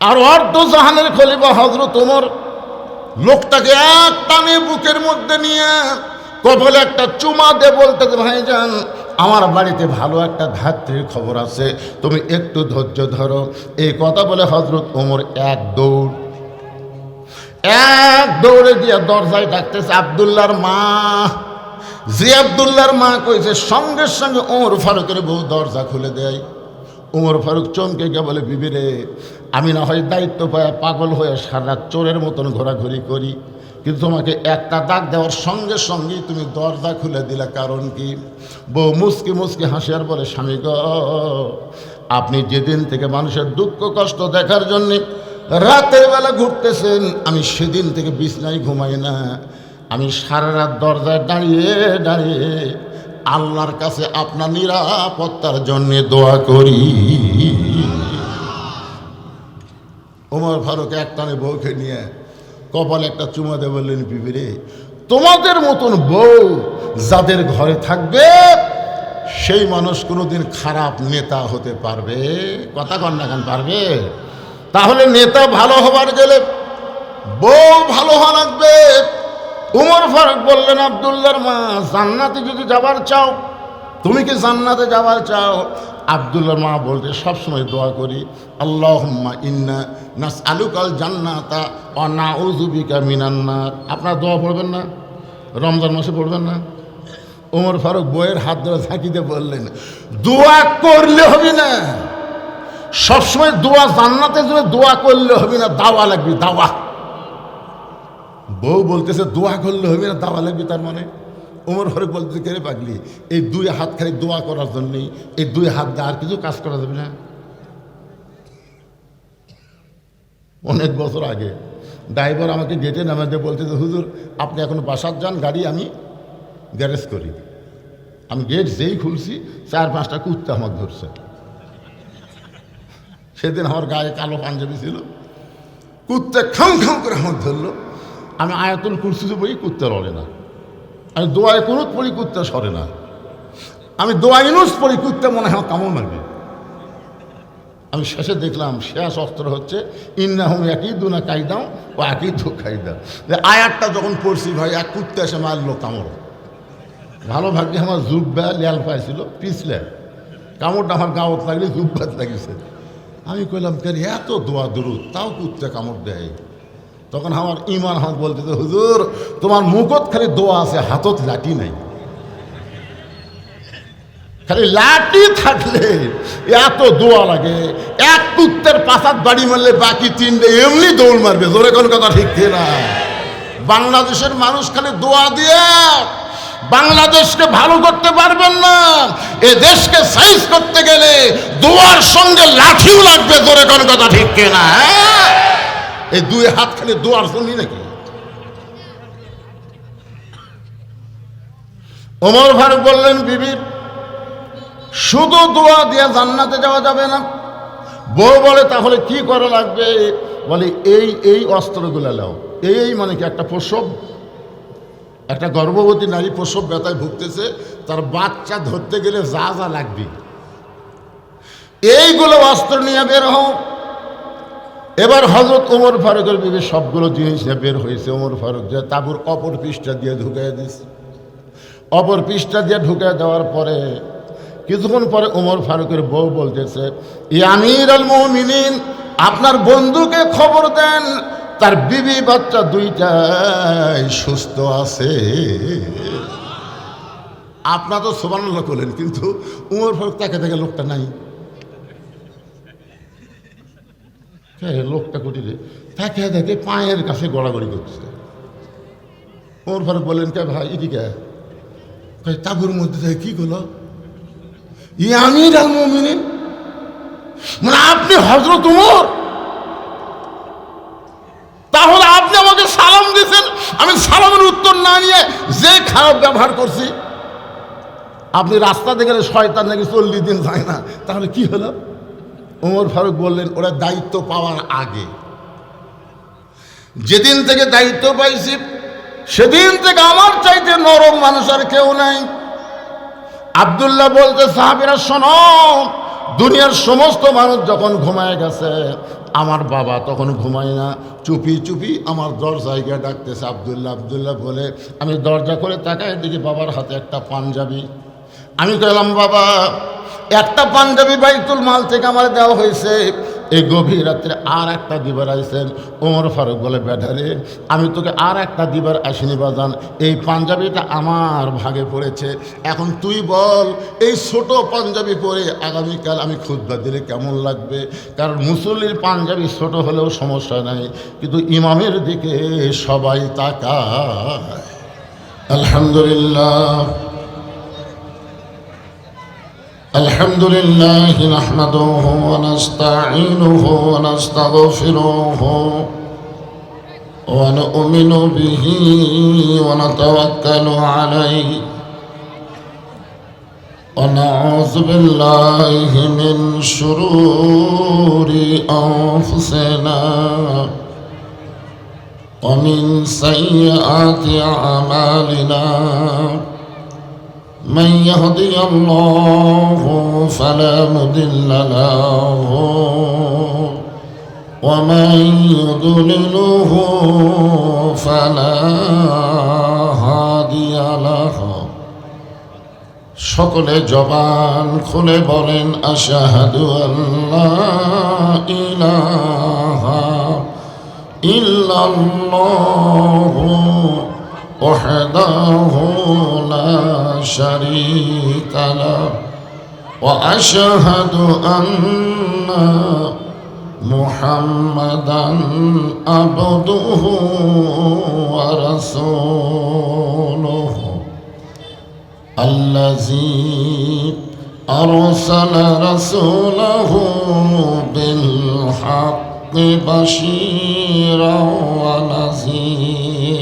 আর অর্ধ জাহানের খলিফা হযরত ওমর লোকটাকে এক টানে বুকের মধ্যে নিয়ে কপালে একটা চুমা দিয়ে বলতে, ভাইজান আমার বাড়িতে ভালো একটা ধাত্রীর খবর আছে, তুমি একটু ধৈর্য ধরো। এই কথা বলে হযরত ওমর এক দৌড়ে দিয়ে দরজায় ডাকতেছে আব্দুল্লাহর মা। যে আব্দুল্লাহর মা কইছে সঙ্গে সঙ্গে ওমর ফারুকের বউ দরজা খুলে দেয়। ওমর ফারুক চমকে গিয়ে বলে, বিবি রে, আমি না হয় দায়িত্ব পায় পাগল হয়ে সারা চোরের মতন ঘোরাঘুরি করি, কিন্তু তোমাকে একটা ডাক দেওয়ার সঙ্গে সঙ্গেই তুমি দরজা খুলে দিলে, কারণ কি? বউ মুসকি মুসকি হাসি আর বলে, স্বামী গো, আপনি যেদিন থেকে মানুষের দুঃখ কষ্ট দেখার জন্যে রাতের বেলা ঘুরতেছেন, আমি সেদিন থেকে বিছনায় ঘুমাই না। আমি সারা রাত দরজায় দাঁড়িয়ে দাঁড়িয়ে আল্লাহর কাছে আপনার নিরাপত্তার জন্যে দোয়া করি। ওমর ফারুক একটানে বউকে নিয়ে কপালে একটা চুমা দিয়ে বললেন, বিবি রে, তোমাদের মতন বউ যাদের ঘরে থাকবে সেই মানুষ কোনোদিন খারাপ নেতা হতে পারবে? কথা কন না, কেন পারবে? তাহলে নেতা ভালো হবার গেলে বউ ভালো হওয়া লাগবে। ওমর ফারুক বললেন, আব্দুল্লাহর মা, জান্নাতে যদি যাবার চাও, তুমি কি জান্নাতে যাবার চাও? আব্দুল্লাহর মা বলতে, সবসময় দোয়া করি, আল্লাহুম্মা ইন্না নাসআলুকাল জান্নাতা ওয়া নাউযু বিকা মিনান নার। আপনারা দোয়া পড়বেন না? রমজান মাসে পড়বেন না? ওমর ফারুক বইয়ের হাত ধরে ঝাঁকিতে বললেন, দোয়া করলে হবে না, সবসময় দোয়া জান্নাতের জন্য দোয়া করলে হবে না, দাওয়া লাগবে, দাওয়া। বউ বলতেছে দোয়া করলে হবে না, দাওয়া লাগবে, তার মানে? ওমর ফারুক বলতেছে, কে রে পাগলি, এই দুই হাত খালি দোয়া করার জন্যই, এই দুই হাত দিয়ে আর কিছু কাজ করা যাবে না? অনেক বছর আগে ড্রাইভার আমাকে গেটে নামাতে বলতেছে, হুজুর আপনি এখন বাসার যান, গাড়ি আমি গ্যারেজ করি। আমি গেট যেই খুলছি 4-5টা কুত্তা আমাকে ধরছে। সেদিন আমার গায়ে কালো পাঞ্জাবি ছিল, কুত্তা খাম খাম করে আমাকে ধরলো। আমি আয়াতুল কুরসি বই, কুত্তা লড়ে না। আমি দোয়ায় কুনুত পড়ি, কুত্তা সরে না। আমি দোয়া ইনুস পড়ি, কুত্তা মনে হয় কামড় মারবে। আমি শেষে দেখলাম শেষ অস্ত্র হচ্ছে ইন্নাহুম ইয়াকিদুনা কাইদাও ওয়া আকিদু কাইদা। আয়াতটা যখন পড়ছি ভাই, এক কুত্তা এসে মারলো কামড়। ভালো ভাগ্যে আমার জুব্বা লেয়াল পাইছিল, পিছলে কামড়টা আমার গাঁত লাগলে জুব্বাত লাগিয়েছে। আমি কইলাম, কেন এত দোয়া দরুদ, তাও কুত্তা কামড় দেয়? তখন আমার ইমান হাত বলতেছে, হুজুর তোমার মুখত খালি দোয়া আছে, হাতত লাঠি নাই। খালি লাঠি থাকলে এত দোয়া লাগে? এক কুত্তের পাশাত বাড়ি মারলে বাকি 3টে এমনি দৌড় মারবে। জোরে কোন কথা ঠিক না? বাংলাদেশের মানুষ খালি দোয়া দিয়ে বাংলাদেশকে ভালো করতে পারবেন না। এ দেশকে সাইজ করতে গেলে দোয়ার সঙ্গে লাঠিও লাগবে। জোরে কোন কথা ঠিক না? এই দুই হাত খালি দোয়ার জন্যই নাকি? ওমর ফারুক বললেন, বিবি শুধু দোয়া দিয়ে জান্নাতে যাওয়া যাবে না। বউ বলে, তাহলে কি করা লাগবে? বলে, এই অস্ত্রগুলো নাও। এই মানে কি, একটা প্রসব, একটা গর্ভবতী নারী প্রসব ব্যথায় ভুগতেছে, তার বাচ্চা ধরতে গেলে যা যা লাগবে এইগুলো অস্ত্র নিয়ে বের হও। এবার হযরত ওমর ফারুকের বিবি সবগুলো জিনিস নিয়ে বের হয়েছে। ওমর ফারুক যে তাঁবুর অপর পৃষ্ঠা দিয়ে ঢুকিয়ে দিয়েছে। অপর পৃষ্ঠা দিয়ে ঢুকিয়ে দেওয়ার পরে কিছুক্ষণ পরে ওমর ফারুকের বউ বলতেছে, ইয়া আমিরুল মুমিনিন, আপনার বন্ধুকে খবর দেন, তার বিবি বাচ্চা দুইটাই সুস্থ আছে। আপনার তো সুবহানাল্লাহ করলেন, কিন্তু ওমর ফারুক তাকে দেখে লোকটা নাই। লোকটা কুটিরে তাকে দেখে পায়ের কাছে গড়াগড়ি করছে। ওমর ফারুক বললেন, কে ভাই, এদিকে তাঁবুর মধ্যে থেকে কি করলো? ইয়া আমিরুল মুমিনিন, মানে আপনি হযরত ওমর? তাহলে আপনি আমাকে সালাম দিয়েছেন, আমি সালামের উত্তর না নিয়ে যে খারাপ ব্যবহার করছি। আপনি রাস্তাতে গেলে শয়তান নাকি 40 দিন যায় না, তাহলে কি হলো? ওমর ফারুক বললেন, ওরা দায়িত্ব পাওয়ার আগে, যেদিন থেকে দায়িত্ব পাইছি সেদিন থেকে আমার চাইতে নরম মানুষ আর কেউ নাই। আব্দুল্লাহ বলতে, সাহাবীরা শোনো, দুনিয়ার সমস্ত মানুষ যখন ঘুমায় গেছে, আমার বাবা তখন ঘুমায় না, চুপি চুপি আমার দরজায় গিয়ে ডাকতেছে, আব্দুল্লাহ আব্দুল্লাহ বলে। আমি দরজা করে তাকাই, দেখি বাবার হাতে একটা পাঞ্জাবি। আমি কইলাম, বাবা একটা পাঞ্জাবি বাইতুল মাল থেকে আমার দেওয়া হয়েছে, এই গভীর রাত্রে আর একটা দিবার আইসেন। ওমর ফারুক বলে, ব্যাটারে আমি তোকে আর একটা দিবার আসিনি বাজান, এই পাঞ্জাবিটা আমার ভাগে পড়েছে। এখন তুই বল, এই ছোট পাঞ্জাবি পরে আগামীকাল আমি খুতবা দিলে কেমন লাগবে? কারণ মুসল্লির পাঞ্জাবি ছোট হলেও সমস্যা নাই, কিন্তু ইমামের দিকে সবাই তাকায়। আলহামদুলিল্লাহ الحمد لله نحمده ونستعينه ونستغفره ونؤمن به ونتوكل عليه ونعوذ بالله من شرور أنفسنا ومن سيئات أعمالنا من يهدي الله فلا مضل له ومن يضلله فلا هادي له সকলে জবান খুলে বলেন আশহাদু আল্লা ইলাহা ইল্লাল্লাহু وحده لا شريك له وأشهد أن محمدا عبده ورسوله الذي أرسل رسوله بالحق بشيرا ونذيرا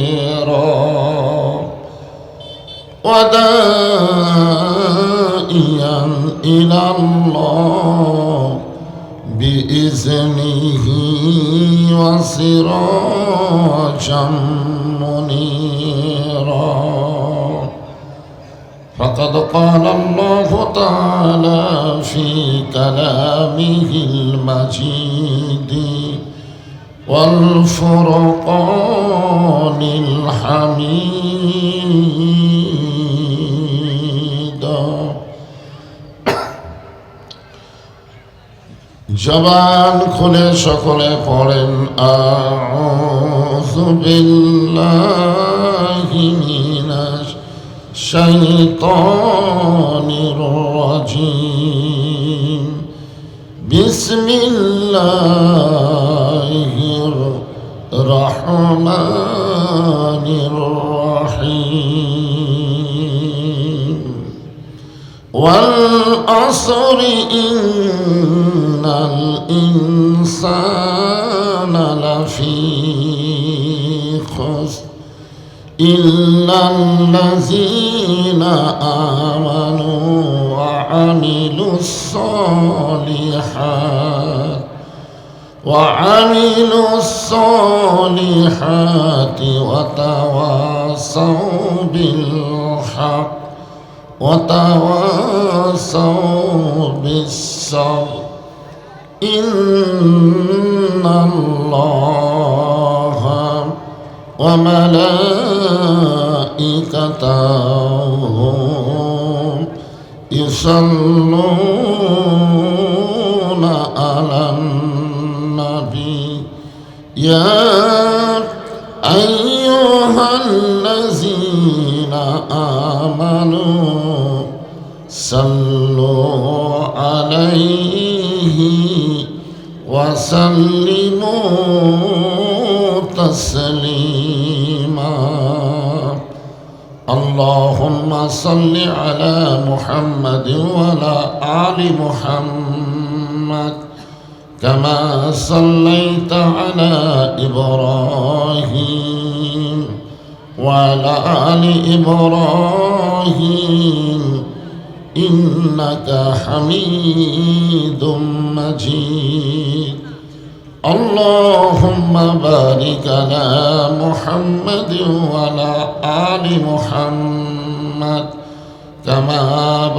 وداعيا إلى الله بإذنه وسراجا منيرا فقد قال الله تعالى في كلامه المجيد والفرقان الحميد জবান খুলে সকলে পড়েন আউযু বিল্লাহি মিনাশ শাইতানির রাজিম বিসমিল্লাহির রহমানির রহিম ওয়াল আসরি ইন্নাল ইনসানা লাফি খুসর إلا الذين آمنوا وعملوا الصالحات وتواصوا بالحق وتواصوا بالصبر إن الله وملائكته يصلون على النبي يا أيها الذين آمنوا صلوا عليه وسلموا تسليما اللهم صل على محمد وعلى آل محمد كما صليت على إبراهيم وعلى آل إبراهيم إنك حميد مجيد اللهم بارك على محمد وعلى آل محمد كما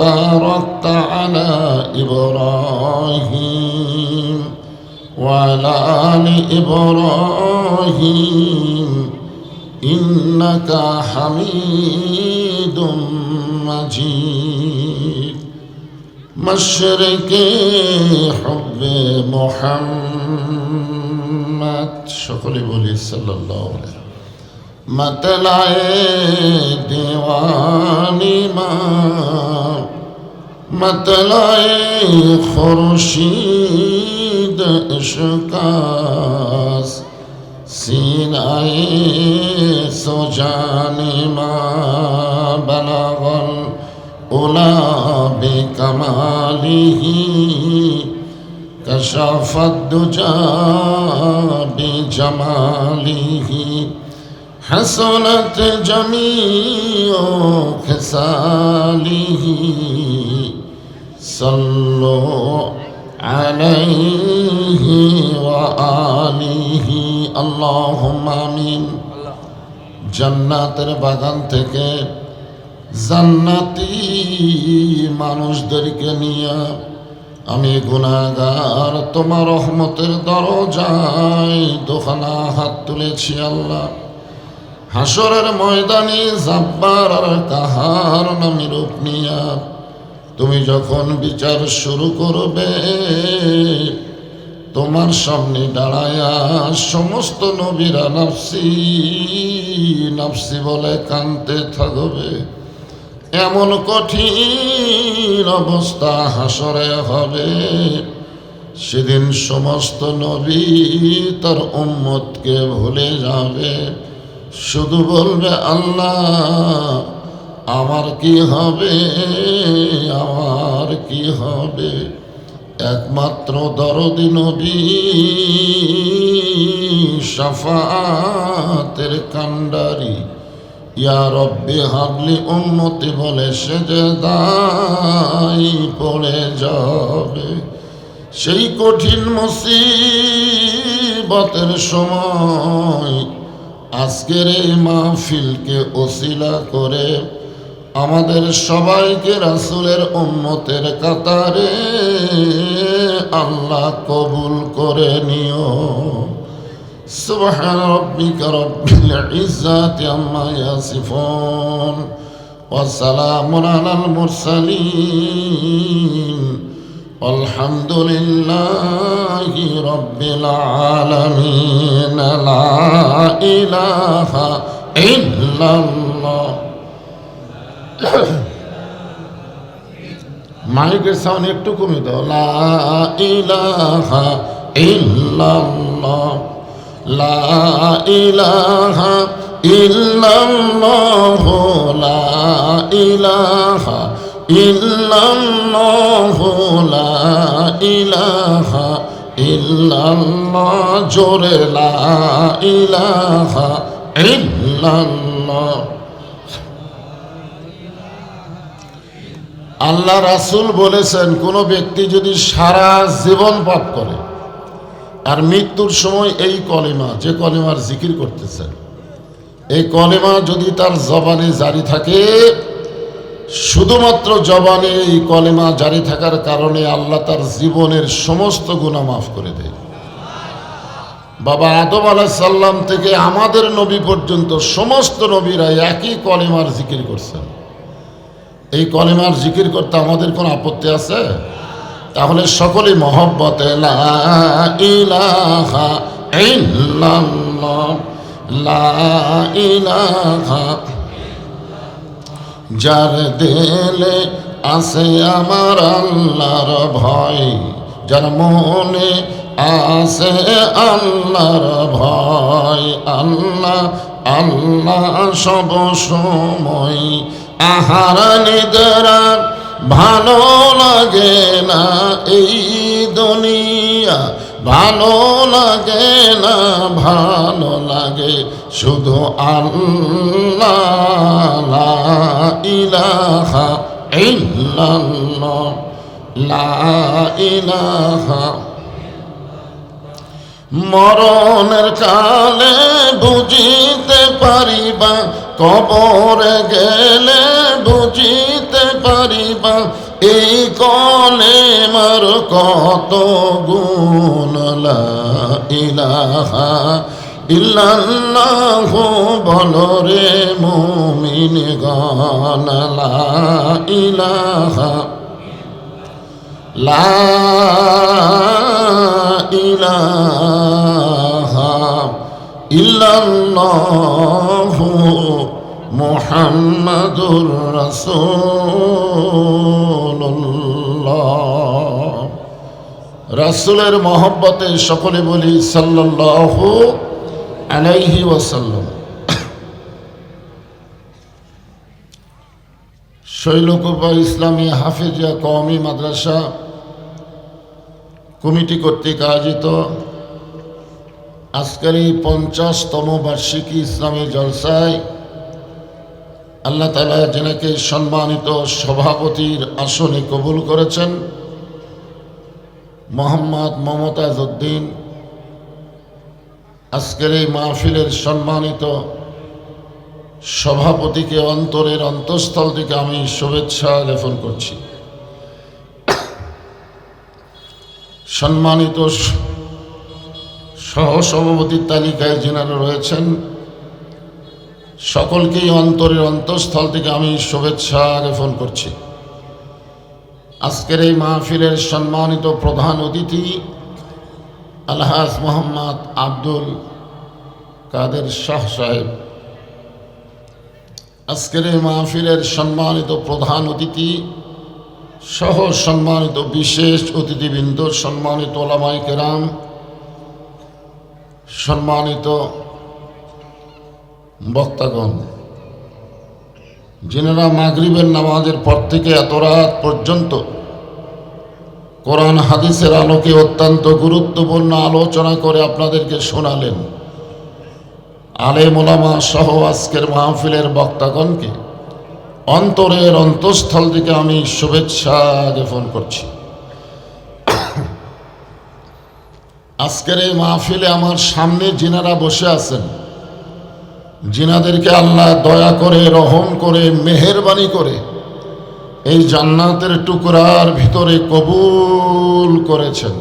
باركت على إبراهيم وعلى آل إبراهيم إنك حميد مجيد مشرق حب محمد সকলে বলি সাল্লাল্লাহু আলাইহি मतलाए दीवानी माँ मतलाए खुर्शीद इश्कास सीनाए सुजानी माँ बलागल उला बिकमालिही कशाफत दुजा बिजमालिही हसनत जमीओ खसालिही सल्लो अलैहि व आलिहि अल्लाहुम्मा आमीन। জান্নাতের বাগান থেকে জান্নাতি মানুষদেরকে নিয়ে আমি গুনাহগার তোমার রহমতের দরজায় দোখানা হাত তুলেছি আল্লাহ। হাসরের ময়দানে জাব্বার আর কাহার নামে রূপ নিয়া তুমি যখন বিচার শুরু করবে তোমার সামনে দাঁড়ায়া সমস্ত নবীরা নাফসি নাফসি বলে কাঁদতে থাকবে। এমন কঠিন অবস্থা হাসরে হবে, সেদিন সমস্ত নবী তার উম্মতকে ভুলে যাবে, শুধু বলবে আল্লাহ আমার কি হবে, আমার কি হবে। একমাত্র দরদি নবী শাফাতের কান্ডারি ইয়া রব্বি হাবলি উম্মতি বলে সেজদায় পড়ে যাবে। সেই কঠিন মুসিবতের সময় আজকের এই মাহফিলকে ওসিলা করে আমাদের সবাইকে রাসূলের উম্মতের কাতারে আল্লাহ কবুল করে নিও। সুবহান রাব্বিকা রাব্বিল ইজ্জাতি আম্মা ইয়াসিফুন ওয়া সালামুন আলাল মুরসালিন আলহামদুলিল্লাহি রাব্বিল আলামিন। লা ইলাহা ইল্লাল্লাহ। মাইকের সাউন্ড একটু কমে দাও। লা ইলাহা ইল্লাল্লাহ, লা ইলাহা ইল্লাল্লাহ, লা ইলাহা ইল্লাল্লাহ, লা ইলাহা ইল্লাল্লাহ। জোরে লা ইলাহা ইল্লাল্লাহ। আল্লাহ রাসূল বলেছেন, কোন ব্যক্তি যদি সারা জীবন পাপ করে আর মৃত্যুর সময় এই কলেমা, যে কলেমার জিকির করতেছেন, এই কলেমা যদি তার জবানে জারি থাকে, শুধুমাত্র জবানে এই কলেমা জারি থাকার কারণে আল্লাহ তার জীবনের সমস্ত গুনাহ মাফ করে দেয়। বাবা আদম আলাইহিস সালাম থেকে আমাদের নবী পর্যন্ত সমস্ত নবীরা একই কলেমার জিকির করছেন। এই কলেমার জিকির করতে আমাদের কোনো আপত্তি আছে? তাহলে সকলে মহব্বতে লা ইলাহা ইল্লাল্লাহ, লা ইলাহা। যার দিলে আছে আমার আল্লাহর ভয়, যার মনে আছে আল্লাহর ভয়, আল্লাহ আল্লাহ সব সময়। আহার নিদ্রা ভালো লাগে না এই দুনিয়া, ভালো লাগে না, ভালো লাগে শুধু আল্লাহ। লা ইলাহা ইল্লাল্লাহ, লা ইলাহা। মরণের কালে বুঝিতে পারিবা, কবরে গেলে বুঝিতে পারিবা, এই কলেমার কত গুণ, লা ইলাহা ইল্লাল্লাহ বলো রে মুমিনগণ, লা ইলাহা লা ইলাহা ইল্লাল্লাহ মুহাম্মাদুর রাসূলুল্লাহ। রাসূলের মহব্বতে সকলে বলি সাল্লাল্লাহু আলাইহি ওয়াসাল্লাম। শৈলকুপা ইসলামী হাফিজিয়া কওমি মাদ্রাসা কমিটি কর্তৃক আয়োজিত আজকের এই 50তম বার্ষিকী ইসলামী জলসায় আল্লাহ তাআলা যেনাকে সম্মানিত সভাপতির আসনে কবুল করেছেন, মোহাম্মদ মমতাজ উদ্দিন, আজকের এই মাহফিলের সম্মানিত সভাপতিকে অন্তরের অন্তঃস্থল থেকে আমি শুভেচ্ছা জ্ঞাপন করছি। সম্মানিত সহসভাপতির তালিকায় যিনারা রয়েছেন সকলকেই অন্তরের অন্তঃস্থল থেকে আমি শুভেচ্ছা জ্ঞাপন করছি। আজকের এই মাহফিলের সম্মানিত প্রধান অতিথি আলহাজ মোহাম্মদ আব্দুল কাদের শাহ সাহেব, আজকের এই মাহফিলের সম্মানিত প্রধান অতিথি সহ সম্মানিত বিশেষ অতিথিবৃন্দ, সম্মানিত ওলামায়ে কেরাম, সম্মানিত বক্তাগণ, যিনারা মাগরিবের নামাজের পর থেকে এত রাত পর্যন্ত কোরআন হাদিসের আলোকে অত্যন্ত গুরুত্বপূর্ণ আলোচনা করে আপনাদেরকে শোনালেন, আলেম ওলামা সহ আজকের মাহফিলের বক্তাগণকে অন্তরের অন্তঃস্থল থেকে আমি শুভেচ্ছা জ্ঞাপন করছি। আজকের এই মাহফিলে আমার সামনে যিনারা বসে আছেন, যিনাদেরকে আল্লাহ দয়া করে, রহম করে, মেহেরবানি করে এই জান্নাতের টুকরার ভিতরে কবুল করেছেন।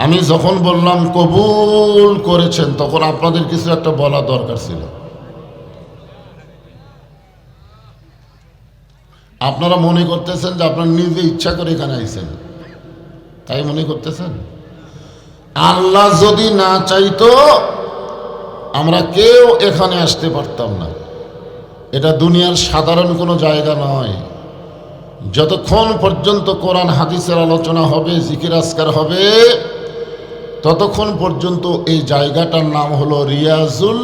আমি যখন বললাম কবুল করেছেন, তখন আপনাদের কিছু একটা বলা দরকার ছিল। আপনারা মনে করতেছেন যে আপনারা নিজে ইচ্ছা করে এখানে আইছেন, তাই মনে করতেছেন। আল্লাহ যদি না চাইতো আমরা কেউ এখানে আসতে পারতাম না। এটা দুনিয়ার সাধারণ কোনো জায়গা নয়। যতক্ষণ পর্যন্ত কোরআন হাদিসের আলোচনা হবে, জিকির আজকার হবে, ততক্ষণ পর্যন্ত এই জায়গাটার নাম হলো রিয়াজুল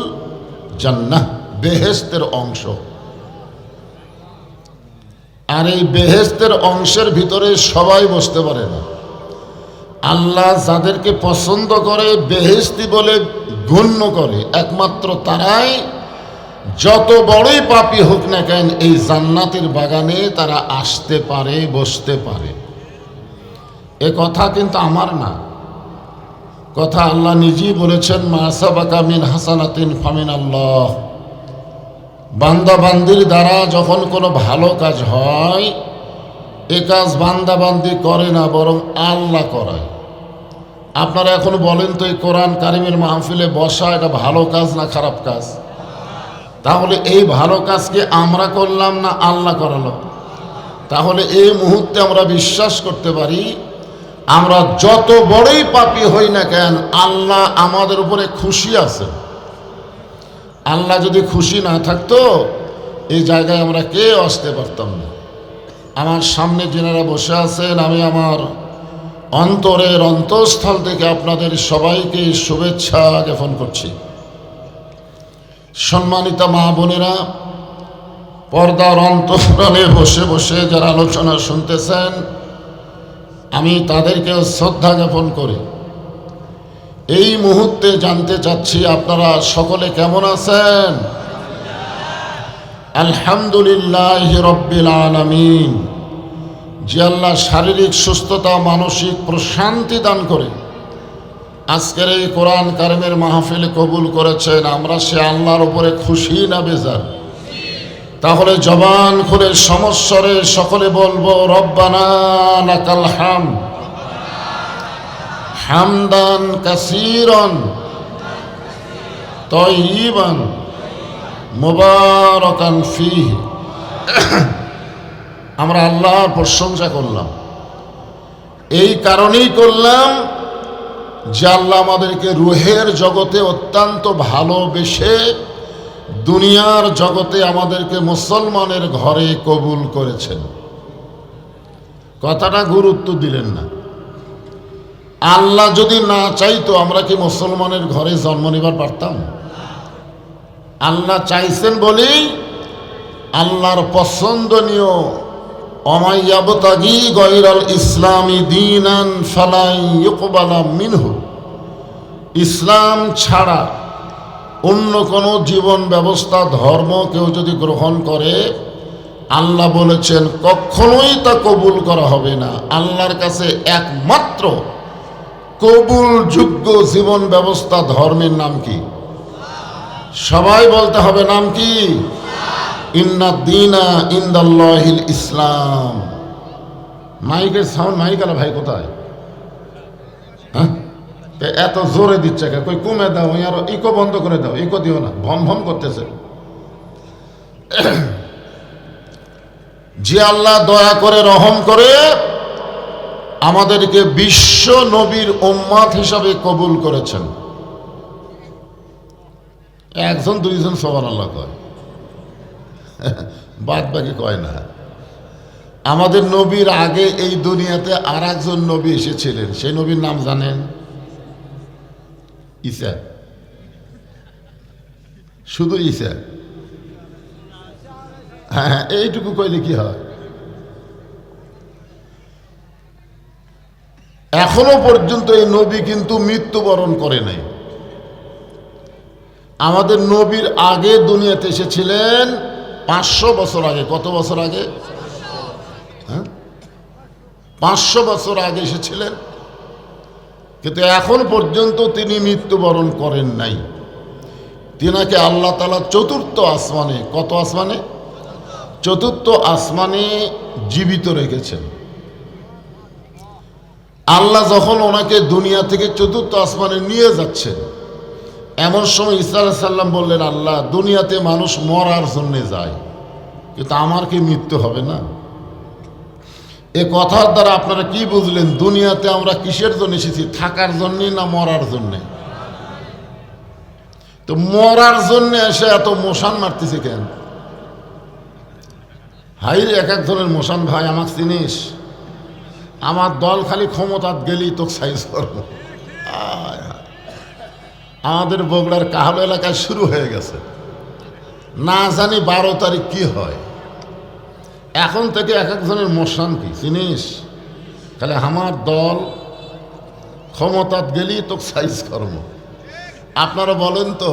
জান্নাহ, বেহেশতের অংশ। আর এই বেহেশতের অংশের ভিতরে সবাই বসতে পারে না। আল্লাহ যাদেরকে পছন্দ করে, বেহেশতি বলে গণ্য করে, একমাত্র তারাই, যত বড়ই পাপী হোক না কেন, এই জান্নাতের বাগানে তারা আসতে পারে, বসতে পারে। এ কথা কিন্তু আমার না, কথা আল্লাহ নিজেই বলেছেন, মা সাবাকা মিন হাসানাতিন ফামিন আল্লাহ। বান্দা বান্দির দ্বারা যখন কোনো ভালো কাজ হয়, এ কাজ বান্দা বান্দি করে না, বরং আল্লাহ করায়। আপনারা এখন বলেন তো, এই কোরআন কারিমের মাহফিলে বসা এটা ভালো কাজ না খারাপ কাজ? তাহলে এই ভালো কাজকে আমরা করলাম না আল্লাহ করালো? তাহলে এই মুহূর্তে আমরা বিশ্বাস করতে পারি, আমরা যত বড়ই পাপী হই না কেন, আল্লাহ আমাদের উপরে খুশি আছেন। আল্লাহ যদি খুশি না থাকতো, এই জায়গায় আমরা কেউ আসতে পারতাম না। আমার সামনে যিনারা বসে আছেন, আমি আমার অন্তরের অন্তঃস্থল থেকে আপনাদের সবাইকে শুভেচ্ছা জ্ঞাপন করছি। সম্মানিত মা বোনেরা, পর্দার অন্তরালে বসে বসে যারা আলোচনা শুনতেছেন, আমি তাদেরকে শ্রদ্ধা জ্ঞাপন করি। এই মুহূর্তে জানতে চাচ্ছি আপনারা সকলে কেমন আছেন? আলহামদুলিল্লাহ রব্বিল আলামিন। যে আল্লাহ শারীরিক সুস্থতা, মানসিক প্রশান্তি দান করে আজকের এই কোরআন কারিমের মাহফিল কবুল করেছেন, আমরা সে আল্লাহর উপরে খুশি না বেজার? তাহলে জবান খুলে সমস্বরে সকলে বলবো রব্বানা লাকাল হামদ হামদান কাসীরান তাইয়িবান মুবারাকান ফীহি। আমরা আল্লাহর প্রশংসা করলাম, এই কারণেই করলাম যে আল্লাহ আমাদেরকে রুহের জগতে অত্যন্ত ভালোবেসে দুনিয়ার জগতে আমাদেরকে মুসলমানের ঘরে কবুল করেছেন। কথাটা গুরুত্ব দিলেন না। আল্লাহ যদি না চাইতো আমরা কি মুসলমানের ঘরে জন্ম নেবার পারতাম? আল্লাহ চাইছেন বলেই আল্লাহর পছন্দনীয় অমাইয়াবতাগি গায়রাল ইসলামি দীনান ফালা ইউকবালা মিনহু, ইসলাম ছাড়া অন্য কোনো জীবন ব্যবস্থা ধর্ম কেউ যদি গ্রহণ করে আল্লাহ বলেছেন কখনোই তা কবুল করা হবে না। আল্লাহর কাছে একমাত্র কবুলযোগ্য জীবন ব্যবস্থা ধর্মের নাম কি? সবাই বলতে হবে নাম কি? ইন্না দীনা ইনদাল্লাহিল ইসলাম। মাইকের সাউন্ড মাইকালা ভাই কোথায়? হ্যাঁ, এত জোরে দিচ্ছে কই কমে দাও, আর ইকো বন্ধ করে দাও, ইকো দিও না, ভম ভম করতেছে। যে আল্লাহ দয়া করে রহম করে আমাদেরকে বিশ্ব নবীর উম্মত হিসাবে কবুল করেছেন। একজন দুইজন সুবহানাল্লাহ কয়, বাদ বাকি কয় না। আমাদের নবীর আগে এই দুনিয়াতে আর একজন নবী এসেছিলেন, সেই নবীর নাম জানেন? ঈসা। শুধু ঈসা? হ্যাঁ, এইটুকু কইলে কি হয়? এখনো পর্যন্ত এই নবী কিন্তু মৃত্যুবরণ করে নাই। আমাদের নবীর আগে দুনিয়াতে এসেছিলেন 500 বছর আগে। কত বছর আগে? 500 বছর আগে এসেছিলেন, কিন্তু এখন পর্যন্ত তিনি মৃত্যুবরণ করেন নাই। তিনাকে আল্লাহ তাআলা চতুর্থ আসমানে, কত আসমানে? চতুর্থ আসমানে জীবিত রেখেছেন। আল্লাহ যখন ওনাকে দুনিয়া থেকে চতুর্থ আসমানে নিয়ে যাচ্ছেন, এমন সময় ঈসা আলাইহিস সালাম বললেন, আল্লাহ, দুনিয়াতে মানুষ মরার জন্য যায়, কিন্তু আমার কি মৃত্যু হবে না? এ কথার দ্বারা আপনারা কি বুঝলেন? দুনিয়াতে আমরা কিসের জন্য এসেছি? থাকার জন্য না মরার জন্য? তো মরার জন্য এসে এত মশান মারতেছে কেন? হাইরে এক এক ধরনের মশান ভাই, আমাকে চিনিস? আমার দল খালি ক্ষমতাত গেলেই তো সাইজ করবো। আমাদের বগুড়ার কাহালো এলাকায় শুরু হয়ে গেছে, না জানি 12 তারিখ কি হয়। এখন থেকে এক একজনের মশান কি চিনিস? খালি আমার দল ক্ষমতাত গেলেই তো সাইজ করবো। আপনারা বলেন তো,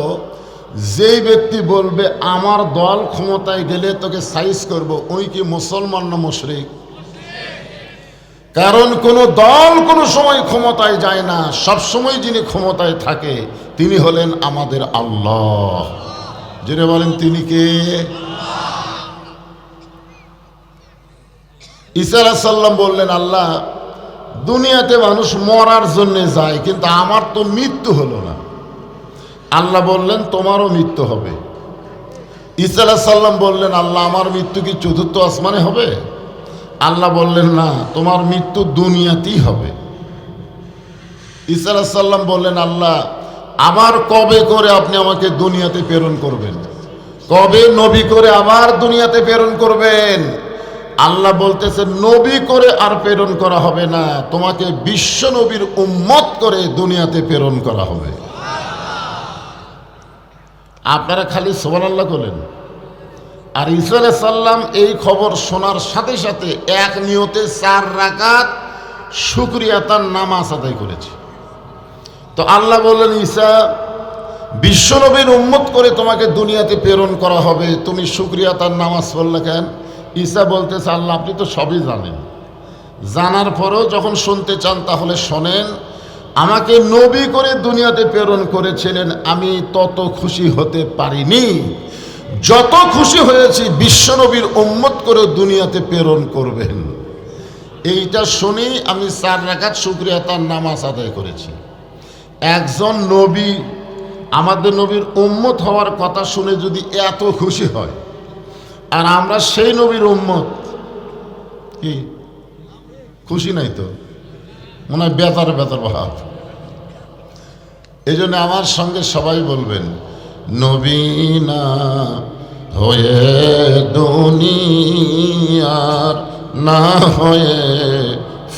যেই ব্যক্তি বলবে আমার দল ক্ষমতায় গেলে তোকে সাইজ করব, ওই কি মুসলমান না মুশরিক? কারণ কোন দল কোনো সময় ক্ষমতায় যায় না, সব সময় যিনি ক্ষমতায় থাকে তিনি হলেন আমাদের আল্লাহ। যিনি বলেন তিনি কে? ঈসা আলাইহিস সালাম বললেন, আল্লাহ, দুনিয়াতে মানুষ মরার জন্য যায়, কিন্তু আমার তো মৃত্যু হলো না। আল্লাহ বললেন, তোমারও মৃত্যু হবে। ঈসা আলাইহিস সালাম বললেন, আল্লাহ, আমার মৃত্যু কি চতুর্থ আসমানে হবে? আল্লাহ বললেন, না, তোমার মৃত্যু দুনিয়াতেই হবে। ঈসা আলাইহিস সালাম বললেন, আল্লাহ, আবার কবে করে আপনি আমাকে দুনিয়াতে প্রেরণ করবেন? কবে নবী করে আবার দুনিয়াতে প্রেরণ করবেন? আল্লাহ বলতেছেন, নবী করে আর প্রেরণ করা হবে না, তোমাকে বিশ্ব নবীর উম্মত করে দুনিয়াতে প্রেরণ করা হবে। আপনারা খালি সুবহানাল্লাহ বলেন। আর ঈসা আলাইহিস সালাম এই খবর শোনার সাথে সাথে এক নিয়তে 4 রাকাত শুকরিয়া তার নামাজ আদায় করেছে। তো আল্লাহ বললেন, ঈসা, বিশ্বনবীর উম্মত করে তোমাকে দুনিয়াতে প্রেরণ করা হবে, তুমি শুকরিয়া তার নামাজ পড়লে কেন? ঈসা বলতেছে, আল্লাহ, আপনি তো সবই জানেন, জানার পরেও যখন শুনতে চান তাহলে শোনেন। আমাকে নবী করে দুনিয়াতে প্রেরণ করেছিলেন, আমি তত খুশি হতে পারিনি যত খুশি হয়েছি বিশ্বনবীর উম্মত করে দুনিয়াতে প্রেরণ করবেন। এইটা শুনেই আমি 4 রাকাত শুকরিয়া তার নামাজ আদায় করেছি। একজন নবী আমাদের নবীর উম্মত হওয়ার কথা শুনে যদি এত খুশি হয়, আর আমরা সেই নবীর উম্মত, কি খুশি নাই তো? মনে হয় বেতার বেতার ভাব। এই জন্য আমার সঙ্গে সবাই বলবেন, নবী না হয়ে দুনিয়ার, না হয়ে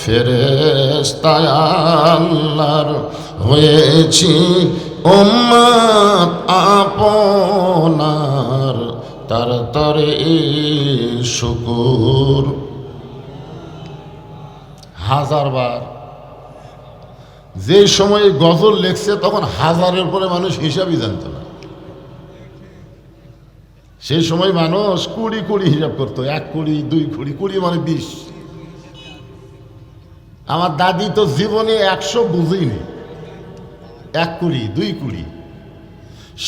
ফেরেশতা আল্লাহর, হয়েছি উম্মত আপনার, তার তরে শুকুর। 1000 বার। যে সময় গজল লেখছে তখন 1000-এর পরে মানুষ হিসাবই জানত না। সেই সময় মানুষ 20 হিসাব করতো, 1 কোটি 2 কোটি, 20 মানে 20। আমার দাদি তো জীবনে 100 বুঝেইনি, 1 কোটি 2 কোটি।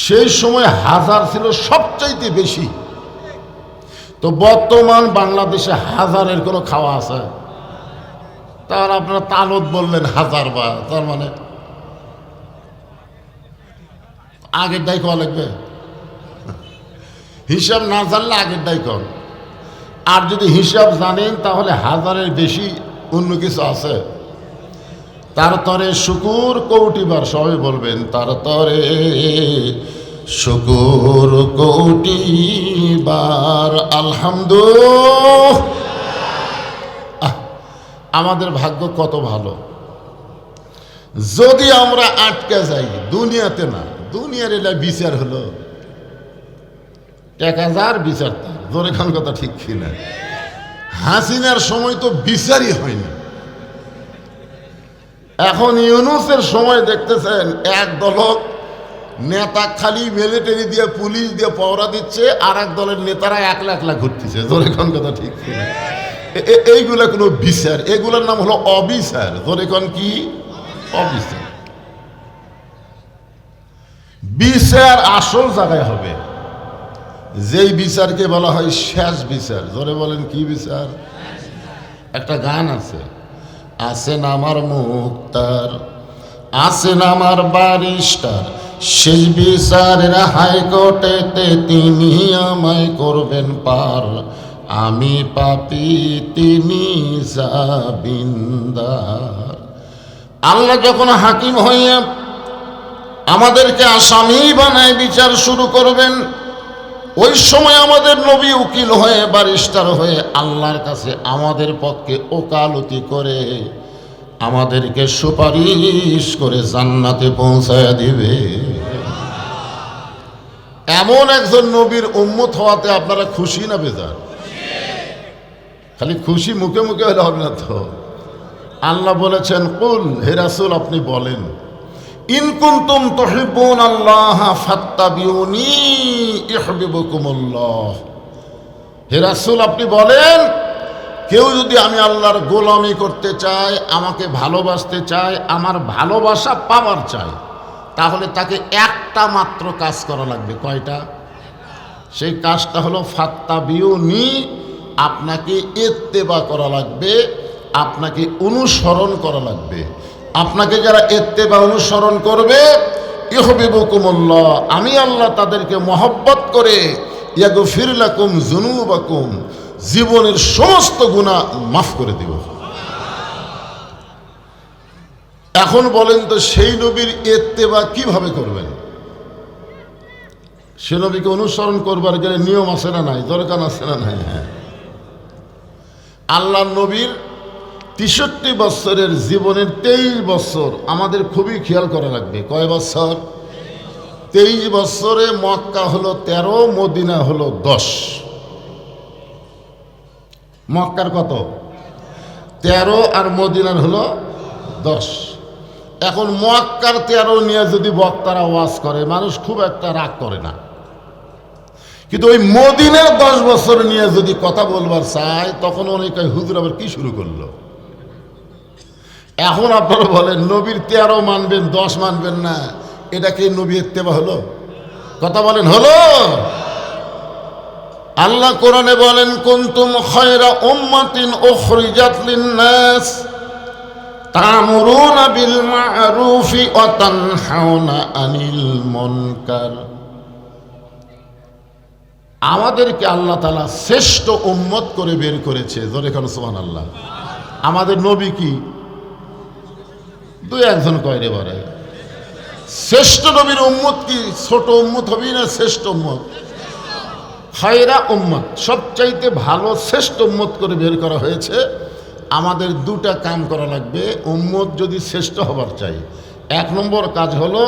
সেই সময় 1000 ছিল সবচাইতে বেশি। তো বর্তমান বাংলাদেশে 1000-এর কোনো খাওয়া আছে? তার আপনারা তালত বললেন 1000 বার, তার মানে আগের ডাই খাওয়া লাগবে। হিসাব না জানলে আগের ডাই কর। আর যদি হিসাব জানেন তাহলে 1000-এর বেশি অন্য কিছু আছে। তার তরে শুকুর কোটিবার, সবাই বলবেন তার তরে শুকুর কোটিবার আলহামদুলিল্লাহ। আমাদের ভাগ্য কত ভালো। যদি আমরা আটকে যাই দুনিয়াতে, না দুনিয়ার এলা বিচার হলো 1000 বিচার, তার জোরে খান কথা ঠিক কিনা? হাসিনার সময় তো বিচারই হয়নি। এখন ইউনূসের সময় দেখতেছেন এক দলক নেতা খালি মিলিটারি দিয়ে পুলিশ দিয়ে পাওরা দিচ্ছে, আর এক দলের নেতারা একলা একলা ঘুরতেছে। জোরে খান কথা ঠিক কিনা? এইগুলা কোনো বিচার? এগুলোর নাম হলো অবিচার। জোরে খান কি? অবিচার। বিচার আসল জায়গায় হবে, যেই বিচারকে বলা হয় শেষ বিচার। জোরে বলেন কি বিচার? একটা গান আছে, আছেন আমার মুক্তার, আছেন আমার ব্যারিস্টার, শেষ বিচারের হাইকোর্টেতে তিনি আমায় করবেন পার, আমি পাপী তিনি জামিনদার। আল্লাহ যখন হাকিম হইয়া আমাদেরকে আসামি বানায় বিচার শুরু করবেন, ওই সময় আমাদের নবী উকিল হয়ে ব্যারিস্টার হয়ে আল্লাহর কাছে আমাদের পক্ষে ওকালতি করে আমাদেরকে সুপারিশ করে জান্নাতে পৌঁছায় দিবে। এমন একজন নবীর উম্মত হওয়াতে আপনারা খুশি না বেজার? খালি খুশি মুখে মুখে হলে হবে না তো। আল্লাহ বলেছেন, কুল, হে রাসূল আপনি বলেন, ইন কুনতুম তুহিব্বুন আল্লাহ ফাত্তাবিউনি ইউহিব্বুকুমুল্লাহ। হে রাসূল আপনি বলেন, কেউ যদি আমি আল্লাহর গোলামি করতে চায়, আমাকে ভালোবাসতে চায়, আমার ভালোবাসা পাওয়ার চায়, তাহলে তাকে একটা মাত্র কাজ করা লাগবে। কয়টা? সেই কাজটা হলো ফাত্তাবিউনি, আপনাকে ইত্তেবা করা লাগবে, আপনাকে অনুসরণ করা লাগবে। আপনাকে যারা ইত্তেবা অনুসরণ করবে, ইউহিব্বুকুমুল্লাহ, আমি আল্লাহ তাদেরকে মহব্বত করে ইয়াগফির লাকুম যুনুবাকুম, জীবনের সমস্ত গুনাহ মাফ করে দিব। এখন বলেন তো সেই নবীর ইত্তেবা কিভাবে করবেন? সে নবীকে অনুসরণ করবার গেলে নিয়ম আছে না নাই? দরকার আছে না নাই? হ্যাঁ, আল্লাহ নবীর 63 বছরের জীবনের 23 বছর আমাদের খুবই খেয়াল করা লাগবে। কয় বছর? 23 বছরে মক্কা হলো 13, মদিনা হলো 10। মক্কার কত? 13 আর মদিনার হলো 10। এখন মক্কার 13 নিয়ে যদি বক্তারা ওয়াজ করে, মানুষ খুব একটা রাগ করে না। কিন্তু ওই মদিনার 10 বছর নিয়ে যদি কথা বলবার চায়, তখন অনেকে হুজুর আবার কি শুরু করলো। এখন আপনারা বলেন, নবীর 13 মানবেন, 10 মানবেন না, এটা কি নবী ইত্তেবা হলো? কথা বলেন, হলো? আল্লাহ কোরআনে বলেন, কুনতুম খায়রা উম্মাতিন উখরিজাত লিন-নাস তা'মুরুনা বিল মা'রুফি ওয়া তানহাউনা আনিল মুনকার। আমাদেরকে আল্লাহ তাআলা শ্রেষ্ঠ উম্মত করে বের করেছে। জোরে কান সুবহানাল্লাহ। আমাদের নবী কি দুই একজন কয় রে বারে? শ্রেষ্ঠ নবীর উম্মত কি ছোট উম্মত হবি না শ্রেষ্ঠ উম্মত? খায়রা উম্মত, সবচাইতে ভালো শ্রেষ্ঠ উম্মত করে বের করা হয়েছে। আমাদের দুটা কাম করা লাগবে উম্মত যদি শ্রেষ্ঠ হবার চাই। এক নম্বর কাজ হলো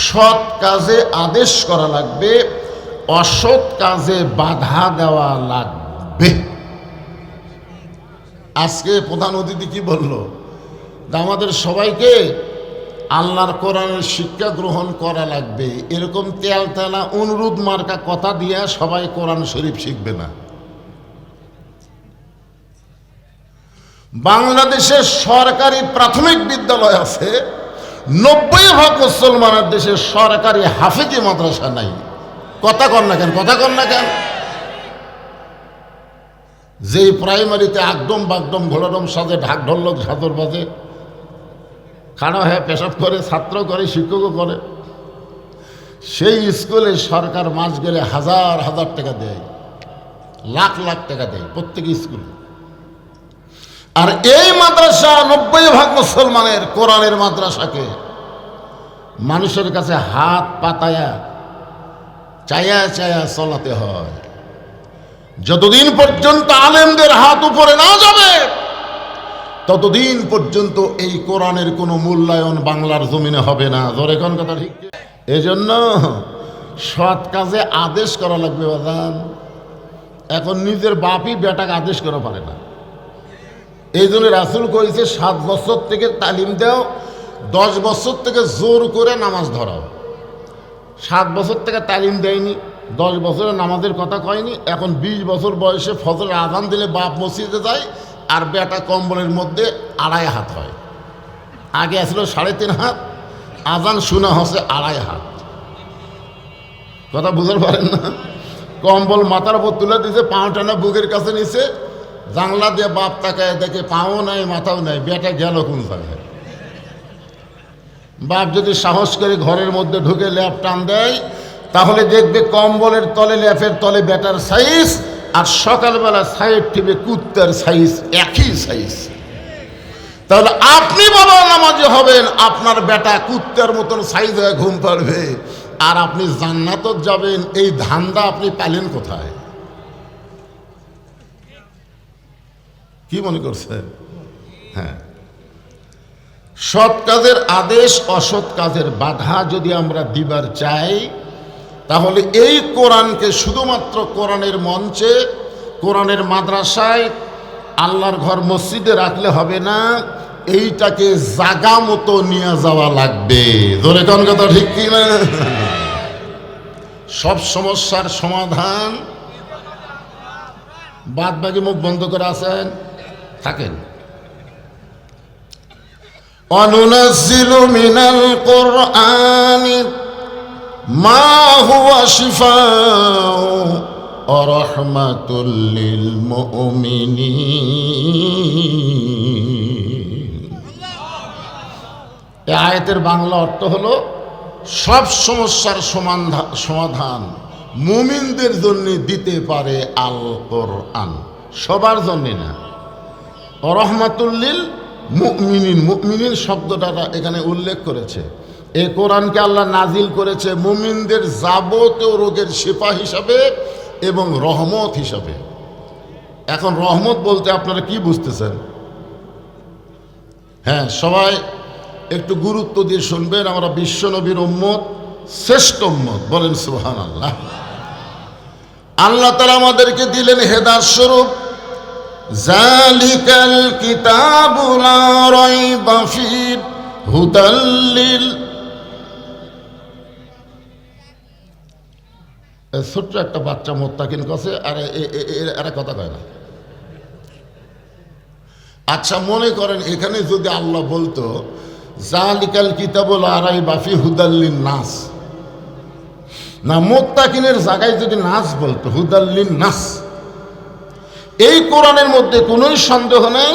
সৎ কাজে আদেশ করা লাগবে, অসৎ কাজে বাধা দেওয়া লাগবে। আজকে প্রধান অতিথি কি বলল? আমাদের সবাইকে আল্লাহর কোরআনের শিক্ষা গ্রহণ করা লাগবে, এরকম তেল তেলা অনুরোধ মার্কা কথা দিয়ে সবাই কোরআন শরীফ শিখবে না। বাংলাদেশে সরকারি প্রাথমিক বিদ্যালয় আছে, 90% মুসলমানের দেশে সরকারি হাফেজি মাদ্রাসা নাই। কথা কন না কেন? কথা কন না কেন? যেই প্রাইমারিতে একদম বাগদম ঘোলাডম সাজে ঢাক ঢোলক ঝাঁদর বাজে, খাড়া হয়ে পেশাব করে, ছাত্র করে, শিক্ষকও করে, সেই স্কুলে সরকার মাস গেলে হাজার হাজার টাকা দেয়, লাখ লাখ টাকা দেয় প্রত্যেক স্কুলে। আর এই মাদ্রাসা 90% মুসলমানের কোরআনের মাদ্রাসাকে মানুষের কাছে হাত পাতায়া চায়া চায়া চলাতে হয়। যতদিন পর্যন্ত আলেমদের হাত উপরে না যাবে ততদিন পর্যন্ত এই কোরআনের কোনো মূল্যায়ন বাংলার জমিনে হবে না। জোরে কোন কথা ঠিক? এজন্য সৎ কাজে আদেশ করা লাগবে বাজান। এখন নিজের বাপই বেটাকে আদেশ করা পারে না। এই জন্য রাসূল কইছে 7 বছর থেকে তালিম দাও, 10 বছর থেকে জোর করে নামাজ ধরাও। 7 বছর থেকে তালিম দেয়নি, 10 বছরে নামাজের কথা কয়নি। এখন 20 বছর বয়সে ফজরের আযান দিলে বাপ মসজিদে যায় আর বেটা কম্বলের মধ্যে 2.5 হাত হয়। আগে আসলো 3.5 হাত, আযান শোনা হচ্ছে 2.5 হাত। কথা বুঝতে পারেন না? কম্বল মাথার উপর তুলে দিয়েছে, পাও টানা বুকের কাছে নিছে, জানলা দিয়ে বাপ তাকায় দেখে পাও নাই মাথাও নাই, বেটা গেল কোন জায়গায়। বাপ যদি সাহস করে ঘরের মধ্যে ঢুকে ল্যাপ টান দেয় তাহলে দেখবে কম্বলের তলে ল্যাপের তলে বেটার সাইজ আর সকালবেলা সাইড টিপে কুত্তার সাইজ একই সাইজ। তাহলে আপনি বাবা নামাজি হবেন, আপনার বেটা কুত্তার মতন সাইজ হয়ে ঘুম পাড়বে, আর আপনি জান্নাত যাবেন। এই ধান্দা আপনি পাইলেন কোথায়? কি মনে করছেন? হ্যাঁ, সৎ কাজের আদেশ, অসৎ কাজের বাধা যদি আমরা দিবার চাই তাহলে এই কোরআনকে শুধুমাত্র কোরআনের মঞ্চে, কোরআনের মাদ্রাসায়, আল্লাহর ঘর মসজিদে রাখলে হবে না, এইটাকে জাগা মতো নিয়ে যাওয়া লাগবে। ধরে কোন কথা ঠিক কি না? সব সমস্যার সমাধান বাদ বাকি মুখ বন্ধ করে আছেন থাকেন। অনুনাজ্জিলু মিনাল কুরআনি মা হুয়া শিফাউ ওয়া রাহমাতুল লিল মুমিনিন। এই আয়াতের বাংলা অর্থ হলো সব সমস্যার সমাধান মুমিনদের জন্য দিতে পারে আল কোরআন, সবার জন্য না। রহমাতুল লিল মুমিনিন, মুমিনিন শব্দটা এখানে উল্লেখ করেছে। এই কোরআনকে আল্লাহ নাজিল করেছে মুমিনদের যাবতীয় রোগের শিফা হিসাবে এবং রহমত হিসাবে। এখন রহমত বলতে আপনারা কি বুঝতেছেন? হ্যাঁ, সবাই একটু গুরুত্ব দিয়ে শুনবেন। আমরা বিশ্ব নবীর উম্মত, শ্রেষ্ঠ উম্মত, বলেন সুবহানাল্লাহ। আল্লাহ তাআলা আমাদেরকে দিলেন হেদায়েত স্বরূপ। জালিকাল কিতাবু লা রাইবা ফীহি হুদাল লিল। ছোট্ট একটা বাচ্চা মোত্তাকিন কাছে আর এরা কথা কয় না। আচ্ছা, মনে করেন এখানে যদি আল্লাহ বলতো জালিকাল কিতাবু লা রাইবা ফীহি হুদাল লিন নাস, না মুত্তাকিনের জায়গায় যদি নাস বলতো হুদাল্লিন নাস, এই কোরআনের মধ্যে কোনোই সন্দেহ নেই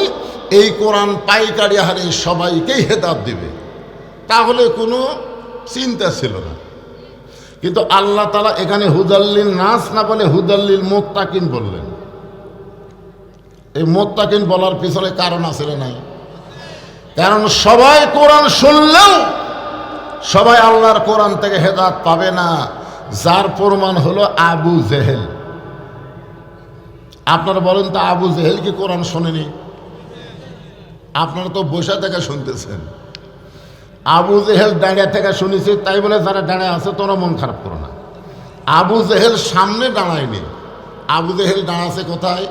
এই কোরআন পাইকারি হারে সবাইকেই হেদায়েত দিবে, তাহলে কোনো চিন্তা ছিল না। কিন্তু আল্লাহ তাআলা এখানে হুদাল্লিন নাস না বলে হুদাল্লিল মুত্তাকিন বললেন। এই মুত্তাকিন বলার পিছনে কারণ আছে না নাই? কারণ সবাই কোরআন শুনলেও সবাই আল্লাহর কোরআন থেকে হেদায়েত পাবে না, যার প্রমাণ হলো আবু জেহেল। আপনারা বলেন তো আবু জেহেল কি কোরআন শোনেনি? আপনারা তো বসে থেকে শুনতেছেন। আবু জেহেল দাঁড়িয়ে থেকে শুনেছি, তাই বলে যারা দাঁড়িয়ে আছে তোরা মন খারাপ করো না। আবু জেহেল সামনে দাঁড়ায়নি, আবু জেহেল দাঁড়াছে কোথায়?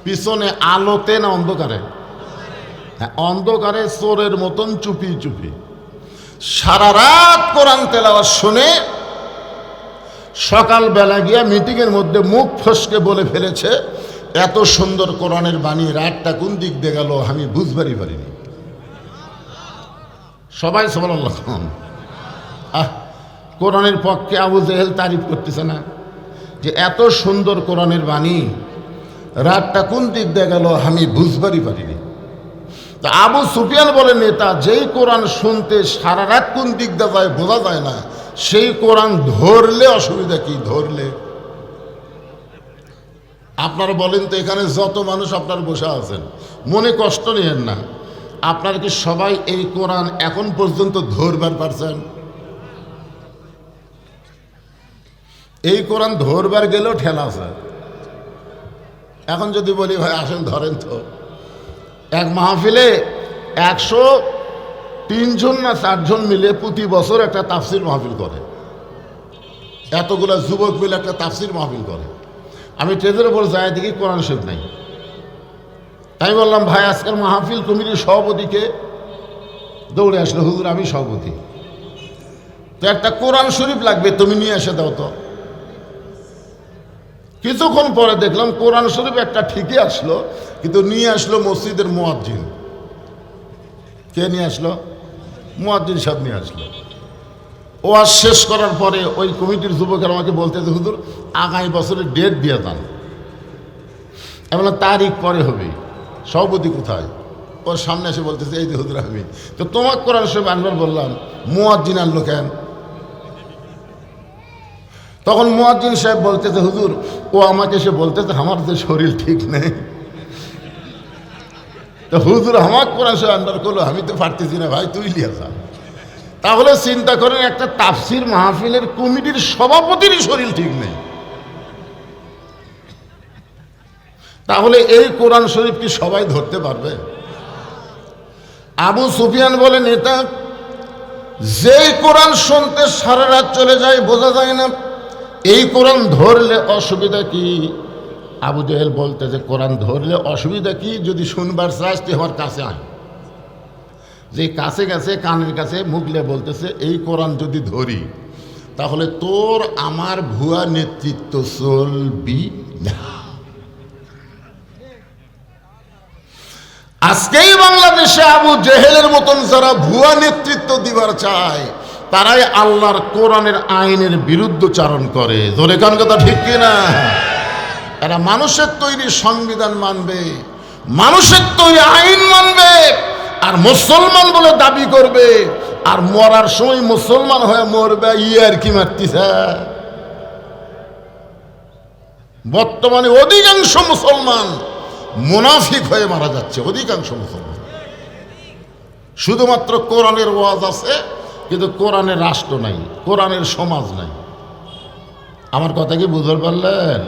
পিছনে। আলোতে না অন্ধকারে? হ্যাঁ, অন্ধকারে চোরের মতন চুপি চুপি সারা রাত কোরআন তেলাওয়াত শুনে সকালবেলা গিয়া মিটিংয়ের মধ্যে মুখ ফসকে বলে ফেলেছে, এত সুন্দর কোরআনের বাণী রাতটা কোন দিক দিয়ে গেল আমি বুঝবারই পারিনি। সবাই সুবহানাল্লাহ। কোরআনের পক্ষে আবু জেহেল তারিফ করতেছে না যে এত সুন্দর কোরআনের বাণী রাতটা কোন দিক দিয়ে গেল আমি বুঝবারই পারিনি। তা আবু সুফিয়ান বলে নেতা, যেই কোরআন শুনতে সারা রাত কোন দিক দিয়ে যায় বোঝা যায় না, সেই কোরআন ধরলে অসুবিধা কি? ধরলে আপনারা বলেন তো, এখানে যত মানুষ আপনার বসে আছেন মনে কষ্ট নিয়েন না, আপনারা কি সবাই এই কোরআন এখন পর্যন্ত ধরবার পারছেন? এই কোরআন ধরবার গেলেও ঠেলা আছে। এখন যদি বলি ভাই আসেন ধরেন তো, এক মাহফিলে 103 জন না 4 জন মিলে প্রতি বছর একটা তাফসির মাহফিল করে। এতগুলা যুবক মিলে একটা তাফসির মাহফিল করে। আমি ট্রেজের উপর যাই দেখি কোরআন শরীফ নাই। তাই বললাম ভাই আজকের মাহফিল কমিটির সভাপতিকে, দৌড়ে আসলো হুজুর আমি সভাপতি, তো একটা কোরআন শরীফ লাগবে তুমি নিয়ে এসে দাও তো। কিছুক্ষণ পরে দেখলাম কোরআন শরীফ একটা ঠিকই আসলো, কিন্তু নিয়ে আসলো মসজিদের মুয়াজ্জিন। কে নিয়ে আসলো? মুয়াজ্জিন সাহেব নিয়ে আসলো। ওয়াজ শেষ করার পরে ওই কমিটির যুবকের আমাকে বলতেছে হুজুর আগামী বছরের ডেট দিয়ে দেন। এমন তারিখ পরে হবে। সভাপতি কোথায়? ওর সামনে এসে বলতেছে এই যে হুজুর আমি। তো তোমার কোরআন শরীফ আনবার বললাম, মুয়াজ্জিন আনলো কেন? তখন মুয়াজ্জিন সাহেব বলতেছে হুজুর ও আমাকে এসে বলতেছে আমার যে শরীর ঠিক নেই, তো হুজুর আমার কোরআন শরীফ আনবার করলো, আমি তো পারতেছি না ভাই তুই লিয়া যা। তাহলে চিন্তা করেন একটা তাফসির মাহফিলের কমিটির সভাপতিরই শরীর ঠিক নেই, তাহলে এই কোরআন শরীফ কি সবাই ধরতে পারবে? আবু সুফিয়ান বলে নেতা, যেই কোরআন শুনতে সারা রাত চলে যায় বোঝা যায় না, এই কোরআন ধরলে অসুবিধা কি? আবু জেহেল বলতে যে কোরআন ধরলে অসুবিধা কি? যদি শুনবার চাস তুই আমার কাছে আয়। যে কাছে গেছে কানের কাছে মুখলে বলতেছে এই কোরআন যদি ধরি তাহলে তোর আমার ভুয়া নেতৃত্ব চলবি না। আজকেই বাংলাদেশে আবু জেহেলের মতন যারা ভুয়া নেতৃত্ব দিবার চায় তারাই আল্লাহর কোরআনের আইনের বিরুদ্ধচারণ করে। জোরে কান কথা ঠিক কিনা? এরা মানুষের তৈরি সংবিধান মানবে, মানুষের তৈরি আইন মানবে, আর মুসলমান বলে দাবি করবে, আর মরার সময় মুসলমান হয়ে মরবে। ইয়ার কি মারতিছে? বর্তমানে অধিকাংশ মুসলমান মুনাফিক হয়ে মারা যাচ্ছে। অধিকাংশ মুসলমান শুধুমাত্র কোরআনের ওয়াজ আছে কিন্তু কোরআনের রাষ্ট্র নাই, কোরআনের সমাজ নাই। আমার কথা কি বুঝতে পারলেন?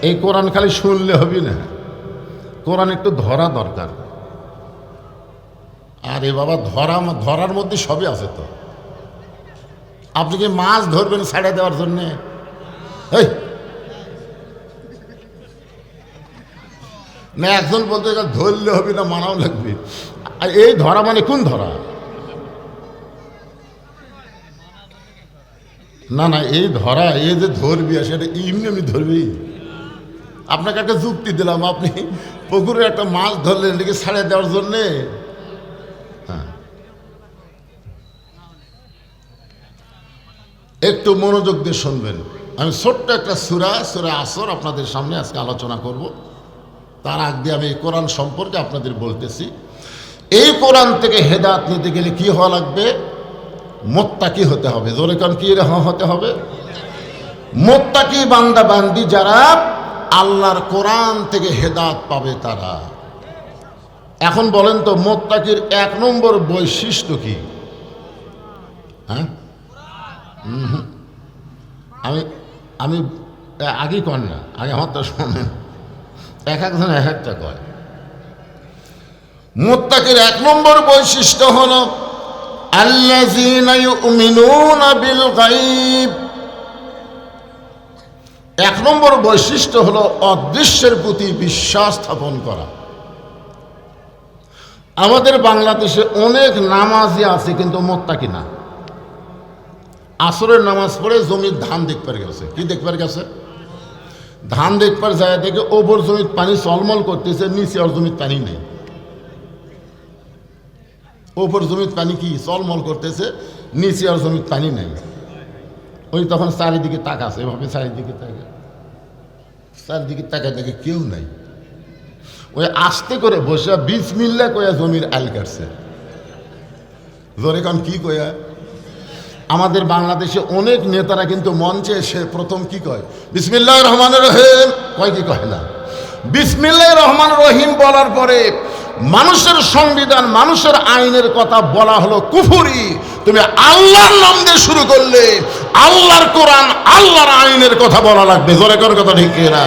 এই কোরআন খালি শুনলে হবে না, কোরআন একটু ধরা দরকার। আরে বাবা ধরার মধ্যে সবই আছে তো। আপনি কি মাছ ধরবেন ছাড়ে দেওয়ার জন্যে? এই না, একজন বলতে ধরলে হবে না, মানাও লাগবে। এই ধরা মানে কোন ধরা? না না, এই ধরা এই যে ধরবি সেটা এমনি এমনি ধরবি। আপনাকে একটা যুক্তি দিলাম, আপনি পুকুরে একটা মাছ ধরলেন এটাকে ছাড়ে দেওয়ার জন্যে। হ্যাঁ, একটু মনোযোগ দিয়ে শুনবেন। আমি ছোট্ট একটা সূরা আসর আপনাদের সামনে আজকে আলোচনা করব। তার আগ দিয়ে আমি এই কোরআন সম্পর্কে আপনাদের বলতেছি। এই কোরআন থেকে হেদায়েত নিতে গেলে কি হওয়া লাগবে? মুত্তাকি হতে হবে। জোরে কান কি হতে হবে? মুত্তাকি বান্দা বান্দি যারা আল্লাহর কোরআন থেকে হেদায়েত পাবে তারা। এখন বলেন তো মুত্তাকির 1 নম্বর বৈশিষ্ট্য কি? হ্যাঁ, আমি আমি আগে কন না, আগে আমার তো শোনেন, এক একজন এক একটা কয়। মুত্তাকির 1 নম্বর বৈশিষ্ট্য হলো আল্লাযীনা ইউমিনুনা বিল গায়ব। 1 নম্বর বৈশিষ্ট্য হলো অদৃশ্যের প্রতি বিশ্বাস স্থাপন করা। আমাদের বাংলাদেশে অনেক নামাজি আছে কিন্তু মুত্তাকি না। আসরের নামাজ পড়ে জমির ধান দেখবার গেছে। কি দেখবার গেছে? ধান দেখবার যায় দেখে ওপর জমির পানি চলমল করতেছে, নিচে আর জমির পানি নেই। ওপর জমির পানি কি চলমল করতেছে, নিচে আর জমির পানি নেই। ওই তখন চারিদিকে তাকাছে, এভাবে চারিদিকে তাকায় দেখে কেউ নাই। ওই আস্তে করে বসে বিসমিল্লাহ কইয়া জমির আল কাটছে। জোরে কান কি কইয়া? আমাদের বাংলাদেশে অনেক নেতারা কিন্তু মঞ্চে এসে প্রথম কি কয়? বিসমিল্লাহির রহমানির রহিম কয় কি কয় না? বিসমিল্লাহির রহমানির রহিম বলার পরে মানুষের সংবিধান, মানুষের আইনের কথা বলা হলো কুফরি। তুমি আল্লাহর নাম দিয়ে শুরু করলে আল্লাহর কোরআন, আল্লাহর আইনের কথা বলা লাগবে। জোরে কর কথা ঠিক না?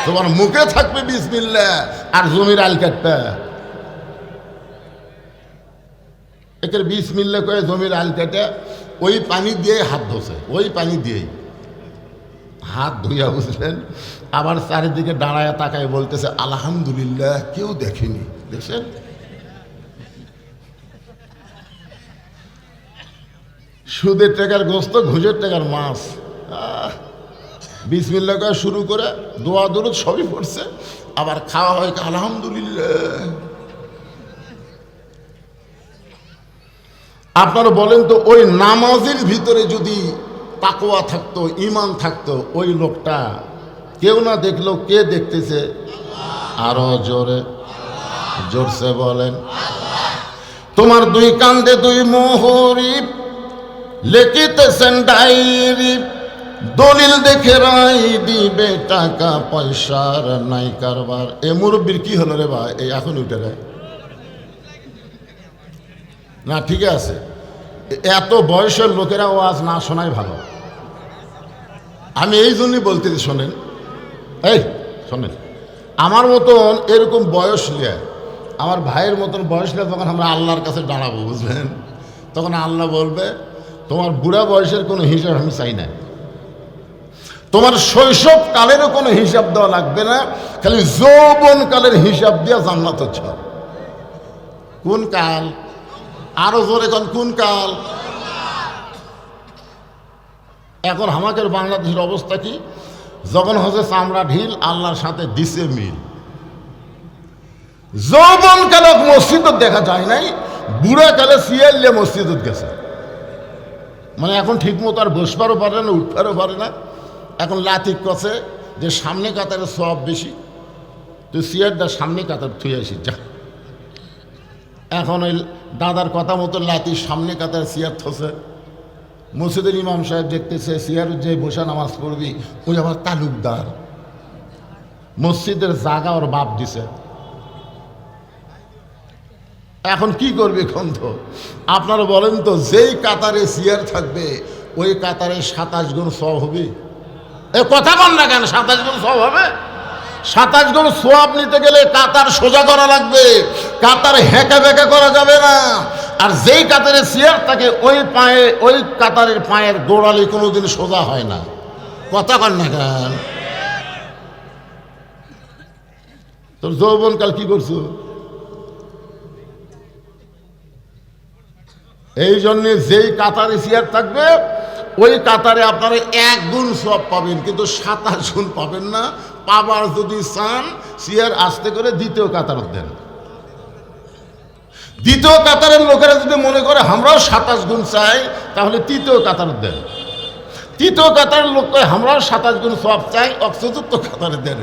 তোমার মুখে থাকবে বিসমিল্লাহ আর জমির আল কাটটা। একের বিসমিল্লাহ কয়ে জমির আল কাটে ওই পানি দিয়ে হাত ধোছে, ওই পানি দিয়েই হাত ধুইয়া, বুঝলেন? আবার চারিদিকে দাঁড়ায় তাকায় বলতেছে আলহামদুলিল্লাহ, কেউ দেখেনি। দেখছেন? সুদের টাকার গোস্ত, ঘুষের টাকার মাছ। বিসমিল্লাহ কয়ে শুরু করে দোয়া দরুদ সবই পড়ছে, আবার খাওয়া হয় আলহামদুলিল্লাহ। আপনারা বলেন তো ওই নামাজের ভিতরে যদি তাকওয়া থাকতো, ঈমান থাকতো, ওই লোকটা কেউ না দেখলো কে দেখতেছে? আরো জোরে জোরসে বলেন। তোমার 2 কান্দে 2 মোহরি, লিখিতেছেন ডায়েরি, দলিল দেখে রায় দিবে, টাকা পয়সার নাই কারবার। এ মুরব্বীর কি হলো রে ভাই? এই এখন উঠে রে না, ঠিক আছে, এত বয়সের লোকেরা ওয়াজ না শোনাই ভালো। আমি এই জন্যই বলতেছি, শোনেন, এই শোনেন, আমার মতন এরকম বয়স নিয়ে, আমার ভাইয়ের মতন বয়স নিয়ে যখন আমরা আল্লাহর কাছে দাঁড়াবো, বুঝলেন, তখন আল্লাহ বলবে তোমার বুড়া বয়সের কোনো হিসাব আমি চাই না, তোমার শৈশব কালেরও কোনো হিসাব দেওয়া লাগবে না, খালি যৌবন কালের হিসাব দিয়ে জান্নাত হচ্ছে। কোন কাল? আরো জোরে কোন কাল? এখন আমাদের বাংলাদেশের অবস্থা কি? যখন হচ্ছে চামড়া ঢিল, আল্লাহর সাথে দিছে মিল। যৌবন কালে মসজিদ দেখা যায় নাই, বুড়া কালে সিয়াইলে মসজিদ গেছে। মানে এখন ঠিক মতো আর বসবারও পারে না, উঠবারও পারে না। এখন লাতিক কছে যে সামনে কাতারে সব বেশি, তুই সিয়ারটা সামনে কাতার থুই আসি যা। এখন ওই দাদার কথা মতো লাতি সামনে কাতার সিয়ার থসে। মসজিদের ইমাম সাহেব দেখতেছে সিয়ার যে বসা নামাজ পড়বি ওই আবার তালুকদার, মসজিদের জায়গা ওর বাপ দিছে। এখন কি করবে? এখন তো আপনারা বলেন তো, যেই কাতারে সিয়ার থাকবে ওই কাতারে 27 গুণ সওয়াব হবে। এ কথা বল না কেন? 27 গুণ সওয়াব হবে? 27 গুণ সওয়াব নিতে গেলে কাতার সোজা করা লাগবে, কাতার হেঁকা বেঁকা করা যাবে না। আর যেই কাতারে সিয়ার থাকে ওই পায়ে, ওই কাতারের পায়ের গোড়ালি কোনোদিন সোজা হয় না। কথা কন না কেন? তোর যৌবনকাল কি করছো? এই জন্যে যেই কাতারে সিয়ার থাকবে ওই কাতারে আপনারা 1 গুণ সওয়াব পাবেন, কিন্তু 27 গুণ পাবেন না। পাবার যদি চান সিয়ার আস্তে করে দ্বিতীয় কাতার দেন। দ্বিতীয় কাতারের লোকেরা যদি মনে করে আমরাও 27 গুণ চাই, তাহলে তৃতীয় কাতার দেন। তৃতীয় কাতারের লোক কয় আমরাও 27 গুণ সওয়াব চাই, চতুর্থ কাতারে দেন।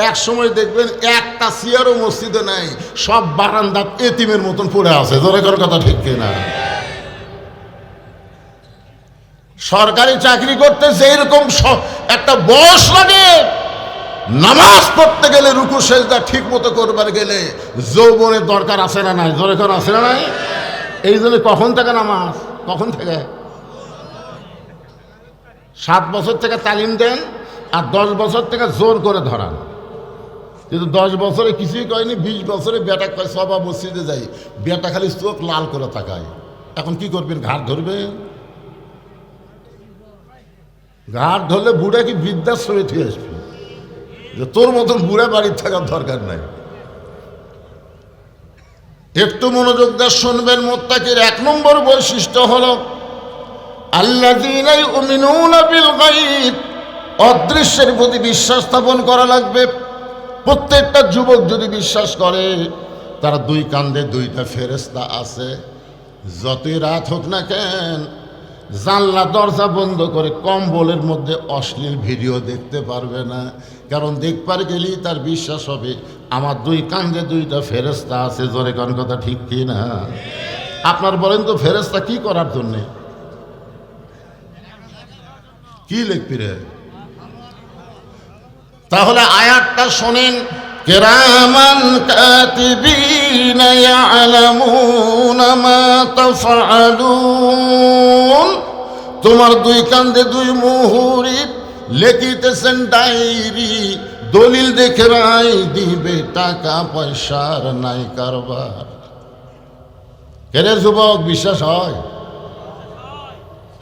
এক সময় দেখবেন একটা চেয়ারও মসজিদে নাই, সব বারান্দা এতিমের মতন পড়ে আছে। জোরে করে কথা ঠিক কিনা? সরকারি চাকরি করতে যেরকম একটা বয়স লাগে, নামাজ পড়তে গেলে রুকু সেজদা ঠিক মতো করবার গেলে যৌবনের দরকার আছে না নাই? জোরে করে আছে না নাই? এই জন্য কখন থেকে নামাজ, কখন থেকে 7 বছর থেকে তালিম দেন, আর 10 বছর থেকে জোর করে ধরান। কিন্তু 10 বছরে কিছুই কয়নি, 20 বছরে বেটা কয় সবা মসজিদে যাই, বেটা খালি চোখ লাল করে তাকায়। এখন কি করবেন? ঘাট ধরবেন? ঘাট ধরলে বুড়া কি বৃদ্ধাশ্রমে থেকে আসবে, যে তোর মতন বুড়া বাড়ির থাকার দরকার নাই। একটু মনোযোগ দিয়ে শুনবেন। মুত্তাকির 1 নম্বর বৈশিষ্ট্য হলো আল্লাযীনা ইউমিনুনা বিল গায়ব, অদৃশ্যের প্রতি বিশ্বাস স্থাপন করা লাগবে। প্রত্যেকটা যুবক যদি বিশ্বাস করে তার 2 কাঁধে 2টা ফেরেশতা আছে, যতই রাত হোক না কেন জানলা দরজা বন্ধ করে কম্বলের মধ্যে অশ্লীল ভিডিও দেখতে পারবে না। কারণ দেখবার গেলেই তার বিশ্বাস হবে আমার 2 কাঁধে 2টা ফেরেশতা আছে। জোরে কোন কথা ঠিক কি না? আপনার বলেন তো ফেরেশতা কি করার জন্যে? কি লিখবি রে? তাহলে আয়াতটা শোনেন, কিরামান কাতিবিনা ইয়ালামুনা মা তাফআলুন। তোমার 2 কাঁধে 2 মুহুরি লিখিতেছেন ডায়েরি, দলিল দেখে রায় দিবে, টাকা পয়সার নাই কারবার। কেরে যুবক, বিশ্বাস হয়?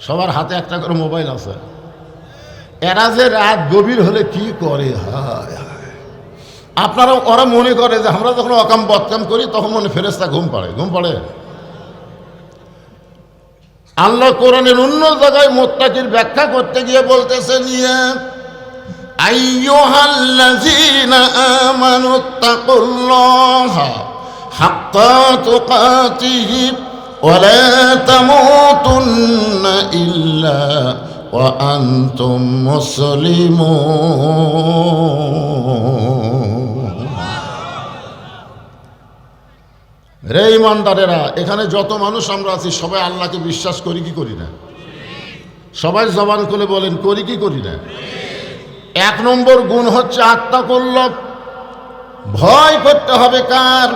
সবার হাতে একটা করে মোবাইল আছে। এরা যে রাত গভীর হলে কি করে, হায় হায়। আপনারা ওরা মনে করে যে আমরা যখন অকাম বদকাম করি তখন মনে ফেরেশতা ঘুম পাড়ে। ঘুম পাড়ে? আল্লাহ কোরআনের অন্য জায়গায় মুত্তাকির ব্যাখ্যা করতে গিয়ে বলতেছেন, ইয়া আইয়ুহাল্লাযীনা আমানুত্তাকুল্লাহা হাক্কা তুকাতিহি ওয়া লা তামুতুন্না ইল্লা ওয়া আনতুম মুসলিমুন। রে ইমানদারেরা, এখানে যত মানুষ আমরা আছি সবাই আল্লাহকে বিশ্বাস করি কি করি না? সবাই জবান খুলে বলেন, করি কি করি না? 1 নম্বর গুণ হচ্ছে আত্তাকুল্লাহ, ভয় করতে হবে কার?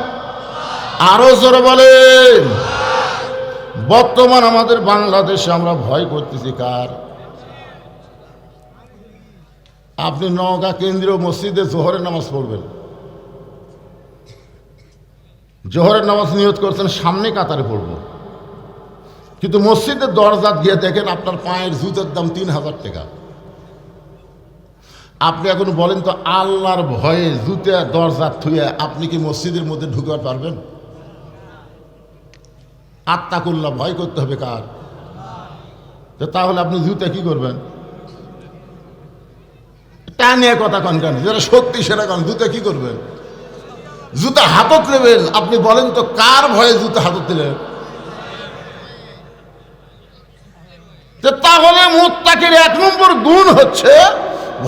আরো জোরে বলেন। বর্তমান আমাদের বাংলাদেশে আমরা ভয় করতেছি কার? আপনি নওগাঁ কেন্দ্রীয় মসজিদে জোহরের নামাজ পড়বেন, জোহরের নামাজ নিয়ত করছেন সামনে কাতারে পড়ব, কিন্তু মসজিদের দরজা গিয়ে দেখেন আপনার পায়ের জুতার দাম 3000 টাকা। আপনি এখন বলেন তো, আল্লাহর ভয়ে জুতা দরজা থুয়ে আপনি কি মসজিদের মধ্যে ঢুকতে পারবেন? আত্তাকুল্লাহ, ভয় করতে হবে কার? তাহলে আপনি জুতা কি করবেন? তা নিয়ে কথা কন কেন? যারা শক্তি সেরা কন, জুতা কি করবেন? জুতা হাতত নেবেন। আপনি বলেন তো কার ভয়ে জুতা হাতত দিলেন? তাহলে মুত্তাকির 1 নম্বর গুণ হচ্ছে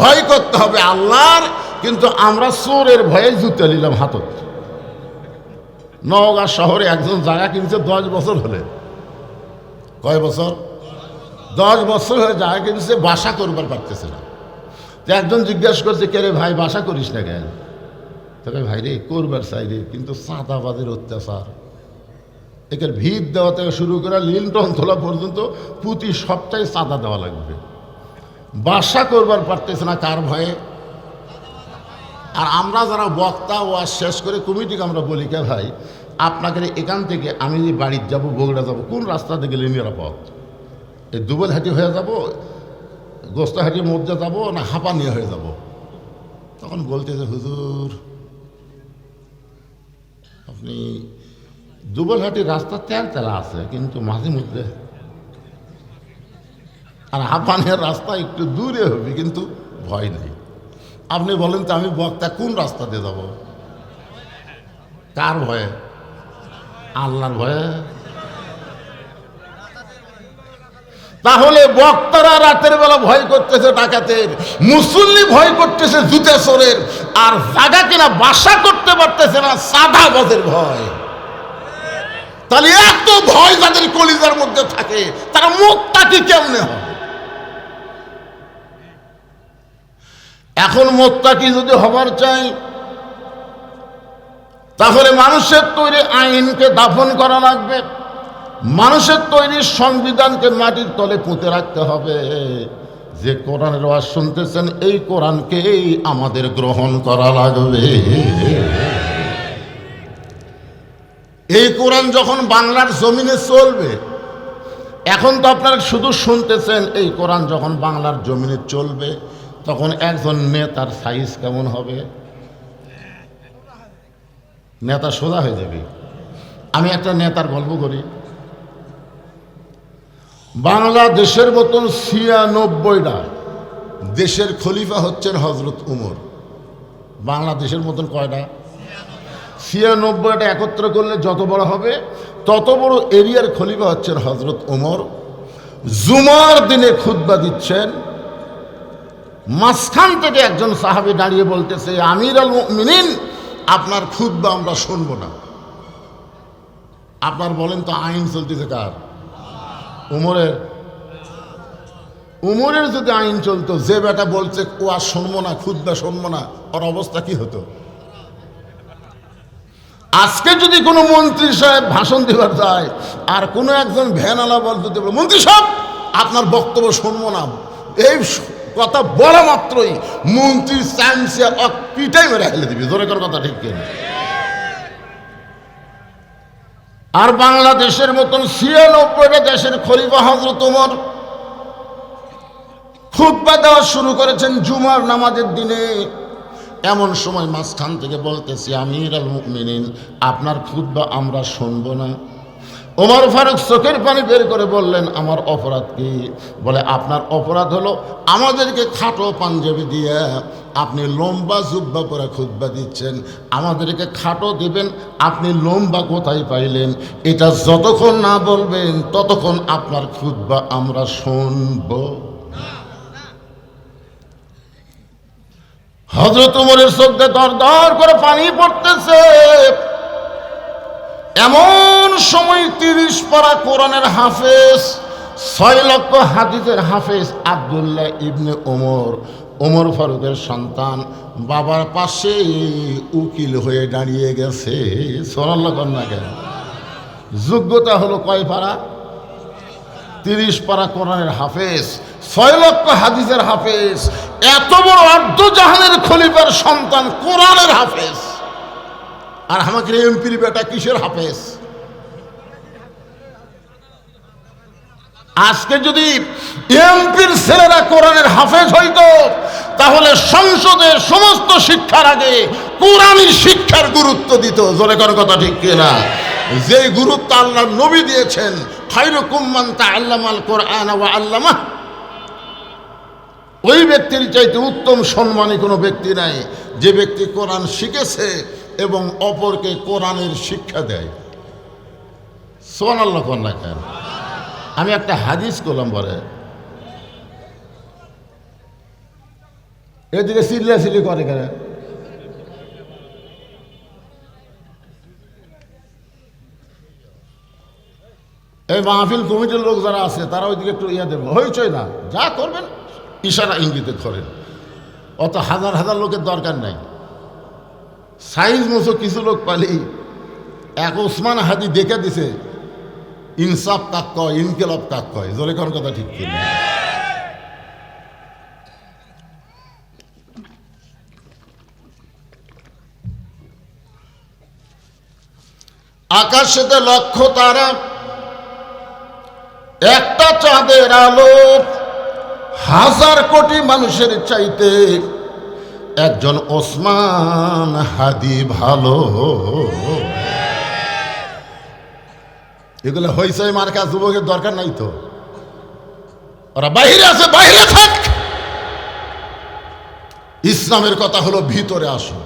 ভয় করতে হবে আল্লাহর, কিন্তু আমরা চোরের ভয়ে জুতা নিলাম হাতত। নওগাঁ শহরে একজন জায়গা কিনছে 10 বছর হলে। কয় বছর? 10 বছর হয়ে জায়গা কিনছে, বাসা করবার পারতেছে না। তো একজন জিজ্ঞাসা করছে, কে রে ভাই বাসা করিস না কেন? তবে ভাই রে করবার চাই রে, কিন্তু চাঁদাবাদের অত্যাচার, একের ভিত দেওয়া থেকে শুরু করে লিন্টন তোলা পর্যন্ত প্রতি সপ্তাহে চাঁদা দেওয়া লাগবে। বাসা করবার পারতেছে না কার ভয়ে? আর আমরা যারা বক্তা ওয়াজ শেষ করে কমিটিকে আমরা বলি, কে ভাই আপনাকে এখান থেকে আমি যে বাড়িতে যাব, বগুড়া যাব, কোন রাস্তাতে গেলে নিরাপদ? এই দুবলহাটি হয়ে যাব, গোস্তাহাটির মধ্যে যাব, না হাঁপানিয়া হয়ে যাব? তখন বলতেছে, হুজুর আপনি দুবলহাটির রাস্তা তেলা আছে, কিন্তু মাঝে মধ্যে, আর হাঁপানিয়ার রাস্তা একটু দূরে হবে, কিন্তু ভয় নেই। আপনি বলেন তো আমি বক্তা কোন রাস্তা দিয়ে যাব? কার ভয়ে? আল্লাহর ভয়ে। তাহলে বক্তারা রাতের বেলা ভয় করতেছে ডাকাতের, মুসল্লি ভয় করতেছে জুতে চোরের, আর জায়গা কিনা বাসা করতে পারতেছে না সাদাবাজের ভয়। তাহলে এত ভয় যাদের কলিজার মধ্যে থাকে তারা মুত্তাকি কেমনে হয়? এখন মুত্তাকি যদি হবার চাই তাহলে মানুষের তৈরি আইনকে দাফন করা লাগবে, মানুষের তৈরি সংবিধানকে মাটির তলে পুঁতে রাখতে হবে। যে কোরআনের ওয়াজ শুনতেছেন এই কোরআনকেই আমাদের গ্রহণ করা লাগবে। এই কোরআন যখন বাংলার জমিনে চলবে, এখন তো আপনারা শুধু শুনতেছেন, এই কোরআন যখন বাংলার জমিনে চলবে তখন একজন নেতার সাইজ কেমন হবে? নেতা সোজা হয়ে যাবে। আমি একটা নেতার গল্প করি। বাংলাদেশের মতন ৯৬টা দেশের খলিফা হচ্ছেন হজরত উমর। বাংলাদেশের মতন কয়টা? ৯৬টা একত্র করলে যত বড় হবে তত বড় এরিয়ার খলিফা হচ্ছেন হজরত উমর। জুমার দিনে খুতবা দিচ্ছেন, মাঝখান থেকে একজন সাহাবী দাঁড়িয়ে বলতেছে, আমির আল মুমিনিন, আপনার খুতবা আমরা শুনবো না। আপনার বলেন তো আইন চলতেছে কার? উমরের। উমরের যদি আইন চলতো, যে বেটা বলছে ও আর শুনবো না, খুতবা শুনবো না, ওর অবস্থা কি হতো? আজকে যদি কোনো মন্ত্রী সাহেব ভাষণ দেওয়ার যায় আর কোনো একজন ভ্যানওয়ালা বলতে, মন্ত্রী সাহেব আপনার বক্তব্য শুনবো না, এই কথা বলা মাত্রই মন্ত্রী চামচে পিটাই মেরে ফেলে দিবি। জোরে কর কথা ঠিক কিনা? আর বাংলাদেশের মতন ৯৬টা দেশের খলিফা হযরত ওমর খুতবা দেওয়া শুরু করেছেন জুমার নামাজের দিনে। এমন সময় মাঝখান থেকে বলতেছি, আমির আল মুমিনিন, আপনার খুতবা আমরা শুনবো না। ওমর ফারুক চোখের পানি বের করে বললেন, আমার অপরাধ কি? বলে, আপনার অপরাধ হলো আমাদেরকে খাটো পাঞ্জাবি দিয়ে আপনি লম্বা জুব্বা পরে খুতবা দিচ্ছেন, আমাদেরকে খাটো দিবেন, আপনি লম্বা কোথায় পাইলেন? এটা যতক্ষণ না বলবেন ততক্ষণ আপনার খুতবা আমরা শুনব। হযরত ওমরের চোখে দর দর করে পানি পড়তেছে। এমন সময় ৩০ পারা কোরআনের হাফেজ, ৬ লক্ষ হাদিসের হাফেজ আব্দুল্লাহ ইবনে ওমর, ওমর ফারুকের সন্তান, বাবার পাশে উকিল হয়ে দাঁড়িয়ে গেছে। সুবহানাল্লাহ কন্যা কেন? যোগ্যতা হলো কয় পারা? ৩০ পারা কোরআনের হাফেজ, ৬ লক্ষ হাদিসের হাফেজ, এত বড় আর্ধজাহানের খলিফার সন্তান কোরআনের হাফেজ। আর আমাকে এমপির বেটা কিসের হাফেজ? আজকে যদি এমপির ছেলেরা কোরআনের হাফেজ হইতো তাহলে সংসদের সমস্ত শিক্ষার আগে কোরআনী শিক্ষার গুরুত্ব দিত। জোরে কর কথা ঠিক কিনা? যে গুরুত্ব আল্লাহ নবী দিয়েছেন, খায়রুকুম মান তাআল্লামাল কোরআন ওয়া আল্লামাহ, ওই ব্যক্তির চাইতে উত্তম সম্মানী কোনো ব্যক্তি নাই যে ব্যক্তি কোরআন শিখেছে এবং অপরকে কোরআনের শিক্ষা দেয়। সুবহানাল্লাহ কন্যা কেন? আমি একটা হাদিস করলাম, বলে এদিকে চিল্লাচিল্লি করে কেন? এই মাহফিল কমিটির লোক যারা আছে তারা ওইদিকে একটু ইয়া দেবে, হইচই না, যা করবেন ইশারা ইঙ্গিতে করেন, অত হাজার হাজার লোকের দরকার নাই। সাইজ মতো কিছু লোক পালি এক ওসমান হাদি দেখে দিছে, ইনসাফ কাক কয়, ইনকেলাব কাক কয়। জোরে কোন কথা ঠিক কিনা? আকাশেতে লক্ষ তারা, একটা চাঁদের আলো হাজার কোটি মানুষের চাইতে একজন ওসমান হাদি ভালো। এগুলো হইছে মার্কা যুবকের দরকার নাই তো, ওরা বাইরে আছে, বাইরে থাক। ইসলামের কথা হলো ভিতরে আসো,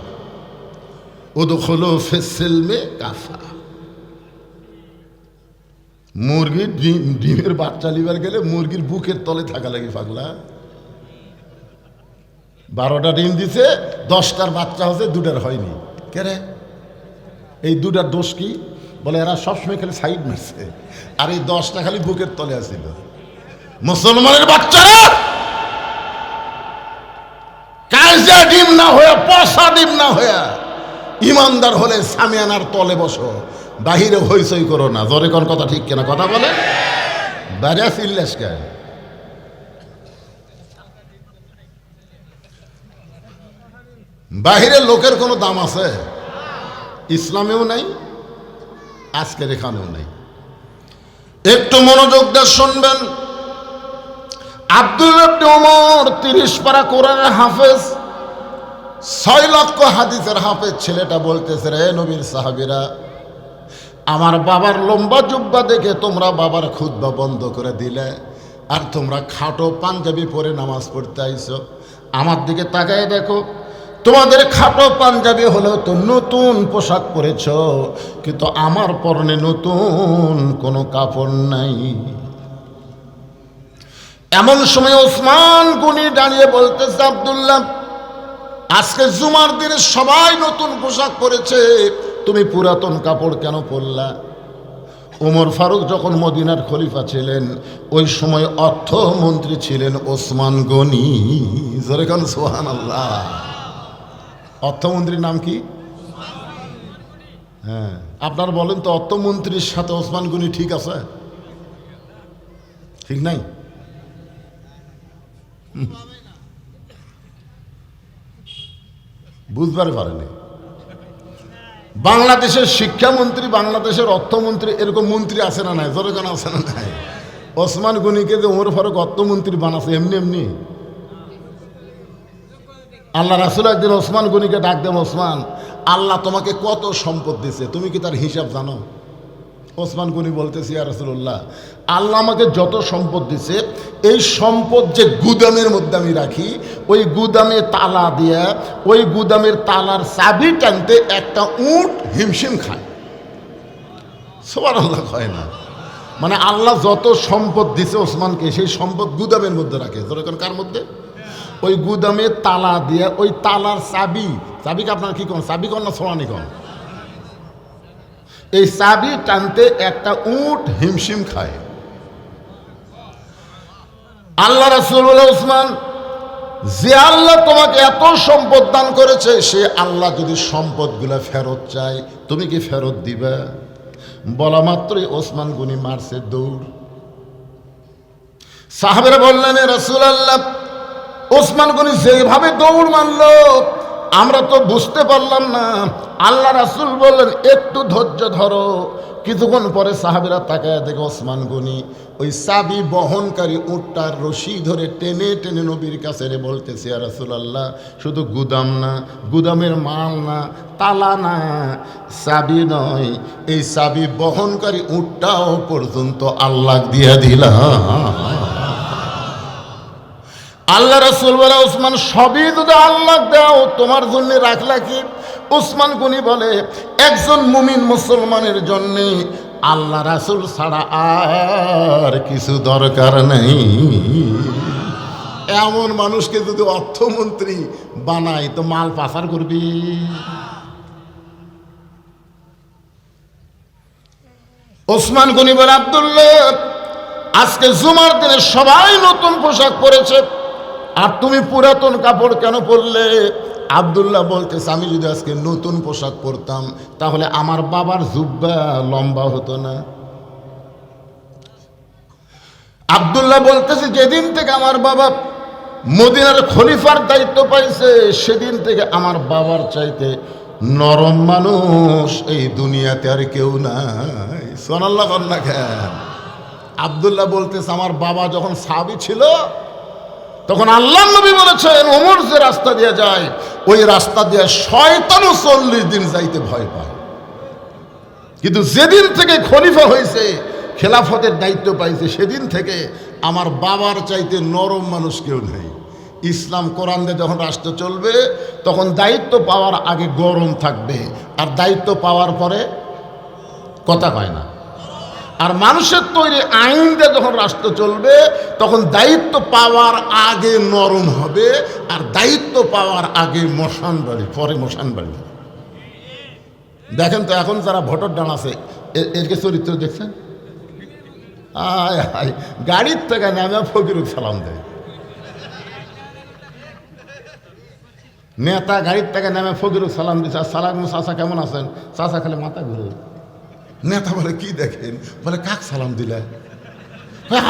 উদখুলু ফিস সিলমি কাফা। মুরগির ডিমের বাচ্চা লিবার গেলে মুরগির বুকের তলে থাকা লাগে পাগলা। 12টা ডিম দিছে, 10টার বাচ্চা হচ্ছে, 2টার হয়নি। কে রে? এই 2টার দোষ কি? বলে এরা সবসময় খালি সাইড মারছে, আর এই 10টা খালি বুকের তলে আসছিল। মুসলমানের বাচ্চারা কাজা ডিম না হয়ে, পচা ডিম না হয়ে ইমানদার হলে সামিয়ানার তলে বসো, বাহিরে হইচই করো না। জোরে কোন কথা ঠিক কিনা কথা বলে? বাইরে সিল্লেস গায়। বাহিরের লোকের কোনো দাম আছে? ইসলামেও নাই, আজকের এখানেও নাই। একটু মনোযোগ দিয়ে শুনবেন। আব্দুল্লাহ ইবনে ওমর 30 পারা কোরআনের হাফেজ, 6 লক্ষ হাদিসের হাফেজ ছেলেটা বলতেছে, রে নবীর সাহাবীরা, আমার বাবার লম্বা জুব্বা দেখে তোমরা বাবার খুতবা বন্ধ করে দিলে, আর তোমরা খাটো পাঞ্জাবি পরে নামাজ পড়তে আইছো। আমার দিকে তাকায় দেখো, তোমাদের খাটো পাঞ্জাবি হলেও তো নতুন পোশাক পরেছ, কিন্তু আমার পরনে নতুন কোনো কাপড় নাই। এমন সময় ওসমান গনি দাঁড়িয়ে বলতেছে, আব্দুল্লাহ, আজকে জুমার দিনে সবাই নতুন পোশাক পরেছে, তুমি পুরাতন কাপড় কেন পরলা? ওমর ফারুক যখন মদিনার খলিফা ছিলেন, ওই সময় অর্থমন্ত্রী ছিলেন ওসমান গনি। জোরে কোন সুবহানাল্লাহ। অর্থমন্ত্রীর নাম কি? হ্যাঁ, আপনার বলেন তো, অর্থমন্ত্রীর সাথে ওসমান গনি ঠিক আছে? ঠিক নাই? বুঝবার পারেনি। বাংলাদেশের শিক্ষামন্ত্রী, বাংলাদেশের অর্থমন্ত্রী, এরকম মন্ত্রী আছে না নাই? জোরে কেন আছে না নাই? ওসমান গনিকে যে ওমর ফারুক অর্থমন্ত্রী বানাছে এমনি এমনি? আল্লাহ রাসূল একদিন ওসমান গনিকে ডাক দেন, ওসমান, আল্লাহ তোমাকে কত সম্পদ দিছে, তুমি কি তার হিসাব জানো? ওসমান গনি বলতেছি, ইয়া রাসূলুল্লাহ, আল্লাহ আমাকে যত সম্পদ দিছে, এই সম্পদ যে গুদামের মধ্যে আমি রাখি, ওই গুদামে তালা দিয়ে, ওই গুদামের তালার চাবি টানতে একটা উট হিমশিম খায়। সুবহানাল্লাহ কয় না? মানে আল্লাহ যত সম্পদ দিছে ওসমানকে, সেই সম্পদ গুদামের মধ্যে রাখে। যখন কার মধ্যে? ওই গুদামে তালা দিয়ে, ওই তালার চাবি, চাবিকে আপনার কি কোন চাবি কন না ছোড়ানি কন, এই চাবি টানতে একটা উট হিমশিম খায়। আল্লাহ রাসূল বলে, ওসমান, যে আল্লাহ তোমাকে এত সম্পদ দান করেছে, সে আল্লাহ যদি সম্পদগুলো ফেরত চায়, তুমি কি ফেরত দিবা? বলা মাত্রই ওসমান গনি মারছে দৌড়। সাহাবেরা বললেন, রাসূলুল্লাহ, ওসমান গনি যেভাবে দৌড় মারলো আমরা তো বুঝতে পারলাম না। আল্লাহ রাসূল বললেন, একটু ধৈর্য ধরো। কিছুক্ষণ পরে সাহাবীরা তাকায় দেখে ওসমান গনি ওই চাবি বহনকারী উটটার রশি ধরে টেনে টেনে নবীর কাছে রে বলতেছে, ইয়া রাসূলুল্লাহ, শুধু গুদাম না, গুদামের মাল না, তালা না, চাবি নয়, এই চাবি বহনকারী উটটাও পর্যন্ত আল্লাহ দিয়ে দিলাম। আল্লাহ রাসূল বলে, ওসমান, সবই যদি আল্লাহ দাও, তোমার জন্য রাখলা কি? ওসমান গনি বলে, একজন মুমিন মুসলমানের জন্য আল্লাহ রাসূল ছাড়া আর কিছু দরকার নেই। এমন মানুষকে যদি অর্থমন্ত্রী বানাই তো মাল পাচার করবি। ওসমান গনি বলে, আব্দুল্লাহ, আজকে জুমার দিনে সবাই নতুন পোশাক পরেছে, আর তুমি পুরাতন কাপড় কেন পরলে? আব্দুল্লাহ বলতেছে, আমি যদি আজকে নতুন পোশাক পরতাম, তাহলে আমার বাবার জুব্বা লম্বা হতো না। আব্দুল্লাহ বলতেছে, যেদিন থেকে আমার বাবা মদিনার খলিফার দায়িত্ব পাইছে, সেদিন থেকে আমার বাবার চাইতে নরম মানুষ এই দুনিয়াতে আর কেউ নাই। সুবহানাল্লাহ কন্যা কেন? আব্দুল্লাহ বলতেছে, আমার বাবা যখন সাহাবী ছিল, তখন আল্লাহর নবী বলেছেন, ওমর যে রাস্তা দিয়ে যায়, ওই রাস্তা দিয়ে শয়তানও 40 দিন যাইতে ভয় পায়। কিন্তু যেদিন থেকে খলিফা হয়েছে, খেলাফতের দায়িত্ব পাইছে, সেদিন থেকে আমার বাবার চাইতে নরম মানুষ কেউ নেই। ইসলাম কোরআন দিয়ে যখন রাষ্ট্র চলবে, তখন দায়িত্ব পাওয়ার আগে গরম থাকবে, আর দায়িত্ব পাওয়ার পরে কথা কয় না। আর মানুষের তৈরি আইন দিয়ে যখন রাষ্ট্র চলবে তখন দায়িত্ব পাওয়ার আগে নরম হবে, আর দায়িত্ব পাওয়ার আগে মশান বাড়ি, পরে মশান বাড়ি। দেখেন তো এখন যারা ভোটার ডান আছে এরকে চরিত্র দেখছেন? আয় আয়, গাড়ির থেকে নামে ফকিরুল সালাম দেয়। নেতা গাড়ির থেকে নামে ফকিরুল সালাম দিচ্ছে, সালাম চাচা কেমন আছেন? চাচা খালি মাথা ঘুরে। নেতা বলে কি দেখেন? বলে কাক সালাম দিলে?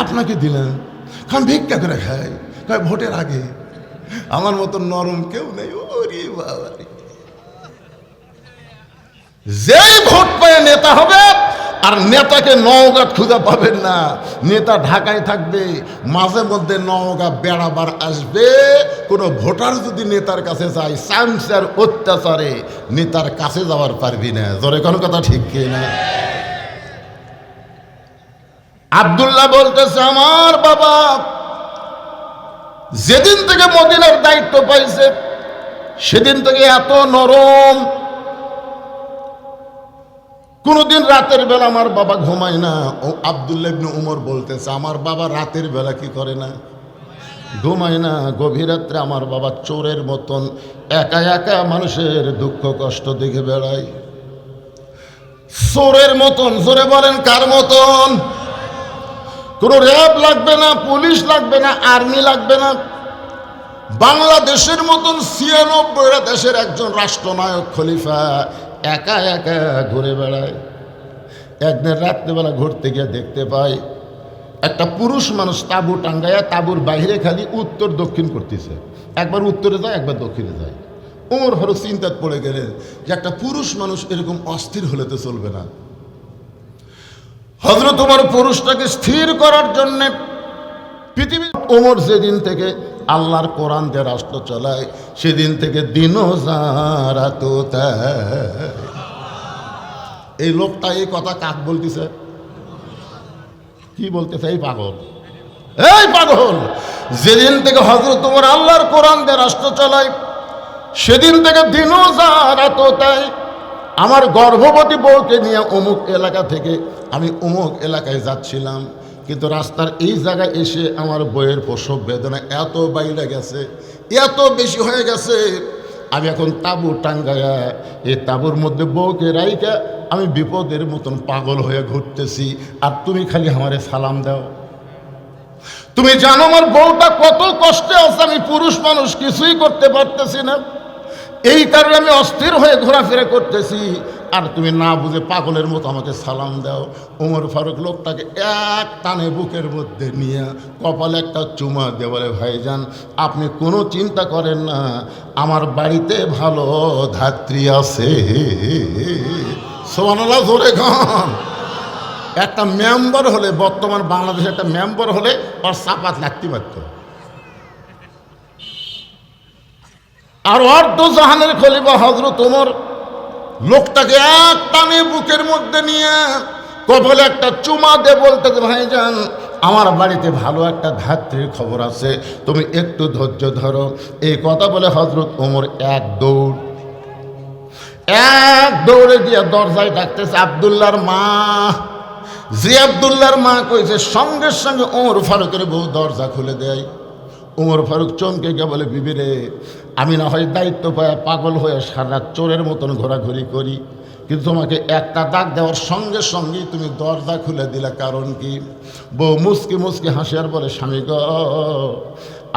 আপনাকে দিলেন, কারণ ভিক্ষা করে খাই, ভোটের আগে। আমার মতো নরম কেউ নেই। ওরে বাবা, যেই ভোট পেয়ে নেতা হবে, আর নেতাকে নওগাঁ খুঁজে পাবেন না, নেতা ঢাকায় থাকবে, মাঝে মধ্যে নওগাঁ বেড়াবার আসবে। কোনো ভোটার যদি নেতার কাছে যায়, চামচার অত্যাচারে নেতার কাছে যাওয়ার পারবি না। জোরে কোনো কথা ঠিক কিনা? আব্দুল্লাহ বলতেছে, আমার বাবা যেদিন থেকে মদিনার দায়িত্ব পাইছে সেদিন থেকে এত নরম, কোনদিন রাতের বেলা আমার বাবা ঘুমায় না। ও আব্দুল্লাহ ইবনে উমর বলতেছে, আমার বাবা রাতের বেলা কি করে না? ঘুমায় না। গভীর রাত্রে আমার বাবা চোরের মতন একা একা মানুষের দুঃখ কষ্ট দেখে বেড়ায়, চোরের মতন। জোরে বলেন কার মতন? কোনো র্যাব লাগবে না, পুলিশ লাগবে না, আর্মি লাগবে না। বাংলাদেশের মতন ৯৬টা দেশের একজন রাষ্ট্রনায়ক খলিফা একা একা ঘুরে বেড়ায়। একদিন রাত্রেবেলা ঘুরতে গিয়ে দেখতে পায় একটা পুরুষ মানুষ তাঁবু টাঙ্গায়া তাঁবুর বাইরে খালি উত্তর দক্ষিণ করতেছে, একবার উত্তরে যায় একবার দক্ষিণে যায়। ওমর ফারুক চিন্তায় পড়ে গেলেন যে একটা পুরুষ মানুষ এরকম অস্থির হলে তো চলবে না। হযরত ওমর পুরুষটাকে স্থির করার জন্য পৃথিবী, ওমর যেদিন থেকে আল্লাহর কোরআন দিয়ে রাষ্ট্র চালায় সেদিন থেকে দিনও রাত। এই লোকটা এই কথা কাক বলতেছে? কি বলতেছে? এই পাগল, এই পাগল। যেদিন থেকে হযরত ওমর আল্লাহর কোরআন দিয়ে রাষ্ট্র চালায় সেদিন থেকে দিনও রাত তাই। আমার গর্ভবতী বউকে নিয়ে অমুক এলাকা থেকে আমি অমুক এলাকায় যাচ্ছিলাম, কিন্তু রাস্তার এই জায়গায় এসে আমার বইয়ের প্রসব বেদনা এত বাইরে গেছে, এত বেশি হয়ে গেছে, আমি এখন তাঁবু টাঙ্গায়া এই তাঁবুর মধ্যে বউকে রাইকা আমি বিপদের মতন পাগল হয়ে ঘুরতেছি, আর তুমি খালি আমারে সালাম দাও। তুমি জানো আমার বউটা কত কষ্টে আছে, আমি পুরুষ মানুষ কিছুই করতে পারতেছি না, এই কারণে আমি অস্থির হয়ে ঘোরাফেরা করতেছি, আর তুমি না বুঝে পাগলের মতো আমাকে সালাম দাও। ওমর ফারুক লোকটাকে এক টানে বুকের মধ্যে নিয়ে কপালে একটা চুমা দিয়ে বলে, ভাইজান আপনি কোনো চিন্তা করেন না, আমার বাড়িতে ভালো ধাত্রী আছে। সুবহানাল্লাহ, জোরে গান। একটা মেম্বার হলে, বর্তমান বাংলাদেশে একটা মেম্বার হলে ওর চাপাত লাগতে পারত। আর অর্ধ জাহানের খলিফা হযরত ওমর লোকটাকে এক টানে বুকের মধ্যে নিয়ে কপালে একটা চুমা দিয়ে বলতে, ভাইজান আমার বাড়িতে ভালো একটা ধাত্রীর খবর আছে, তুমি একটু ধৈর্য ধরো। এই কথা বলে হযরত ওমর এক দৌড়ে গিয়ে দরজায় ডাকতেছে আব্দুল্লাহর মা। যে আব্দুল্লাহর মা কইছে, সঙ্গে সঙ্গে ওমর ফারুকের বউ দরজা খুলে দেয়। ওমর ফারুক চমকে গিয়ে বলে, বিবি রে, আমি না হয় দায়িত্ব পায় পাগল হয়ে সারা চোরের মতন ঘোরাঘুরি করি, কিন্তু তোমাকে একটা ডাক দেওয়ার সঙ্গে সঙ্গেই তুমি দরজা খুলে দিলে, কারণ কি? বউ মুসকি মুসকি হাসি আর বলে, স্বামী গো,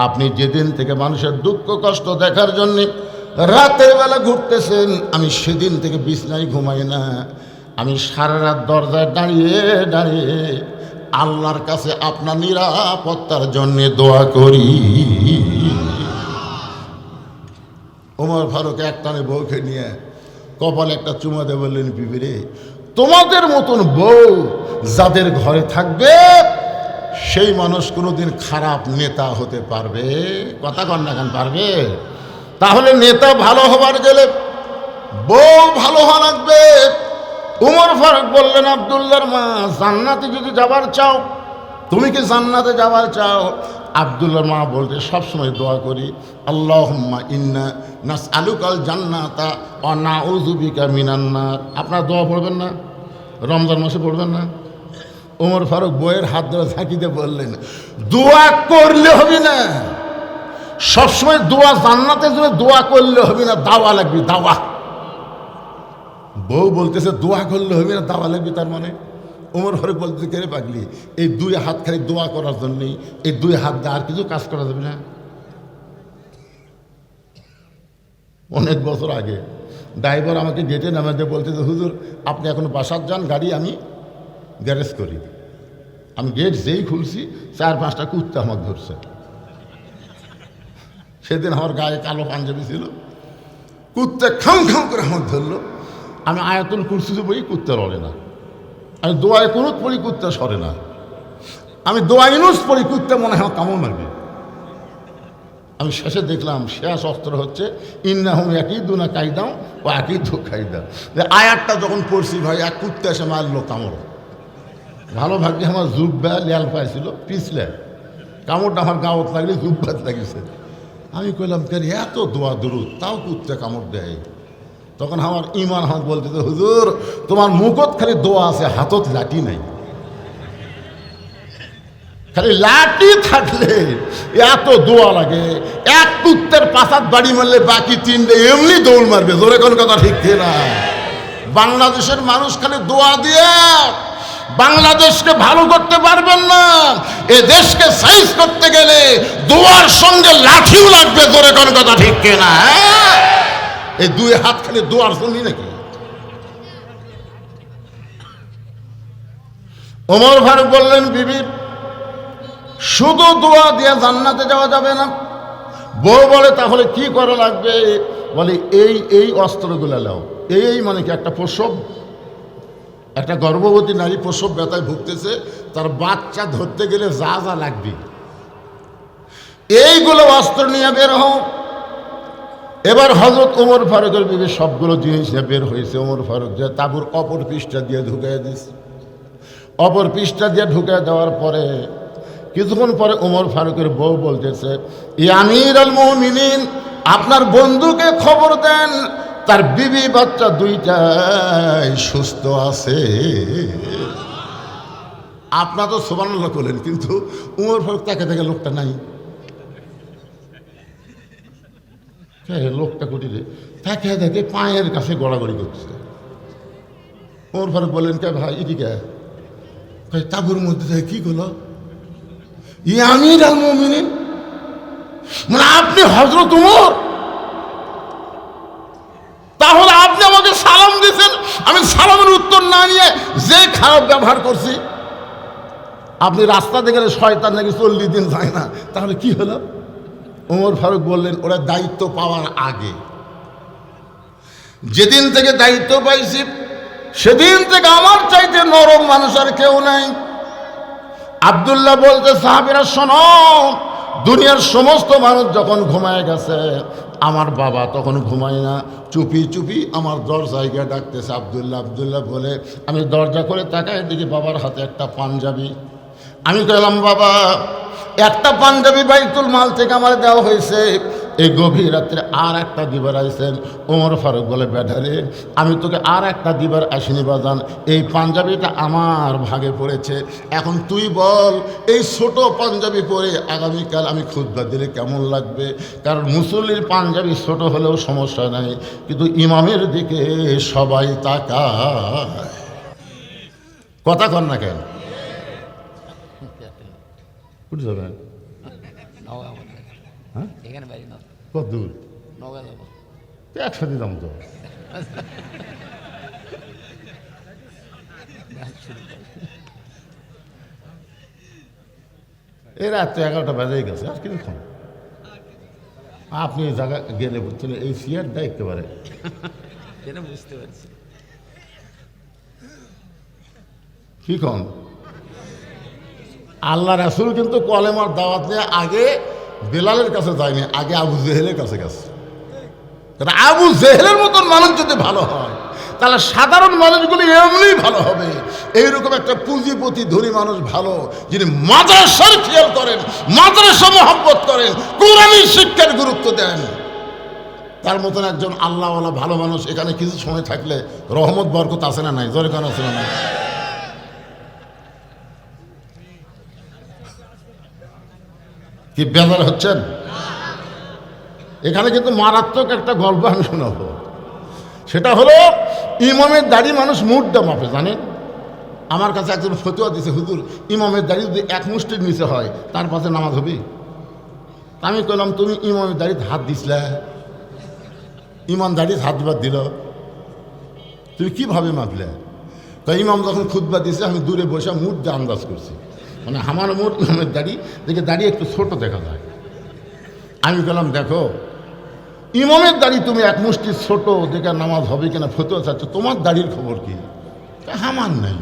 আপনি যেদিন থেকে মানুষের দুঃখ কষ্ট দেখার জন্যে রাতের বেলা ঘুরতেছেন, আমি সেদিন থেকে বিছনায় ঘুমাই না, আমি সারা রাত দরজায় দাঁড়িয়ে দাঁড়িয়ে আল্লাহর কাছে আপনার নিরাপত্তার জন্যে দোয়া করি। ওমর ফারুক একটানে বউকে নিয়ে কপালে একটা চুমা দিয়ে বললেন, বিবি রে, তোমাদের মতন বউ যাদের ঘরে থাকবে সেই মানুষ কোনোদিন খারাপ নেতা হতে পারবে? কথা কন না কেন? পারবে? তাহলে নেতা ভালো হবার গেলে বউ ভালো হওয়া লাগবে। ওমর ফারুক বললেন, আব্দুল্লাহর মা, জান্নাতে যদি যাবার চাও, তুমি কি জান্নাতে যাবার চাও? আব্দুল্লাহর মা বলতে, সবসময় দোয়া করি, আল্লাহুম্মা ইন্না নাসআলুকাল জান্নাতা ওয়া নাউযু বিকা মিনান নার। আপনারা দোয়া পড়বেন না? রমজান মাসে পড়বেন না? ওমর ফারুক বইয়ের হাত ধরে ঝাঁকিতে বললেন, দোয়া করলে হবে না, সবসময় দোয়া জান্নাতের জন্য দোয়া করলে হবে না, দাওয়া লাগবে, দাওয়া। বউ বলতেছে দোয়া করলে হবে না, দাওয়া লাগবে, তার মানে ওমর ফারুক বলতেছে কে রে পাগলি, এই দুই হাত খালি দোয়া করার জন্যই, এই দুই হাত দিয়ে আর কিছু কাজ করা যাবে না? অনেক বছর আগে ড্রাইভার আমাকে গেটে নামাতে বলতেছে, হুজুর আপনি এখন বাসার যান, গাড়ি আমি গ্যারেজ করি। আমি গেট যেই খুলছি 4-5টা কুত্তা আমাকে ধরছে। সেদিন আমার গায়ে কালো পাঞ্জাবি ছিল, কুত্তা খাম খাম করে আমাকে ধরলো। আমি আয়াতুল কুরসি বই, কুত্তা লড়ে না। আমি দোয়ায় কুনুত পড়ি, কুত্তা সরে না। আমি দোয়া ইনুস পড়ি, কুত্তা মনে হয় কামড় মারবে। আমি শেষে দেখলাম শেষ অস্ত্র হচ্ছে ইন্নাহুম ইয়াকিদুনা কাইদাও ও আকিদু কাইদা। আয়াতটা যখন পড়ছি ভাই, এক কুত্তা এসে মারলো কামড়। ভালো ভাগ্যে আমার জুব্বা লেয়াল পাইছিল, পিছলে কামড়টা আমার গাঁত লাগলে জুব্বাত লাগিয়েছে। আমি কইলাম কেন এত দোয়া দরুদ, তাও কুত্তা কামড় দেয়। তখন আমার ইমান হাত বলতেছে, হুজুর তোমার মুখত খালি দোয়া আছে, হাতত লাঠি নাই। খালি লাঠি থাকলে এত দোয়া লাগে, এক কুত্তের পাশাত বাড়ি মারলে বাকি 3টে এমনি দৌড় মারবে। জোরে কোন কথা ঠিক না? বাংলাদেশের মানুষ খালি দোয়া দিয়ে বাংলাদেশকে ভালো করতে পারবেন না। এ দেশকে সাইজ করতে গেলে দোয়ার সঙ্গে লাঠিও লাগবে। জোরে কোন কথা ঠিক না? এই দুই হাত খালি দোয়ার জন্যই নাকি? ওমর ফারুক বললেন, বিবি শুধু দোয়া দিয়ে জান্নাতে যাওয়া যাবে না। বউ বলে তাহলে কি করা লাগবে? বলে এই অস্ত্রগুলো লাও। এই মানে কি, একটা প্রসব, একটা গর্ভবতী নারী প্রসব ব্যথায় ভুগতেছে, তার বাচ্চা ধরতে গেলে যা যা লাগবে এইগুলো অস্ত্র নিয়ে বের হও। এবার হযরত ওমর ফারুকের বিবি সবগুলো জিনিস নিয়ে বের হয়েছে। ওমর ফারুক যে তাঁবুর অপর পৃষ্ঠা দিয়ে ঢুকিয়ে দিয়েছে। অপর পৃষ্ঠা দিয়ে ঢুকিয়ে দেওয়ার পরে কিছুক্ষণ পরে ওমর ফারুকের বউ বলতেছে, ইয়া আমিরুল মুমিনিন, আপনার বন্ধুকে খবর দেন তার বিবি বাচ্চা দুইটাই সুস্থ আছে। আপনার তো সুবহানাল্লাহ করলেন, কিন্তু ওমর ফারুক তাকে দেখে লোকটা নাই। লোকটা কুটিরে তাকে দেখে পায়ের কাছে গড়াগড়ি করছে। ওমর ফারুক বললেন, কে ভাই এদিকে? তাঁবুর মধ্যে থেকে কি করলো? ইয়া আমিরুল মুমিনিন, মানে আপনি হযরত ওমর? তাহলে আপনি আমাকে সালাম দিয়েছেন, আমি সালামের উত্তর না নিয়ে যে খারাপ ব্যবহার করছি। আপনি রাস্তাতে গেলে শয়তান নাকি 40 দিন যায় না, তাহলে কি হলো? ওমর ফারুক বললেন, ওরা দায়িত্ব পাওয়ার আগে, যেদিন থেকে দায়িত্ব পাইছি সেদিন থেকে আমার চাইতে নরম মানুষ আর কেউ নাই। আব্দুল্লাহ বলতে, সাহাবীরা শোনো, দুনিয়ার সমস্ত মানুষ যখন ঘুমায় গেছে, আমার বাবা তখন ঘুমায় না, চুপি চুপি আমার দরজায় গিয়ে ডাকতেছে, আব্দুল্লাহ আব্দুল্লাহ বলে। আমি দরজা করে তাকাই, দেখি বাবার হাতে একটা পাঞ্জাবি। আমি কইলাম, বাবা একটা পাঞ্জাবি বাইতুল মাল থেকে আমার দেওয়া হয়েছে, এই গভীর রাত্রে আর একটা দিবার আইছেন। ওমর ফারুক বলে, ব্যাটারে আমি তোকে আর একটা দিবার আসিনি বাজান, এই পাঞ্জাবিটা আমার ভাগে পড়েছে। এখন তুই বল, এই ছোট পাঞ্জাবি পরে আগামীকাল আমি খুতবা দিলে কেমন লাগবে? কারণ মুসল্লির পাঞ্জাবি ছোট হলেও সমস্যা নাই, কিন্তু ইমামের দিকে সবাই তাকায়। কথা কর না কেন? কোথায় যাবেন? হ্যাঁ, কত দূর? একসাথে দাম তো। এই রাত তো 11টা বাজে গেছে, আর কিরকম? আপনি এই জায়গা গেলে বুঝছেন, এই চেয়ারটা একেবারে বুঝতে পারছি কি কম। আল্লাহ রাসূল কিন্তু কলেমার দাওয়াত নিয়ে আগে বেলালের কাছে যায়নি, আগে আবু জেহেলের কাছে গেছে। আবু জেহেলের মতন মানুষ যদি ভালো হয়, তাহলে সাধারণ মানুষগুলি এমনি ভালো হবে। এইরকম একটা পুঁজিপতি ধনী মানুষ ভালো, যিনি মাদ্রাসার খেয়াল করেন, মাদ্রাসা মহব্বত করেন, কোরআনী শিক্ষার গুরুত্ব দেন, তার মতন একজন আল্লাহওয়ালা ভালো মানুষ এখানে কিছু সময় থাকলে রহমত বরকত আছে না নাই? জোরে কেন আছে না নাই? কি বেজার হচ্ছেন? এখানে কিন্তু মারাত্মক একটা গল্প আমি শোনাবো। সেটা হলো ইমামের দাড়ি মানুষ মুডটা মাপে, জানেন? আমার কাছে একজন ফতুয়া দিছে, হুজুর ইমামের দাড়ি যদি এক মুষ্টির নিচে হয় তার পাশে নামাজ হবে। আমি কইলাম, তুমি ইমামের দাড়িতে হাত দিসলে, ইমাম দাড়িতে হাত দিবার দিল, তুমি কিভাবে মাপলে? তো ইমাম যখন খুতবা দিছে আমি দূরে বসে মুডটা আন্দাজ করছি, মানে আমার মুড ইমামের দাড়ি দেখে দাড়ি একটু ছোট দেখা যায়। আমি বললাম, দেখো ইমামের দাড়ি তুমি এক মুষ্টি ছোট দেখে নামাজ হবে কিনা ফতুয়া চাচ্ছ, তোমার দাড়ির খবর কি? আমার নাই।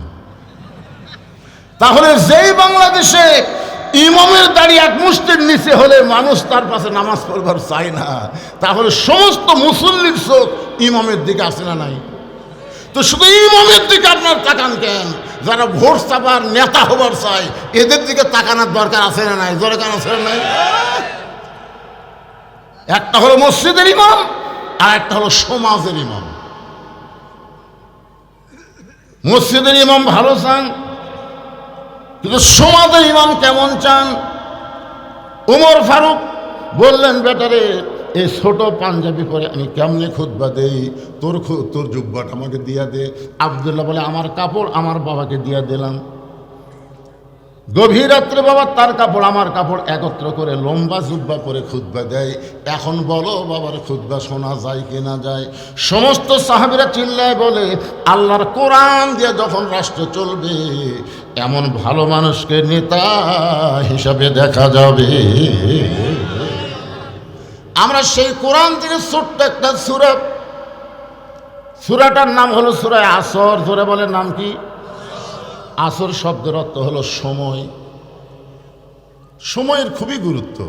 তাহলে যেই বাংলাদেশে ইমামের দাড়ি এক মুষ্টির নিচে হলে মানুষ তার পাশে নামাজ পড়বার চায় না, তাহলে সমস্ত মুসল্লির চোখ ইমামের দিকে আসে না নাই? তো শুধু ইমামের দিকে আপনার তাকান কেন? যারা ভোট চাপার নেতা হবার চায় এদের দিকে তাকানোর দরকার আছে না নাই? জোরে কান আছে না নাই? একটা হলো মসজিদের ইমাম আর একটা হলো সমাজের ইমাম। মসজিদের ইমাম ভালো চান, কিন্তু সমাজের ইমাম কেমন চান? উমর ফারুক বললেন, বেটারে এই ছোট পাঞ্জাবি পরে আমি কেমনে খুতবা দেই? তোর জুব্বাটা আমাকে দিয়া দে। আব্দুল্লাহ বলে, আমার কাপড় আমার বাবাকে দিয়া দিলাম। গভীর রাত্রে বাবা তার কাপড় আমার কাপড় একত্র করে লম্বা জুব্বা পরে খুতবা দেয়। এখন বলো বাবার খুতবা শোনা যায় কিনা যায়? সমস্ত সাহাবীরা চিল্লায় বলে, আল্লাহর কোরআন দিয়ে যখন রাষ্ট্র চলবে এমন ভালো মানুষকে নেতা হিসাবে দেখা যাবে। আমরা সেই কোরআন থেকে ছোট্ট একটা সূরাটার নাম হলো সূরা আসর। ধরে বলে নাম কি? আসর শব্দের অর্থ হলো সময়। সময়ের খুবই গুরুত্ব।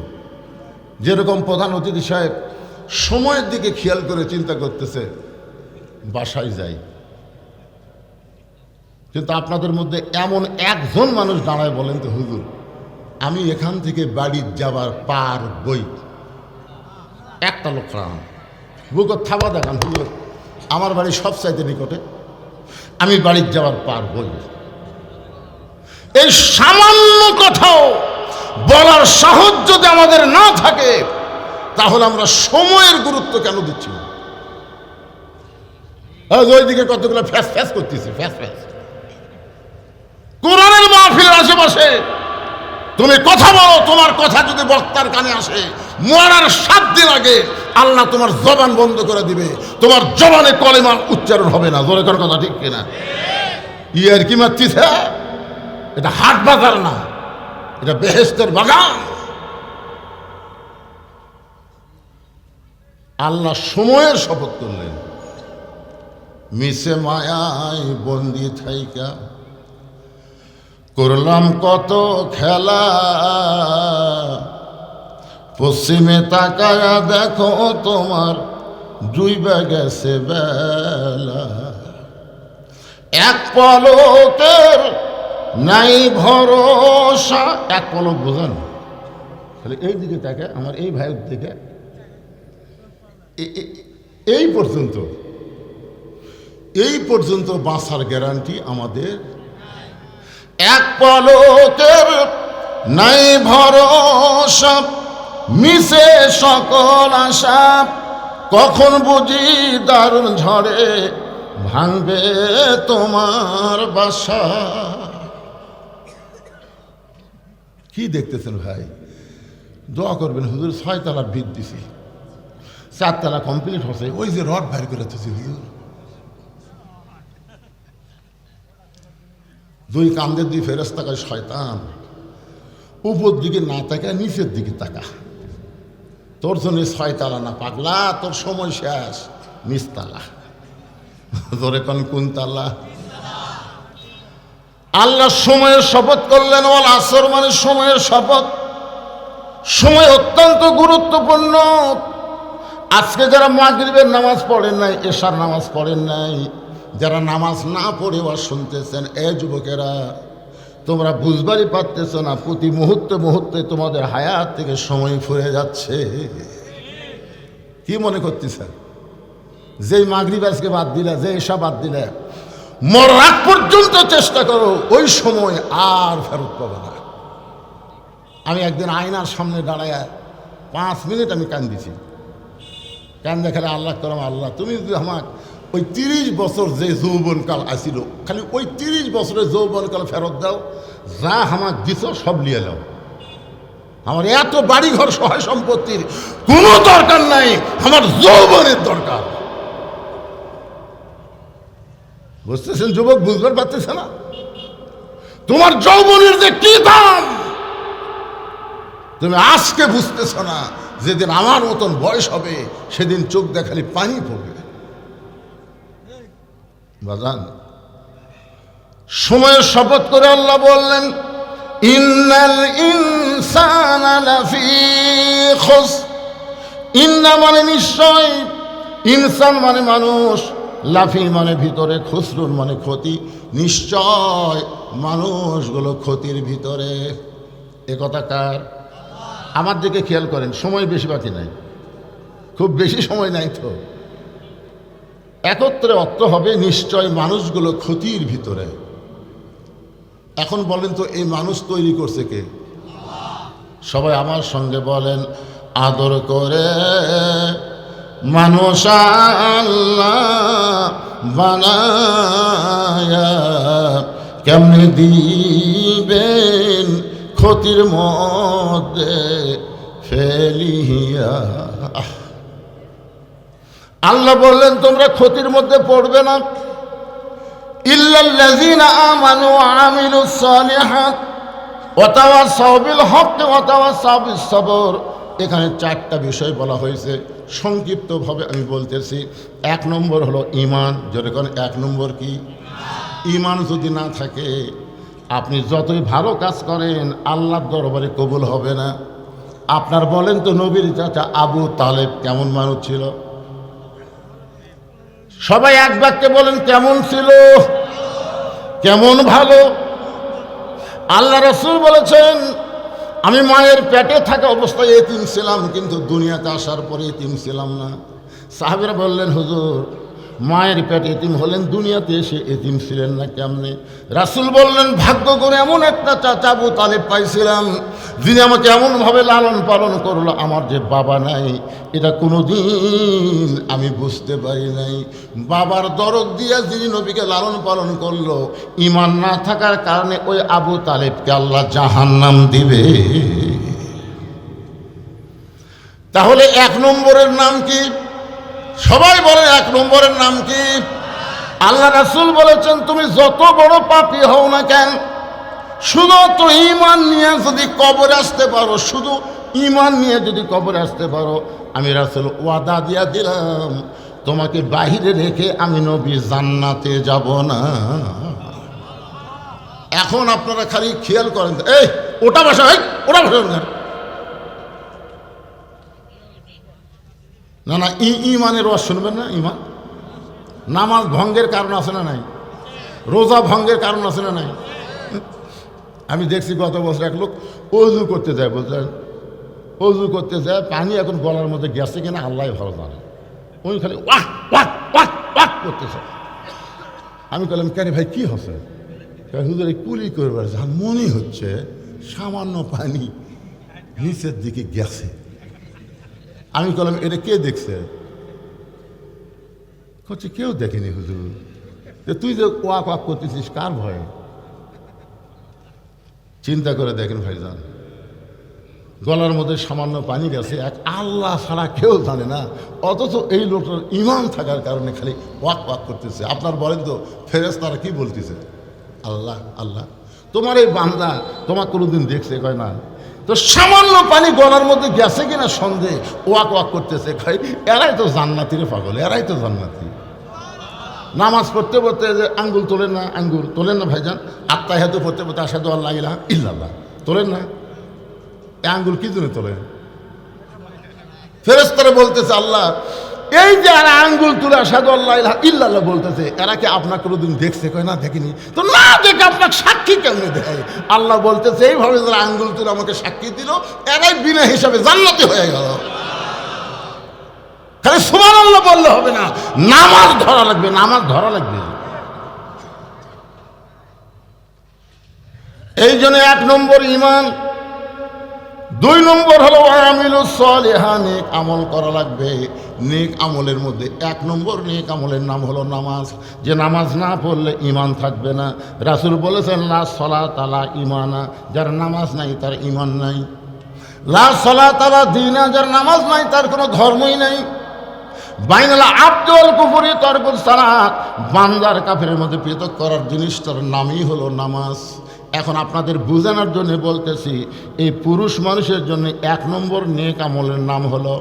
যেরকম প্রধান অতিথি সাহেব সময়ের দিকে খেয়াল করে চিন্তা করতেছে, বাসায় যাই, কিন্তু আপনাদের মধ্যে এমন একজন মানুষ দাঁড়ায় বলেন তো, হুজুর আমি এখান থেকে বাড়ি যাবার পার বই। একটা লোক বুক থাবা দেখান, হুজুর আমার বাড়ি সবচাইতে নিকটে, আমি বাড়ির যাওয়ার পার বই। এই সামান্য কথাও বলার সাহস যদি আমাদের না থাকে তাহলে আমরা সময়ের গুরুত্ব কেন দিচ্ছি না? ওইদিকে কতগুলো ফ্যাস ফ্যাস করতেছে, ফ্যাস ফ্যাস। কোরআনের মাহফিলের আশেপাশে তুমি কথা বলো, তোমার কথা যদি বক্তার কানে আসে মরার 7 দিন আগে আল্লাহ তোমার জবান বন্ধ করে দিবে, তোমার জবানে কলেমা উচ্চারণ হবে না। জোরে কর কথা ঠিক কিনা? ইয়ার কি মারতিছে? এটা হাট বাজার না, এটা বেহেশতের বাগান। আল্লাহ সময়ের শপথ করলেন, মিশে মায়ায় বন্দি থাইকা করলাম কত খেলা, পশ্চিমে তাকায়া দেখো তোমার ডুইবা গেছে বেলা, এক পলকের নাই ভরসা। এক পলক বোঝেন? তাহলে এই দিকে তাকে, আমার এই ভাইয়ের দিকে এই পর্যন্ত বাঁচার গ্যারান্টি আমাদের। এক পলকের নাই ভরসা, মিশে সকল আশা, কখন বুঝি দারুণ ঝড়ে ভাঙবে তোমার বাসা। কি দেখতেছেন ভাই? দোয়া করবেন, হুজুর 6 তলা ভিত দিছি, 4 তলা কমপ্লিট হচ্ছে, ওই যে রড বাইর করে দিচ্ছি হুজুর। 2 কান্দের 2 ফেরেশতা কয়, শয়তান উপর দিকে না তাকা, নিচের দিকে তাকা, তোর জন্য 6 তলা না পাগলা, তোর সময় শেষ, নিচতলা। ধরে কোন তালা? আল্লাহ সময়ের শপথ করলেন, ওয়াল আসর মানে সময়ের শপথ। সময় অত্যন্ত গুরুত্বপূর্ণ। আজকে যারা মাগরিবের নামাজ পড়েন নাই, এশার নামাজ পড়েন নাই, যারা নামাজ না পড়ে ওয়াজ শুনতেছেন, এই যুবকেরা তোমরা বুঝবারই পারতেছ না, প্রতি মুহূর্তে মুহূর্তে তোমাদের হায়াত থেকে সময় ফুরে যাচ্ছে। কি মনে করতেছেন? যেই মাগরিব আজকে বাদ দিলে, যে এশা বাদ দিলে, মরার আগ পর্যন্ত চেষ্টা করো ওই সময় আর ফেরত পাবে না। আমি একদিন আয়নার সামনে দাঁড়ায় 5 মিনিট আমি কান্দিছি। কান দেখালে আল্লাহ করলাম, আল্লাহ তুমি যদি আমাকে ওই 30 বছর যে যৌবনকাল আসিল, খালি ওই 30 বছরের যৌবনকাল ফেরত দাও, যা আমাকে দিছ সব নিয়ে যাও। আমার এত বাড়িঘর সহায় সম্পত্তির কোনো দরকার নাই, আমার যৌবনের দরকার। বুঝতেছেন যুবক? বুঝতে পারতেছে না তোমার যৌবনের যে কি দাম তুমি আজকে বুঝতেছ না। যেদিন আমার মতন বয়স হবে সেদিন চোখ দেখালি পানি পড়বে। বাজান, সময়ের শপথ করে আল্লাহ বললেন, ইন্নাল ইনসানা লাফি খুসর। ইন্না মানে নিশ্চয়, ইনসান মানে মানুষ, লাফি মানে ভিতরে, খুসরুন মানে ক্ষতি। নিশ্চয় মানুষগুলো ক্ষতির ভিতরে। এ কথা কার? আমার দিকে খেয়াল করেন, সময় বেশি বাকি নাই, খুব বেশি সময় নাই তো। একত্রে অর্থ হবে নিশ্চয় মানুষগুলো ক্ষতির ভিতরে। এখন বলেন তো এই মানুষ তৈরি করছে কে? সবাই আমার সঙ্গে বলেন, আদর করে মানুষ আল্লাহ বানায়া কেমনে দিবেন ক্ষতির মধ্যে ফেলিয়া। আল্লাহ বললেন তোমরা ক্ষতির মধ্যে পড়বে না, ইল্লাল্লাযীনা আমানু ওয়া আমিলুস সালিহাত ওয়া তাওয়াসাউ বিল হক ওয়া তাওয়াসাউ বিস সবর। এখানে 4টা বিষয় বলা হয়েছে, সংক্ষিপ্তভাবে আমি বলতেছি। 1 নম্বর হলো ঈমান। যেরকম 1 নম্বর কি? ঈমান যদি না থাকে আপনি যতই ভালো কাজ করেন আল্লাহর দরবারে কবুল হবে না। আপনার বলেন তো নবীর চাচা আবু তালেব কেমন মানুষ ছিল? সবাই এক বাক্যে বলেন কেমন ছিল? কেমন ভালো? আল্লাহ রাসূল বলেছেন, আমি মায়ের পেটে থাকা অবস্থায় এতিম ছিলাম, কিন্তু দুনিয়াতে আসার পরে এতিম ছিলাম না। সাহাবীরা বললেন, হুজুর মায়ের পেটে এতিম হলেন, দুনিয়াতে এসে এতিম ছিলেন না কেমনে? রাসূল বললেন, ভাগ্য করে এমন একটা চাচা আবু তালেব পাইছিলাম, যিনি আমাকে এমনভাবে লালন পালন করলো, আমার যে বাবা নাই এটা কোনোদিন আমি বুঝতে পারি নাই। বাবার দরদ দিয়ে যিনি নবীকে লালন পালন করলো, ঈমান না থাকার কারণে ওই আবু তালেবকে আল্লাহ জাহান্নাম দিবে। তাহলে 1 নম্বরের নাম কি? সবাই বলে 1 নম্বরের নাম কি? আল্লাহ রাসূল বলেছেন, তুমি যত বড় পাপী হও না কেন, শুধু তো ঈমান নিয়ে যদি কবরে আসতে পারো, শুধু ঈমান নিয়ে যদি কবরে আসতে পারো, আমি রাসূল ওয়াদা দিয়া দিলাম তোমাকে বাহিরে রেখে আমি নবী জান্নাতে যাব না। এখন আপনারা খালি খেয়াল করেন, এই ওটা বসা, ওটা বসা না না, ঈমানের ওয়াজ শুনবেন না? ঈমান নামাজ ভঙ্গের কারণ আছে না নাই? রোজা ভঙ্গের কারণ আছে না নাই? আমি দেখছি গত বছর এক লোক অজু করতে যায়, বুঝলেন, অজু করতে যায়, পানি এখন গলার মধ্যে গেছে কিনা আল্লাহ ভালো জানে, ওই খালি ওয়াক ওয়াক ওয়াক ওয়াক করতেছে। আমি বললাম, কেন ভাই কি হচ্ছে? হুজুর এই কুলি করবার যা মনে হচ্ছে সামান্য পানি নিচের দিকে গেছে। আমি বললাম, এটা কে দেখছে? হচ্ছে কেউ দেখেনি হুজুর। তুই যে ওয়াক ওয়াক করতেছিস কার ভয়ে? চিন্তা করে দেখেন ভাইজান, গলার মধ্যে সামান্য পানি গেছে, এক আল্লাহ ছাড়া কেউ জানে না, অথচ এই লোকটার ঈমান থাকার কারণে খালি ওয়াক ওয়াক করতেছে। আপনার বলেন তো ফেরেশতারা কি বলতেছে? আল্লাহ আল্লাহ, তোমার এই বান্দা তোমার কোনোদিন দেখছে? কয় না। তো সামান্য পানি গলার মধ্যে গেছে কিনা সন্দেহ, ওয়াক ওয়াক করতেছে। খাই এরাই তো জান্নাতির পাগল, এরাই তো জান্নাতি। নামাজ পড়তে পড়তে যে আঙ্গুল তোলেন না, আঙ্গুল তোলেন না ভাইজান, আত্তাহিয়াতু পড়তে পড়তে আশহাদু আল্লা ইলাহা ইল্লাল্লাহ তোলেন না, এই আঙ্গুল কি জন্য তোলেন? ফেরেশতারা বলতেছে, আল্লাহ এই যে আর আঙ্গুল তুলে আশহাদু আল্লা ইলাহা ইল্লাল্লাহ বলতেছে, এরা কি আপনার কোনোদিন দেখছে? কয় না দেখিনি। তো না দেখে আপনার সাক্ষী কেমনে দেয়? আল্লাহ বলতেছে, এইভাবে যারা আঙ্গুল তুলে আমাকে সাক্ষী দিল, এরাই বিনা হিসাবে জান্নাতি হয়ে গেল। খালি সুবহানাল্লাহ বললে হবে না, নামাজ ধরা লাগবে, নামাজ ধরা লাগবে। এই জন্য 1 নম্বর ঈমান। দুই নম্বর হলো আমিলুস সলিহা, নেক আমল করা লাগবে। নেক আমলের মধ্যে এক নম্বর নেক আমলের নাম হলো নামাজ। যে নামাজ না পড়লে ঈমান থাকবে না। রাসূল বলেছেন লা সলাত আলা ঈমানা, যার নামাজ নাই তার ঈমান নাই। লা সলাত আলা দীনা, যার নামাজ নাই তার কোনো ধর্মই নাই। বাইনাল আবদ ওয়াল কুফরি তারকুস সালাত, বান্দার কাফেরের মধ্যে পৃথক করার জিনিসটার নামই হলো নামাজ। এখন আপনাদের বোঝানোর জন্য বলতেছি, এই পুরুষ মানুষের জন্য এক নম্বর নেক আমলের নাম হলো।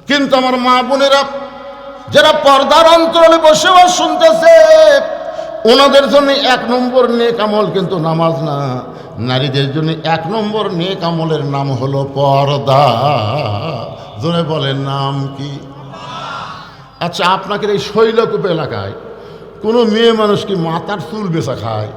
কিন্তু আমার মা বোনেরা যারা পর্দার অন্তরালে বসে শুনতেছে, ওনাদের জন্য এক নম্বর নেক আমল কিন্তু নামাজ না। নারীদের জন্য এক নম্বর নেক আমলের নাম হলো পর্দা। জোরে বলেন নাম কি? আচ্ছা, আপনাকে এই শৈলকুপ এলাকায় কোনো মেয়ে মানুষ কি মাথার চুল বেচা খায়?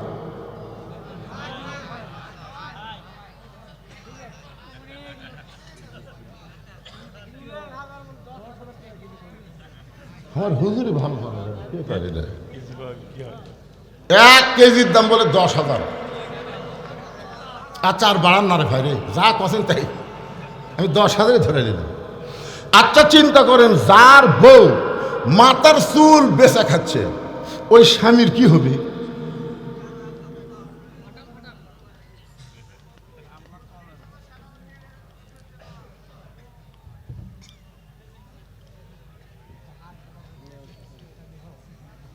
আমার হুজুরি ভালো ভালো কে পারে না। 1 কেজির দাম বলে 10,000। আচ্ছা, আর বাড়ান না রে ভাই রে, যা কছেন তাই, আমি 10,000 ধরে নিলাম। আচ্ছা, চিন্তা করেন, যার বউ মাথার চুল বেচা খাচ্ছে, ওই স্বামীর কি হবে?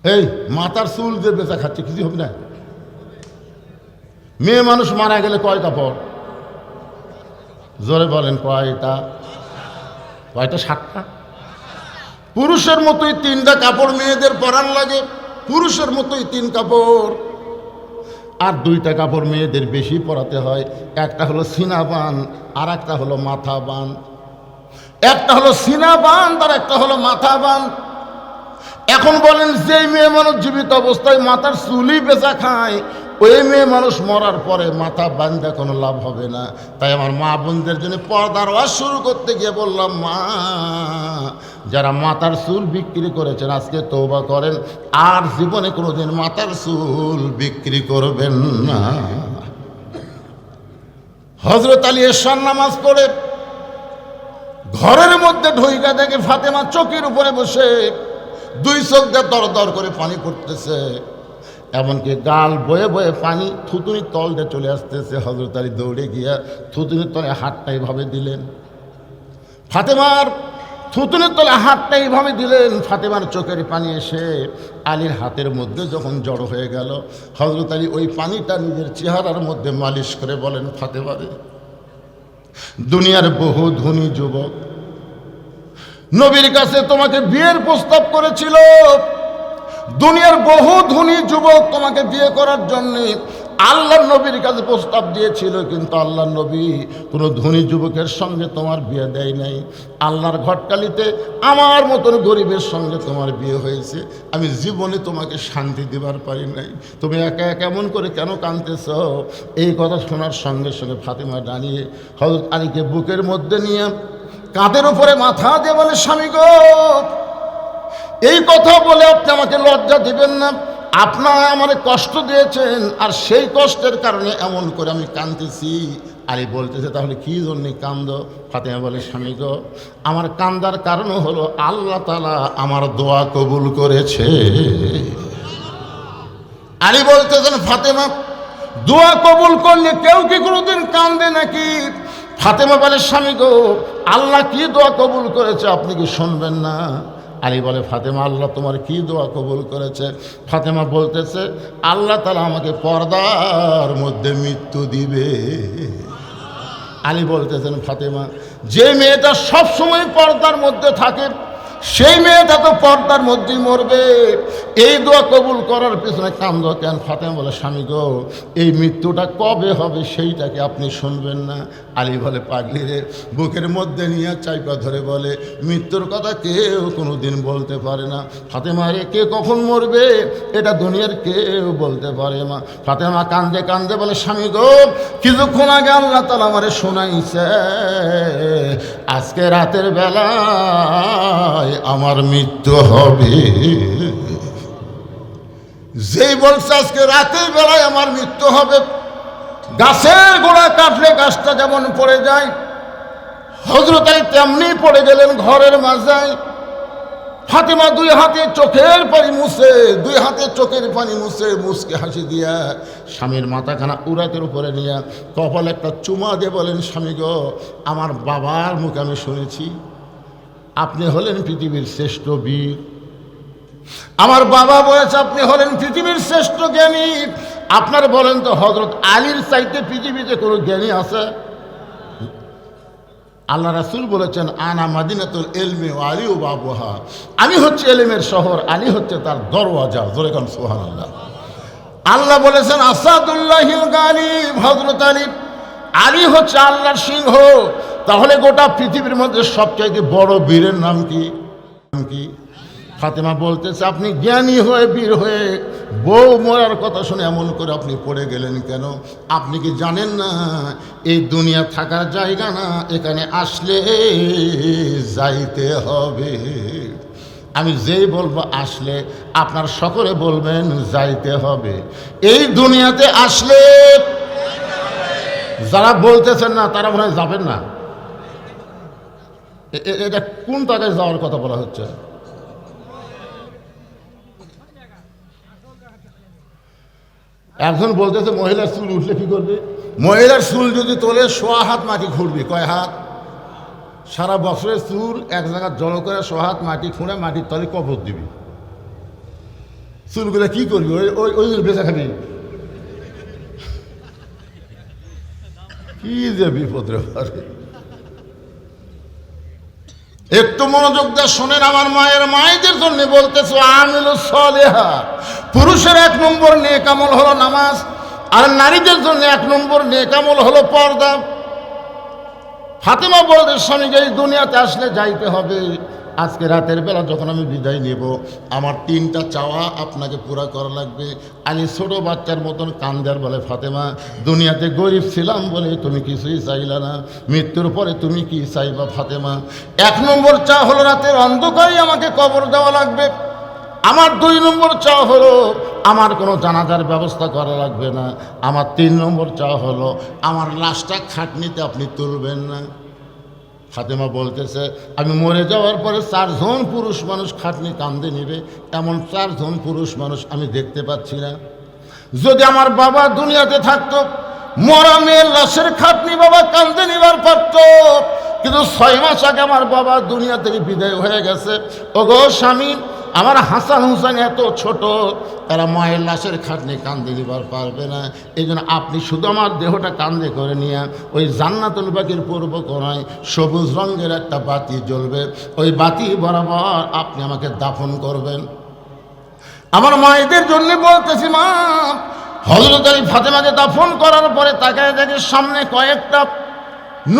এই মাথার চুল যে বেচা খাচ্ছে কিছু হবে না? মেয়ে মানুষ মারা গেলে কয় কাপড়? জোরে বলেন কয়টা? 7টা। পুরুষের মতোই 3টা কাপড় মেয়েদের পরার লাগে, পুরুষের মতোই 3 কাপড়। আর 2টা কাপড় মেয়েদের বেশি পরাতে হয়। একটা হলো সিনা বান, আর একটা হলো মাথা বান। একটা হলো সিনা বান, আর একটা হলো মাথা বান। এখন বলেন, যে মেয়ে মানুষ জীবিত অবস্থায় মাথার চুলই বেচা খায়, ওই মেয়ে মানুষ মরার পরে মাথা বাঁধা কোনো লাভ হবে না। তাই আমার মা বোনদের জন্য পর্দার ওয়াজ শুরু করতে গিয়ে বললাম, মা, যারা মাথার চুল বিক্রি করেছেন আজকে তওবা করেন, আর জীবনে কোনোদিন মাথার চুল বিক্রি করবেন না। হযরত আলী এশার নামাজ পড়ে ঘরের মধ্যে ঢুইকা দেখে ফাতেমা চৌকির উপরে বসে 2 চোখ দিয়ে দর দর করে পানি পড়তেছে, এমনকি গাল বয়ে বয়ে পানি থুতুনির তল দিয়ে চলে আসতেছে। হযরত আলী দৌড়ে গিয়া থুতুনির তলে হাতটা এইভাবে দিলেন। ফাতেমার থুতুনির তলে হাতটা এইভাবে দিলেন, ফাতেমার চোখের পানি এসে আলীর হাতের মধ্যে যখন জড়ো হয়ে গেল, হযরত আলী ওই পানিটা নিজের চেহারার মধ্যে মালিশ করে বলেন, ফাতেমা রে, দুনিয়ার বহু ধনী যুবক নবীর কাছে তোমাকে বিয়ের প্রস্তাব করেছিল। দুনিয়ার বহু ধনী যুবক তোমাকে বিয়ে করার জন্য আল্লাহর নবীর কাছে প্রস্তাব দিয়েছিল, কিন্তু আল্লাহর নবী কোনো ধনী যুবকের সঙ্গে তোমার বিয়ে দেয় নাই। আল্লাহর ঘটকালিতে আমার মতন গরিবের সঙ্গে তোমার বিয়ে হয়েছে। আমি জীবনে তোমাকে শান্তি দেবার পারি নাই। তুমি একা একা এমন করে কেন কাঁদতেছ? এই কথা শোনার সঙ্গে সঙ্গে ফাতেমা দাঁড়িয়ে হযরত আলীকে বুকের মধ্যে নিয়ে কাঁধের উপরে মাথা দিয়ে বলে, স্বামী গো, এই কথা বলে আপনি আমাকে লজ্জা দিবেন না। আপনারা আমারে কষ্ট দিয়েছেন, আর সেই কষ্টের কারণে এমন করে আমি কাঁদতেছি। আলী বলতেছে, তাহলে কি জন্যে কান্দো? ফাতেমা বলে, স্বামী গো, আমার কান্দার কারণ হলো আল্লাহ তাআলা আমার দোয়া কবুল করেছে। আলী বলতেছেন, ফাতেমা, দোয়া কবুল করলে কেউ কি কোনোদিন কান্দে নাকি? ফাতেমা বলে, স্বামী গো, আল্লাহ কি দোয়া কবুল করেছে আপনি কি শুনবেন না? আলী বলে, ফাতেমা, আল্লাহ তোমার কি দোয়া কবুল করেছে? ফাতেমা বলতেছে, আল্লাহ তাআলা আমাকে পর্দার মধ্যে মৃত্যু দিবে। আলী বলতেছেন, ফাতেমা, যে মেয়েটা সবসময় পর্দার মধ্যে থাকে সেই মেয়েটা তো পর্দার মধ্যেই মরবে। এই দোয়া কবুল করার পিছনে কান্দো কেন? ফাতেমা বলে, স্বামী গো, এই মৃত্যুটা কবে হবে সেইটাকে আপনি শুনবেন না? আলী বলে, পাগলি রে, বুকের মধ্যে নিয়ে চাইপা ধরে বলে, মৃত্যুর কথা কেউ কোনো দিন বলতে পারে না। ফাতেমা রে, কে কখন মরবে এটা দুনিয়ার কেউ বলতে পারে না। ফাতেমা কান্দে কান্দে বলে, স্বামী গো, কিছুক্ষণ আগে আল্লাহ তাআলা আমারে শোনাইছে আজকে রাতের বেলায় আমার মৃত্যু হবে। যেই বলছে আজকে রাতের বেলায় আমার মৃত্যু হবে, গাছের গোড়া কাটলে গাছটা যেমন পড়ে যায়, হযরত আলী তেমনি পড়ে গেলেন ঘরের মাঝায়। ফাতেমা দুই হাতে চোখের পানি মুছে মুসকে হাসি দিয়া স্বামীর মাথাখানা উরাতের উপরে নিয়ে কপাল একটা চুমা দিয়ে বলেন, স্বামী গো, আমার বাবার মুখে আমি শুনেছি আপনি হলেন পৃথিবীর শ্রেষ্ঠ বীর। আমার বাবা বলেছে আপনি হলেন পৃথিবীর শ্রেষ্ঠ জ্ঞানী। আপনার বলেন তো হযরত আলীর চাইতে পৃথিবীতে কোনো জ্ঞানী আছে? আল্লাহ রাসূল বলেছেন, আনা মাদিনাতুল ইলমি ওয়া আলী বাবুহা, আমি হচ্ছে এলেমের শহর, আলী হচ্ছে তার দরওয়াজা। জোরে কান সুবহানাল্লাহ। আল্লাহ বলেছেন আসাদুল্লাহিল গালিব, হযরত আলী, আলী হচ্ছে আল্লাহর সিংহ। তাহলে গোটা পৃথিবীর মধ্যে সবচাইতে বড় বীরের নাম কি? ফাতেমা বলতেছে, আপনি জ্ঞানী হয়ে বীর হয়ে বউ মরার কথা শুনে এমন করে আপনি পড়ে গেলেন কেন? আপনি কি জানেন না এই দুনিয়া থাকার জায়গা না, এখানে আসলে যাইতে হবে। আমি যেই বলবো আসলে, আপনার সকলে বলবেন যাইতে হবে। এই দুনিয়াতে আসলে যারা বলতেছেন না তারা মনে হয় যাবেন না। এটা কোন জায়গায় যাওয়ার কথা বলা হচ্ছে? একজন বলতেছে মহিলার চুল উঠলে কি করবে? মহিলার চুল যদি তোলে 100 হাত মাটি খুঁড়বি। কয় হাত? সারা বছরের চুল এক জায়গায় জড়ো করে 100 হাত মাটি খুঁড়ে মাটির তলে কবর দিবি। চুলগুলো কি করবি? ওই বেচা খাবি? কি যে বিপদ রে পারে। একটু মনোযোগ দিয়ে শোনেন, আমার মায়েদের জন্য বলতেছো আমিলুস সালিহা। পুরুষের 1 নম্বর নেক আমল হলো নামাজ, আর নারীদের জন্য 1 নম্বর নেক আমল হলো পর্দা। ফাতেমা বলতে, স্বামীকে এই দুনিয়াতে আসলে যাইতে হবে। আজকে রাতের বেলা যখন আমি বিদায় নেব, আমার 3টা চাওয়া আপনাকে পুরা করা লাগবে। আলী ছোট বাচ্চার মতন কান্দার বলে, ফাতেমা, দুনিয়াতে গরিব ছিলাম বলে তুমি কিছুই চাইলা না, মৃত্যুর পরে তুমি কি চাইবা ফাতেমা? 1 নম্বর চা হলো রাতের অন্ধকারে আমাকে কবর দেওয়া লাগবে। আমার 2 নম্বর চা হলো আমার কোনো জানাজার ব্যবস্থা করা লাগবে না। আমার 3 নম্বর চা হলো আমার লাশটা খাটনিতে আপনি তুলবেন না। ফাতেমা বলতেছে, আমি মরে যাওয়ার পরে 4 জন পুরুষ মানুষ খাটনি কান্দে নিবে, এমন 4 জন পুরুষ মানুষ আমি দেখতে পাচ্ছি না। যদি আমার বাবা দুনিয়াতে থাকতো, মরা মেয়ের লাশের খাটনি বাবা কান্দে নিবার পারত, কিন্তু 6 মাস আগে আমার বাবা দুনিয়া থেকে বিদায় হয়ে গেছে। ওগো স্বামী, আমার হাসান হুসাইন এত ছোট, এরা মায়ের লাশের খাটনি কান্দে দিবার পারবে না। এই জন্য আপনি শুধু আমার দেহটা কান্দে করে নিয়ে ওই জান্নাতুল বাকির পূর্ব কোণায় সবুজ রঙের একটা বাতি জ্বলবে, ওই বাতি বরাবর আপনি আমাকে দাফন করবেন। আমার মায়েদের জন্য বলতেছি, মা, হযরত আলী ফাতেমাকে দাফন করার পরে তাকায় দেখে সামনে কয়েকটা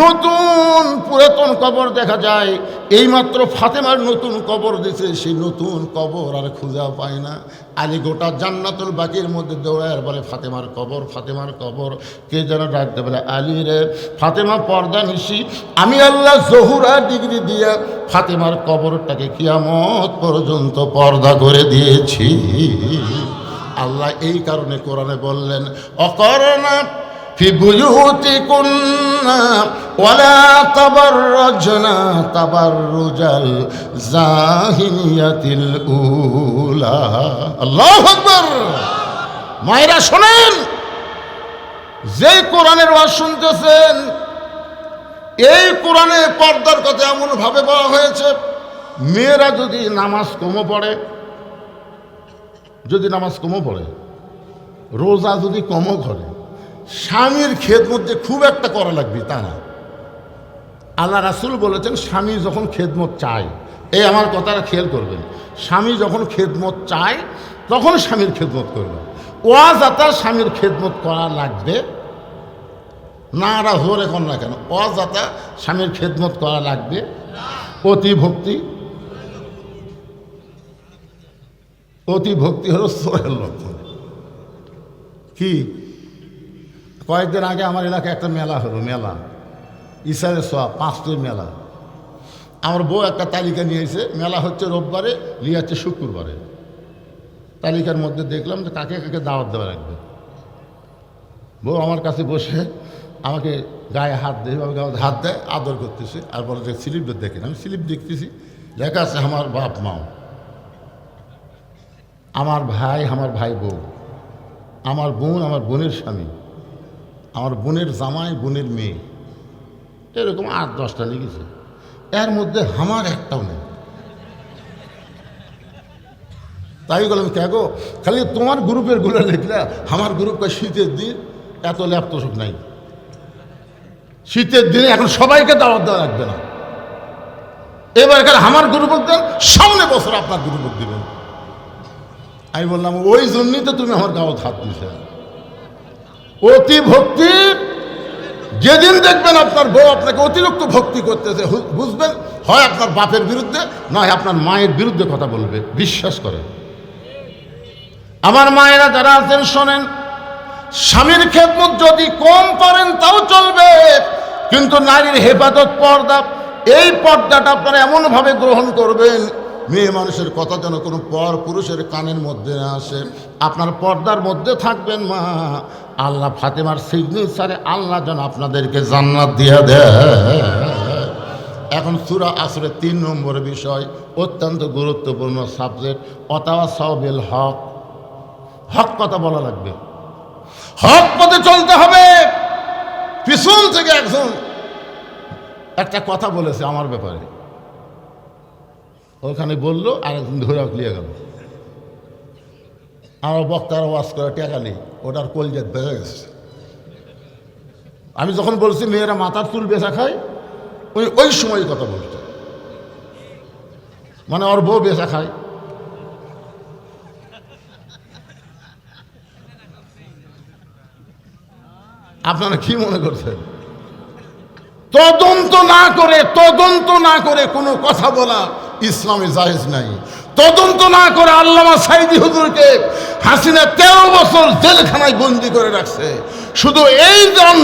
নতুন পুরাতন কবর দেখা যায়। এইমাত্র ফাতেমার নতুন কবর দিছে, সেই নতুন কবর আর খুঁজে পায় না। আলী গোটা জান্নাতুল বাকির মধ্যে দৌড়ায় বলে, ফাতেমার কবর, ফাতেমার কবর। কে যেন ডাকতে বলে, আলী রে, ফাতেমা পর্দা নিশি, আমি আল্লাহ জহুরা ডিগ্রি দিয়ে ফাতেমার কবরটাকে কিয়ামত পর্যন্ত পর্দা করে দিয়েছি। আল্লাহ এই কারণে কোরআনে বললেন, অকরনা ফি বুয়ুতিকুন্না ওয়ালা তাবাররাজনা তাবাররুজাল জাহিলিয়াতিল উলা। আল্লাহু আকবার। মায়েরা শোনেন, যে কোরআনের ওয়াজ শুনতেছেন, এই কোরআনে পর্দার কথা এমনভাবে বলা হয়েছে, মেয়েরা যদি নামাজ কমও পড়ে, রোজা যদি কমও করে, স্বামীর খেদমত যে খুব একটা করা লাগবে তা না। আল্লাহ রাসূল বলেছেন, স্বামী যখন খেদমত চায়, এই আমার কথাটা খেয়াল করবেন, স্বামী যখন খেদমত চায় তখন স্বামীর খেদমত করবে। ওয়াজাতা স্বামীর খেদমত করা লাগবে না, আর জোর এখন না কেন, ওয়াজাতা স্বামীর খেদমত করা লাগবে। অতি ভক্তি হলো চোরের লক্ষণ। কি, কয়েকদিন আগে আমার এলাকায় একটা মেলা হলো, মেলা ইসারে সওয়াব 5টি মেলা। আমার বউ একটা তালিকা নিয়েছে, মেলা হচ্ছে রোববারে, লিয়াচ্ছে শুক্রবারে। তালিকার মধ্যে দেখলাম যে কাকে কাকে দাওয়াত দেওয়া লাগবে। বউ আমার কাছে বসে আমাকে গায়ে হাত দেয়, গায়ে হাত দেয়, আদর করতেছে, আর বলে যে স্লিপটা দেখেন। আমি স্লিপ দেখতেছি, লেখা আছে আমার বাপ মাও, আমার ভাই বউ, আমার বোন, আমার বোনের স্বামী, আমার বোনের জামাই, বোনের মেয়ে, এরকম 8-10টা লিখেছে। এর মধ্যে আমার একটাও নেই। তাই বললাম, কে গো, খালি তোমার গ্রুপের গুলো লিখলে, আমার গ্রুপটা শীতের দিন এত ল্যাপটপ নাই। শীতের দিনে এখন সবাইকে দাওয়াত দেওয়া লাগবে না, এবার আমার গ্রুপ দেন, সামনে বছর আপনার গ্রুপ দিবেন। আমি বললাম, ওই জন্যই তো তুমি আমার গাওয়াত হাত দিছে। অতি ভক্তি, যেদিন দেখবেন আপনার বউ আপনাকে অতিরিক্ত ভক্তি করতেছে, বুঝবেন হয় আপনার বাপের বিরুদ্ধে, নয় আপনার মায়ের বিরুদ্ধে কথা বলবে। বিশ্বাস করেন আমার মায়েরা যারা আছেন, শোনেন, স্বামীর খেদমত যদি কম পারেন তাও চলবে, কিন্তু নারীর হেফাজত, পর্দা, এই পর্দাটা আপনারা এমনভাবে গ্রহণ করবেন, মেয়ে মানুষের কথা যেন কোনো পর পুরুষের কানের মধ্যে না আসে। আপনার পর্দার মধ্যে থাকবেন মা, আল্লাহ ফাতেমার সিগনেচারে আল্লাহ যেন আপনাদেরকে জান্নাত দিয়ে দেয়। এখন সূরা আসরের 3 নম্বর বিষয়, অত্যন্ত গুরুত্বপূর্ণ সাবজেক্ট, ওয়াতাওয়াসাউ বিল হক। হক কথা বলা লাগবে, হক পথে চলতে হবে। পিছন থেকে একজন একটা কথা বলেছে আমার ব্যাপারে, ওখানে বললো, আর একজন ধরে লিয়ে গেল। আমার বক্তার ওয়াজ করে টেকা নেই, ওটার কলজেত বেঁচে গেছে। আমি যখন বলছি মেয়েরা মাথার চুল বেচা খায়, ওই সময় কথা বলছে, মানে ওর বউ বেচা খায়। আপনারা কি মনে করছেন? তদন্ত না করে কোনো কথা বলা ইসলামে জায়েজ নাই। তদন্ত না করে আল্লামা সাইদি হুজুরকে হাসিনা 13 বছর জেলখানায় বন্দি করে রাখছে। শুধু এই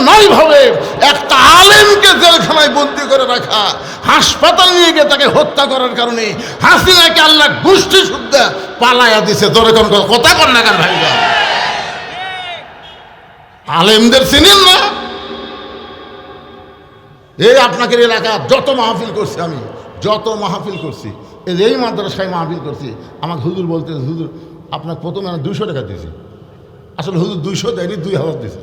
নয় ভাবে একটা আলেমকে জেলখানায় বন্দি করে রাখা, হাসপাতাল নিয়ে গিয়ে তাকে হত্যা করার কারণে হাসিনাকে আল্লাহ গোষ্ঠী শুদ্ধ পালাইয়া দিছে। ধরে কোন কথা কর না কেন ভাইরা? আলেমদের চিনেন না? এই আপনাকে এলাকা যত মাহফিল করছি, আমি যত মাহফিল করছি, এই মাদ্রাসায় মাহফিল করছি, আমাকে হুজুর বলতে, হুজুর আপনার প্রথমে 200 টাকা দিয়েছি। আসলে হুজুর 200 দেয়নি, 2000 দিয়েছে।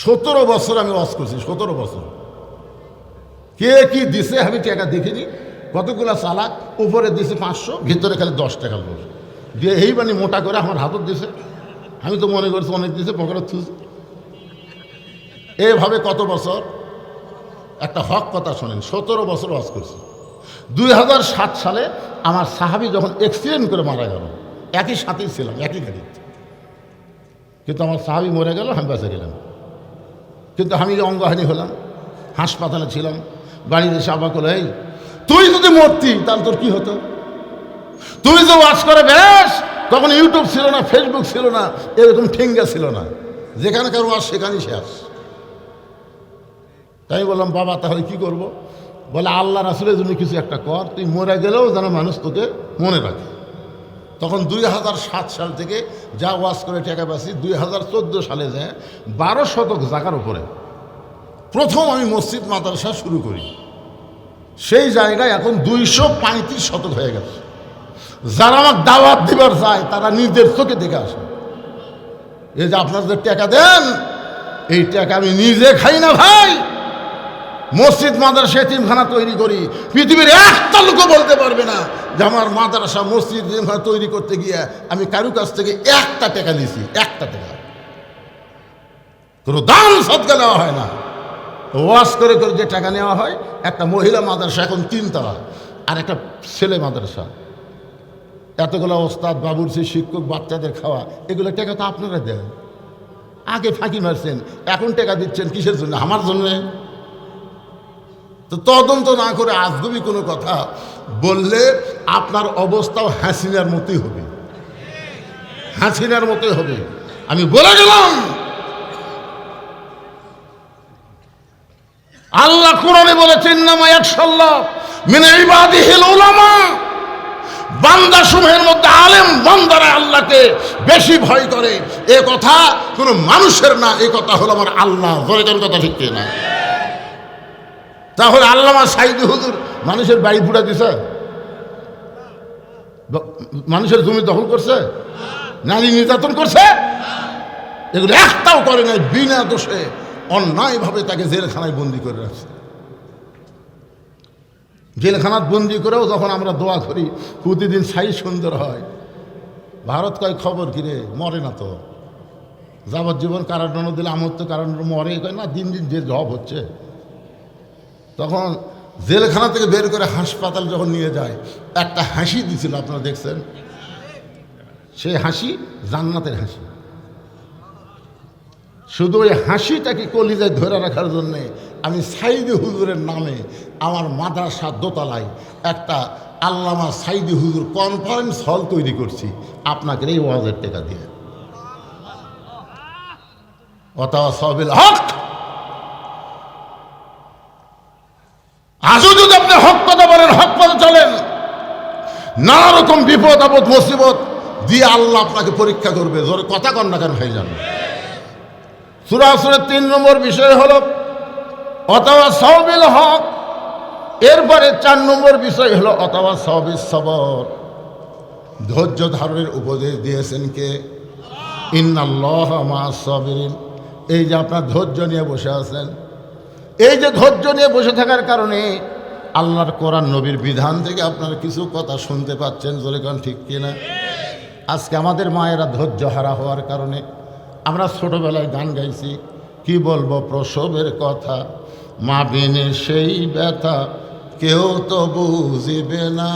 17 বছর আমি ওয়াজ করছি, 17 বছর। কে কি দিছে আমি টাকা দেখিনি। কতগুলা চালাক, উপরে দিছে 500, ভিতরে খালি 10 টাকা লোক দিয়ে এই বানি মোটা করে আমার হাতত দিছে। আমি তো মনে করছি অনেক দিছে, পকেটে থুস। এভাবে কত বছর? একটা হক কথা শোনেন, 17 বছর ওয়াজ করছি। 2007 সালে আমার সাহাবী যখন অ্যাক্সিডেন্ট করে মারা গেল, একই সাথেই ছিলাম, একই গাড়িতে, কিন্তু আমার সাহাবী মরে গেল, আমি বেঁচে গেলাম। কিন্তু আমি অঙ্গহানি হলাম, হাসপাতালে ছিলাম। বাড়িতে এসে আবার বলে, এই তুই যদি মরতি তাহলে তোর কি হতো? তুই যে ওয়াজ করে বেশ, তখন ইউটিউব ছিল না, ফেসবুক ছিল না, এরকম ঠেঙ্গা ছিল না, যেখানকার ওয়াজ সেখানেই শেষ। তাই বললাম, বাবা তাহলে কি করব? বলে, আল্লাহ রাসূলের জন্য কিছু একটা কর, তুই মরে গেলেও যেন মানুষ তোকে মনে রাখে। তখন 2007 সাল থেকে যা ওয়াজ করে টাকা পাচ্ছি, 2014 সালে যায় 12 শতক জায়গার উপরে প্রথম আমি মসজিদ মাদ্রাসা শুরু করি। সেই জায়গায় এখন 235 শতক হয়ে গেছে। যারা আমার দাওয়াত দিবার চায় তারা নিজের চোখে দেখে আসে। এই যে আপনারা যে টাকা দেন, এই টাকা আমি নিজে খাই না ভাই। মসজিদ মাদ্রাসা এতিমখানা তৈরি করি, পৃথিবীর একটা লোকও বলতে পারবে না যে আমার মাদ্রাসা মসজিদ এতিমখানা তৈরি করতে গিয়ে আমি কারু কাছ থেকে 1 টাকা নিয়েছি। 1 টাকা কোনো দান সদকা দেওয়া হয় না। ওয়াজ করে করে যে টাকা নেওয়া হয়, একটা মহিলা মাদ্রাসা এখন 3 তলা, আর একটা ছেলে মাদ্রাসা, এতগুলো ওস্তাদ, বাবুর্চি, শিক্ষক, বাচ্চাদের খাওয়া, এগুলো টাকা তো আপনারা দেন। আগে ফাঁকি মারছেন, এখন টাকা দিচ্ছেন কিসের জন্য? আমার জন্য। তো তদন্ত না করে আজগুবি কোনো কথা বললে আপনার অবস্থাও হাসিনার মতোই হবে, হাসিনার মতোই হবে। আমি বলে গেলাম, আল্লাহ কোরআনে বলেছেন, ইন্নামা ইয়াখশাল্লাহ মিন ইবাদিহিল উলামা, বান্দা সমূহের মধ্যে আলেম বান্দারা আল্লাহকে বেশি ভয় করে। এ কথা কোনো মানুষের না, এ কথা হলো আমার আল্লাহ। জোরে কথা ঠিক না? তাহলে আল্লামা সাইদি হুজুর মানুষের বাড়ি পুড়া দিছে, মানুষের জমি দখল করছে, নারী নির্যাতন করছে, এগুলো একটাও করে নাই। বিনা দোষে অন্যায়ভাবে তাকে জেলখানায় বন্দি করে রাখছে। জেলখানাত বন্দি করেও যখন আমরা দোয়া করি প্রতিদিন ছাই সুন্দর হয়, ভারত কয় খবর কিরে মরে না তো, যাবজ্জীবন কারাদণ্ড দিলে আমার তো কারাদণ্ড মরে কয় না, দিন দিন যে জব হচ্ছে। তখন জেলখানা থেকে বের করে হাসপাতাল যখন নিয়ে যায়, একটা হাসি দিছিল, আপনারা দেখছেন? সেই হাসি জান্নাতের হাসি। শুধু ওই হাসিটাকে কলিজায় ধরে রাখার জন্যে আমি সাইদি হুজুরের নামে আমার মাদ্রাসা দোতলায় একটা আল্লামা সাইদি হুজুর কনফারেন্স হল তৈরি করছি আপনাকে এই ওয়াজের টাকা দিয়ে। ওয়াতাওয়াসাবিল হক। আজও যদি আপনি হক কথা বলেন, হক পথে চলেন, নানা রকম বিপদ আপদ মুসিবত দিয়ে আল্লাহ আপনাকে পরীক্ষা করবে। জোরে কথা কন না কেন ভাই জানেন? সূরা আসরের 3 নম্বর বিষয় হলো ওয়াতাওয়াসাবিল হক। এরপরে 4 নম্বর বিষয় হলো ওয়াতাওয়াসাবিস সবর। ধৈর্য ধারণের উপদেশ দিয়েছেন কে? ইন্নাল্লাহা মা'আস সাবিরিন। এই যে আপনার ধৈর্য নিয়ে বসে আছেন, এই যে ধৈর্য নিয়ে বসে থাকার কারণে আল্লাহর কোরআন নবীর বিধান থেকে আপনারা কিছু কথা শুনতে পাচ্ছেন। জোরে কান ঠিক কিনা? আজকে আমাদের মায়েরা ধৈর্য হারা হওয়ার কারণে আমরা ছোটবেলায় গান গাইছি, কি বলবো প্রসবের কথা, মা বিনে সেই ব্যথা কেউ তো বুঝিবে না,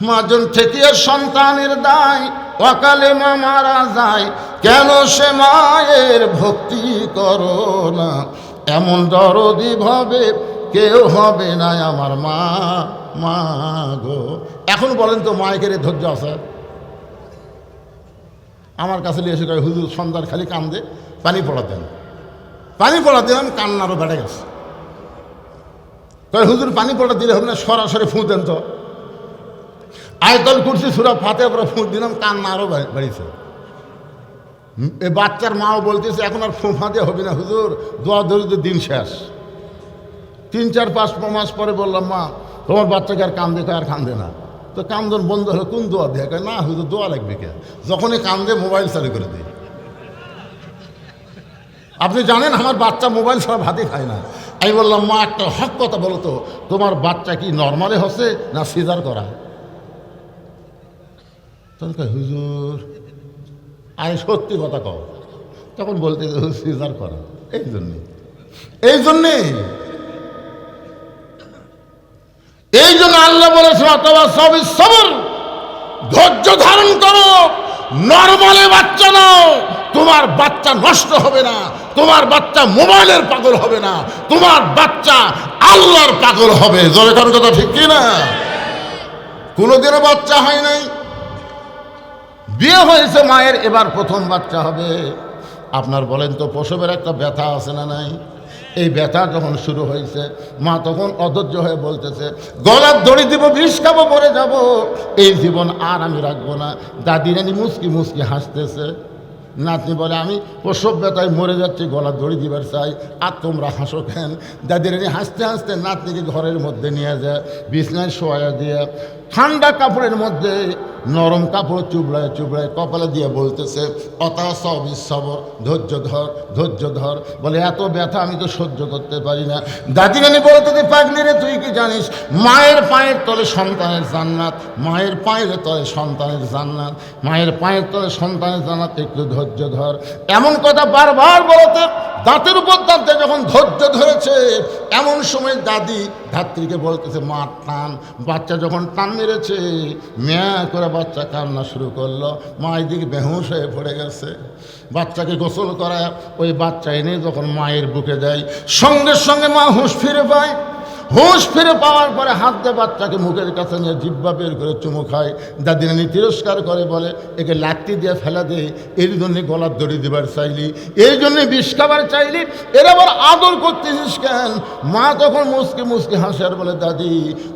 মাজন থেকে সন্তানের দায় অকালে মা মারা যায়, কেন সে মায়ের ভক্তি করো না, এমন দরদি ভাবে কেউ হবে না আমার মা, মা গো। এখন বলেন তো মায়ের ধৈর্য আছে? আমার কাছে এসে কয় হুজুর সন্ধ্যার খালি কান্দে, পানি পড়া দেন, পানি পড়া দিলাম, কান্নারও বেড়ে গেছে। কয় হুজুর পানি পড়া দিলে হবে না, সরাসরি ফুঁ দেন তো। আয়াতুল কুরসি সূরা ফাতিহা পড়া ফুঁ দিলাম, কান্না আরও বাড়িছে। এই বাচ্চার মাও বলতেছে এখন আর ফুঁ ফাঁদে হবে না হুজুর, দোয়া ধরে দিন শেষ। 3-4-5 মাস পরে বললাম মা তোমার বাচ্চাকে আর কান্দে, আর কান্দে না। তো কান্দন বন্ধ হলো, কোন দোয়া দেয়? কয় না হুজুর দোয়া লাগবে কে, যখনই কান্দে মোবাইল চালু করে দিই। আপনি জানেন আমার বাচ্চা মোবাইল ছাড়া ভাতই খায় না। আমি বললাম মা একটা হক কথা বলো তো, তোমার বাচ্চা কি নর্মালে হচ্ছে না সিজার করা? তখন কয় হুজুর আরে সত্যি কথা কও। তখন বলতে সিজার করা। এই জন্যে আল্লাহ বলেছে ওয়াতাওয়াসাবিস সবর, ধৈর্য ধারণ করো। নরমালে বাচ্চা নাও, তোমার বাচ্চা নষ্ট হবে না, তোমার বাচ্চা মোবাইলের পাগল হবে না, তোমার বাচ্চা আল্লাহর পাগল হবে। জোরে কারো কথা ঠিক কি না? কোনোদিনও বাচ্চা হয় নাই, বিয়ে হয়েছে মায়ের, এবার প্রথম বাচ্চা হবে। আপনার বলেন তো প্রসবের একটা ব্যথা আছে না নাই? এই ব্যথা যখন শুরু হয়েছে মা তখন অধৈর্য হয়ে বলতেছে গলার দড়ি দিব, বিষ খাবো, মরে যাব, এই জীবন আর আমি রাখবো না। দাদি রানী মুচকি মুচকি হাসতেছে। নাতনি বলে আমি প্রসব ব্যথায় মরে যাচ্ছি, গলার দড়ি দিবার চাই, আর তোমরা হাসো কেন? দাদি রানী হাসতে হাসতে নাতনিকে ঘরের মধ্যে নিয়ে যায়, বিছনায় শোয়া দিয়ে ঠান্ডা কাপড়ের মধ্যে নরম কাপড় চুবড়ায় চুবড়ায় কপালে দিয়ে বলতেছে ওয়াতাওয়াসাবিস সবর, ধৈর্য ধর, ধৈর্য ধর। বলে এত ব্যথা আমি তো সহ্য করতে পারি না। দাদি রানী বলতে পাগলি রে, তুই কি জানিস মায়ের পায়ের তলে সন্তানের জান্নাত, মায়ের পায়ের তলে সন্তানের জান্নাত, মায়ের পায়ের তলে সন্তানের জান্নাত, একটু ধৈর্য ধর। এমন কথা বারবার বলতে দাঁতের উপর দাঁতে যখন ধৈর্য ধরেছে, এমন সময় দাদি ধাত্রীকে বলতেছে মা টান। বাচ্চা যখন টান মেরেছে, মেয়া করে বাচ্চা কান্না শুরু করলো। মা এদিকে বেহুশ হয়ে পড়ে গেছে। বাচ্চাকে গোসল করায় ওই বাচ্চা এনে যখন মায়ের বুকে দেয়, সঙ্গে সঙ্গে মা হুঁশ ফিরে পায়। হুঁশ ফিরে পাওয়ার পরে হাত দিয়ে বাচ্চাকে মুখের কাছে নিয়ে জিহ্বা বের করে চুমু খায়। দাদি নানি তিরস্কার করে, বলে একে লাঠি দিয়ে ফেলা দে, এর জন্য গলার দড়ি দিবার চাইলি, এই জন্য বিষ খাবার চাইলি, এর আবার আদর করতেছিস কেন? মা তখন মুসকে মুসকে হাসে আর বলে, দাদি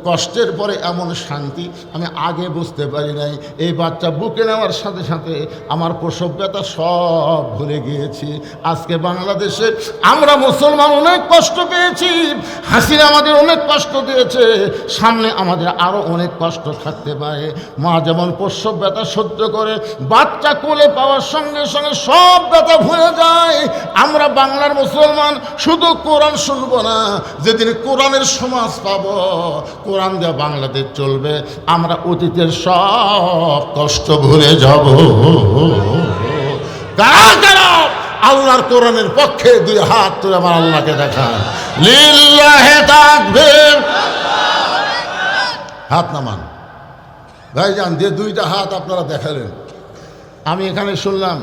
কষ্টের পরে এমন শান্তি আমি আগে বুঝতে পারি নাই। এই বাচ্চা বুকে নেওয়ার সাথে সাথে আমার প্রসব ব্যথা সব ভুলে গিয়েছি। আজকে বাংলাদেশে আমরা মুসলমান অনেক কষ্ট পেয়েছি, হাসিনা আমাদের অনেক কষ্ট দিয়েছে, সামনে আমাদের আরো অনেক কষ্ট থাকতে পারে। মা যেমন প্রসব ব্যথা সহ্য করে, বাচ্চা কোলে পাওয়ার সঙ্গে সঙ্গে সব ব্যথা ভুলে যায়। আমরা বাংলার মুসলমান শুধু কোরআন শুনবো না, যেদিন কোরআনের সমাজ পাবো, কোরআন দিয়ে বাংলাদেশ চলবে, আমরা অতীতের সব কষ্ট ভুলে যাব। কারা কারা আল্লাহর কোরআনের পক্ষে দুই হাত তুলে আমার আল্লাহকে দেখান, লিল্লাহে তাকবীর। হাত নামান ভাইজান, দিয়ে দুইটা হাত আপনারা দেখালেন। আমি এখানে শুনলাম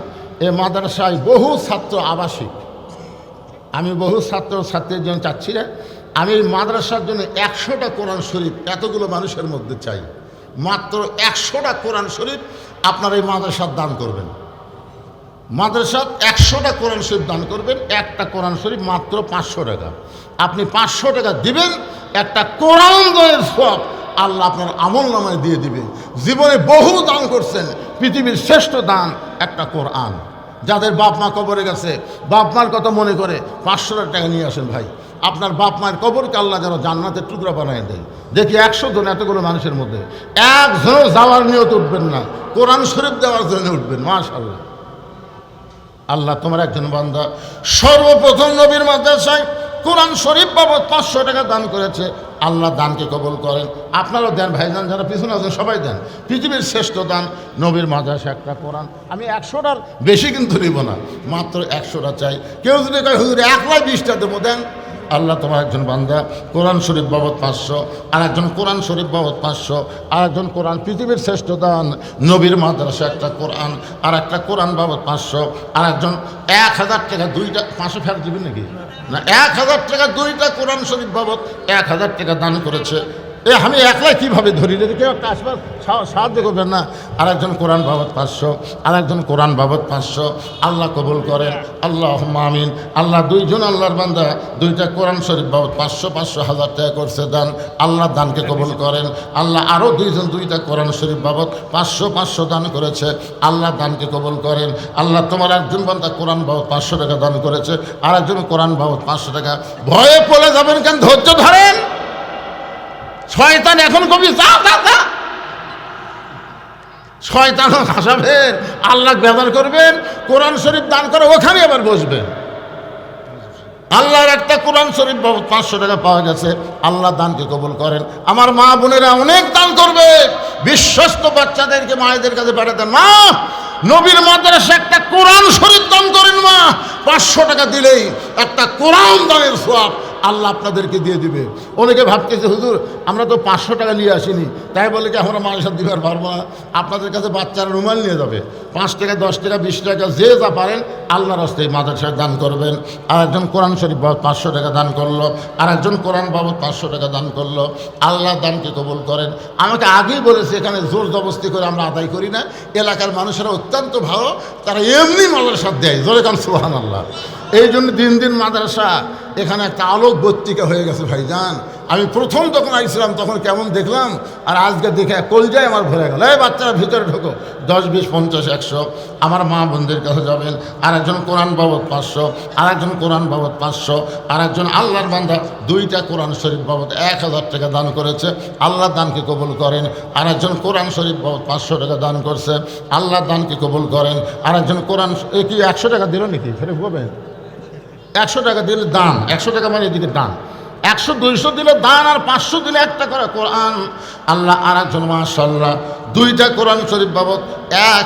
এ মাদ্রাসায় বহু ছাত্র আবাসিক, আমি বহু ছাত্র ছাত্রীর জন্য চাচ্ছি না, আমি এই মাদ্রাসার জন্য 100টা কোরআন শরীফ এতগুলো মানুষের মধ্যে চাই। মাত্র 100টা কোরআন শরীফ আপনারা এই মাদ্রাসার দান করবেন। মাদ্রাসার 100টা কোরআন শরীফ দান করবেন। একটা কোরআন শরীফ মাত্র 500 টাকা। আপনি 500 টাকা দিবেন, একটা কোরআন দানের সওয়াব আল্লাহ আপনার আমল নামায় দিয়ে দিবেন। জীবনে বহু দান করছেন, পৃথিবীর শ্রেষ্ঠ দান একটা কোরআন। যাদের বাপ মা কবরে গেছে, বাপ মার কথা মনে করে 500 টাকা নিয়ে আসেন ভাই। আপনার বাপ মায়ের কবরকে আল্লাহ যেন জান্নাতের টুকরা বানিয়ে দেয়। দেখি 100 জন এতগুলো মানুষের মধ্যে একজনও যাওয়ার নিয়ত উঠবেন না, কোরআন শরীফ দেওয়ার জন্য উঠবেন। মাশাআল্লাহ। আল্লাহ তোমার একজন বান্দা সর্বপ্রথম নবীর মাদ্রাসায় কোরআন শরীফ বাবদ 500 টাকা দান করেছে। আল্লাহ দানকে কবুল করেন। আপনারাও দেন ভাইজান, যারা পিছনে আছেন সবাই দেন। পৃথিবীর শ্রেষ্ঠ দান নবীর মাদ্রাসা একটা কোরআন। আমি 100টার বেশি কিন্তু নিব না, মাত্র 100টা চাই। কেউ যদি কয় হুজুর 120টা দেবো, দেন। আল্লাহ তোমার একজন বান্দা কোরআন শরীফ বাবদ 500, আর একজন কোরআন শরীফ বাবদ 500, আর একজন কোরআন পৃথিবীর শ্রেষ্ঠ দান নবীর মাদ্রাসা একটা কোরআন, আর একটা কোরআন বাবদ 500, আর একজন 1000 টাকা দুইটা 500 ফেরত দিবেন নাকি না, 1000 টাকা দুইটা কোরআন শরীফ বাবদ 1000 টাকা দান করেছে। আমি একলাই কীভাবে ধরি, যদি কেউ একটা আসবার সাহায্য করবেন না। আরেকজন কোরআন বাবদ 500, আরেকজন কোরআন বাবদ 500। আল্লাহ কবুল করেন, আল্লাহুম্মা আমিন। আল্লাহ দুইজন আল্লাহর বান্দা দুইটা কোরআন শরীফ বাবদ 500 1000 টাকা করছে দান। আল্লাহ দানকে কবুল করেন। আল্লাহ আরও দুইজন দুইটা কোরআন শরীফ বাবদ 500 দান করেছে। আল্লাহ দানকে কবুল করেন। আল্লাহ তোমার একজন বান্দা কোরআন বাবদ 500 টাকা দান করেছে, আরেকজন কোরআন বাবদ 500 টাকা। ভয়ে পড়ে যাবেন কেন, ধৈর্য ধরেন। শয়তান এখন কবি শয়তানও হাসাবেন, আল্লাহ ব্যবহার করবেন। কোরআন শরীফ দান করে ওখানে আবার বসবেন। আল্লাহর একটা কোরআন শরীফ বাবদ 500 টাকা পাওয়া গেছে। আল্লাহ দানকে কবুল করেন। আমার মা বোনেরা অনেক দান করবে, বিশ্বস্ত বাচ্চাদেরকে মায়েদের কাছে পাঠাতেন। মা, নবীর মাদ্রাসা একটা কোরআন শরীফ দান করেন। মা, 500 টাকা দিলেই একটা কোরআন দানের সওয়াব আল্লাহ আপনাদেরকে দিয়ে দিবে। অনেকে ভাবতেছে হুজুর আমরা তো 500 টাকা নিয়ে আসিনি, তাই বলে কি আমরা মাদ্রাসা দিবার পারবো না? আপনাদের কাছে বাচ্চারা রুমাল নিয়ে যাবে, 5 টাকা 10 টাকা 20 টাকা যে যা পারেন আল্লাহর রাস্তায় মাদ্রাসায় দান করবেন। আর একজন কোরআন শরীফ বাবদ 500 টাকা দান করলো, আর একজন কোরআন বাবদ 500 টাকা দান করলো। আল্লাহ দানকে কবুল করেন। আমাকে আগেই বলেছে এখানে জোর জবস্তি করে আমরা আদায় করি না। এলাকার মানুষেরা অত্যন্ত ভালো, তারা এমনি মাদ্রাসা দেয়। জোরে কান সুবহানাল্লাহ। এই জন্য দিন দিন মাদ্রাসা এখানে একটা আলোক বত্তিকা হয়ে গেছে ভাইজান। আমি প্রথম যখন আইছিলাম তখন কেমন দেখলাম, আর আজকে দেখে কলজায় আমার ভরে গেল। এই বাচ্চারা ভিতরে ঢোকো, 10 20 50 100 আমার মা বোনদের কাছে যাবেন। আর একজন কোরআন বাবদ 500, আর একজন কোরআন বাবদ 500, আর একজন আল্লাহর বান্দা দুইটা কোরআন শরীফ বাবদ 1000 টাকা দান করেছে। আল্লাহ দানকে কবুল করেন। আর একজন কোরআন শরীফ বাবদ 500 টাকা দান করছে। আল্লাহ দানকে কবুল করেন। আর একজন কোরআন কি 100 টাকা দিল নাকি ফেরে বলবেন? 100 টাকা দিলে দান, 100 টাকা মানে এদিকে দান, 100 200 দিলে দান, আর 500 দিলে একটা করে কোরআন। আল্লাহ আর একজন মাশাআল্লাহ দুইটা কোরআন শরীফ বাবদ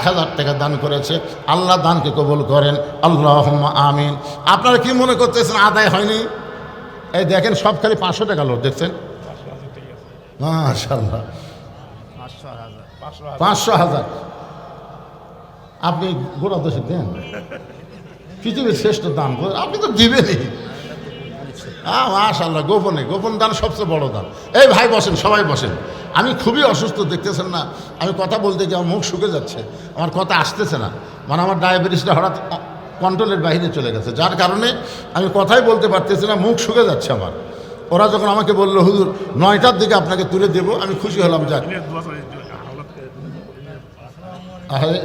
1000 টাকা দান করেছে। আল্লাহ দানকে কবুল করেন, আল্লাহুম্মা আমিন। আপনারা কি মনে করতেছেন আদায় হয়নি? এই দেখেন সব খালি 500 টাকা লোক দেখছেন। মাশাআল্লাহ 500,000 আপনি গোড়া দোষে দেন। পৃথিবীর শ্রেষ্ঠ দান আপনি তো দিবেনই। মাশাআল্লাহ, গোপনে গোপন দান সবচেয়ে বড় দান। এই ভাই বসেন, সবাই বসেন। আমি খুবই অসুস্থ, দেখতেছেন না, আমি কথা বলতে গিয়ে আমার মুখ শুকে যাচ্ছে, আমার কথা আসতেছে না, মানে আমার ডায়াবেটিসটা হঠাৎ কন্ট্রোলের বাইরে চলে গেছে, যার কারণে আমি কথাই বলতে পারতেছি না, মুখ শুকে যাচ্ছে আমার। ওরা যখন আমাকে বললো হুজুর 9টার দিকে আপনাকে তুলে দেবো, আমি খুশি হলাম। যাক, আরে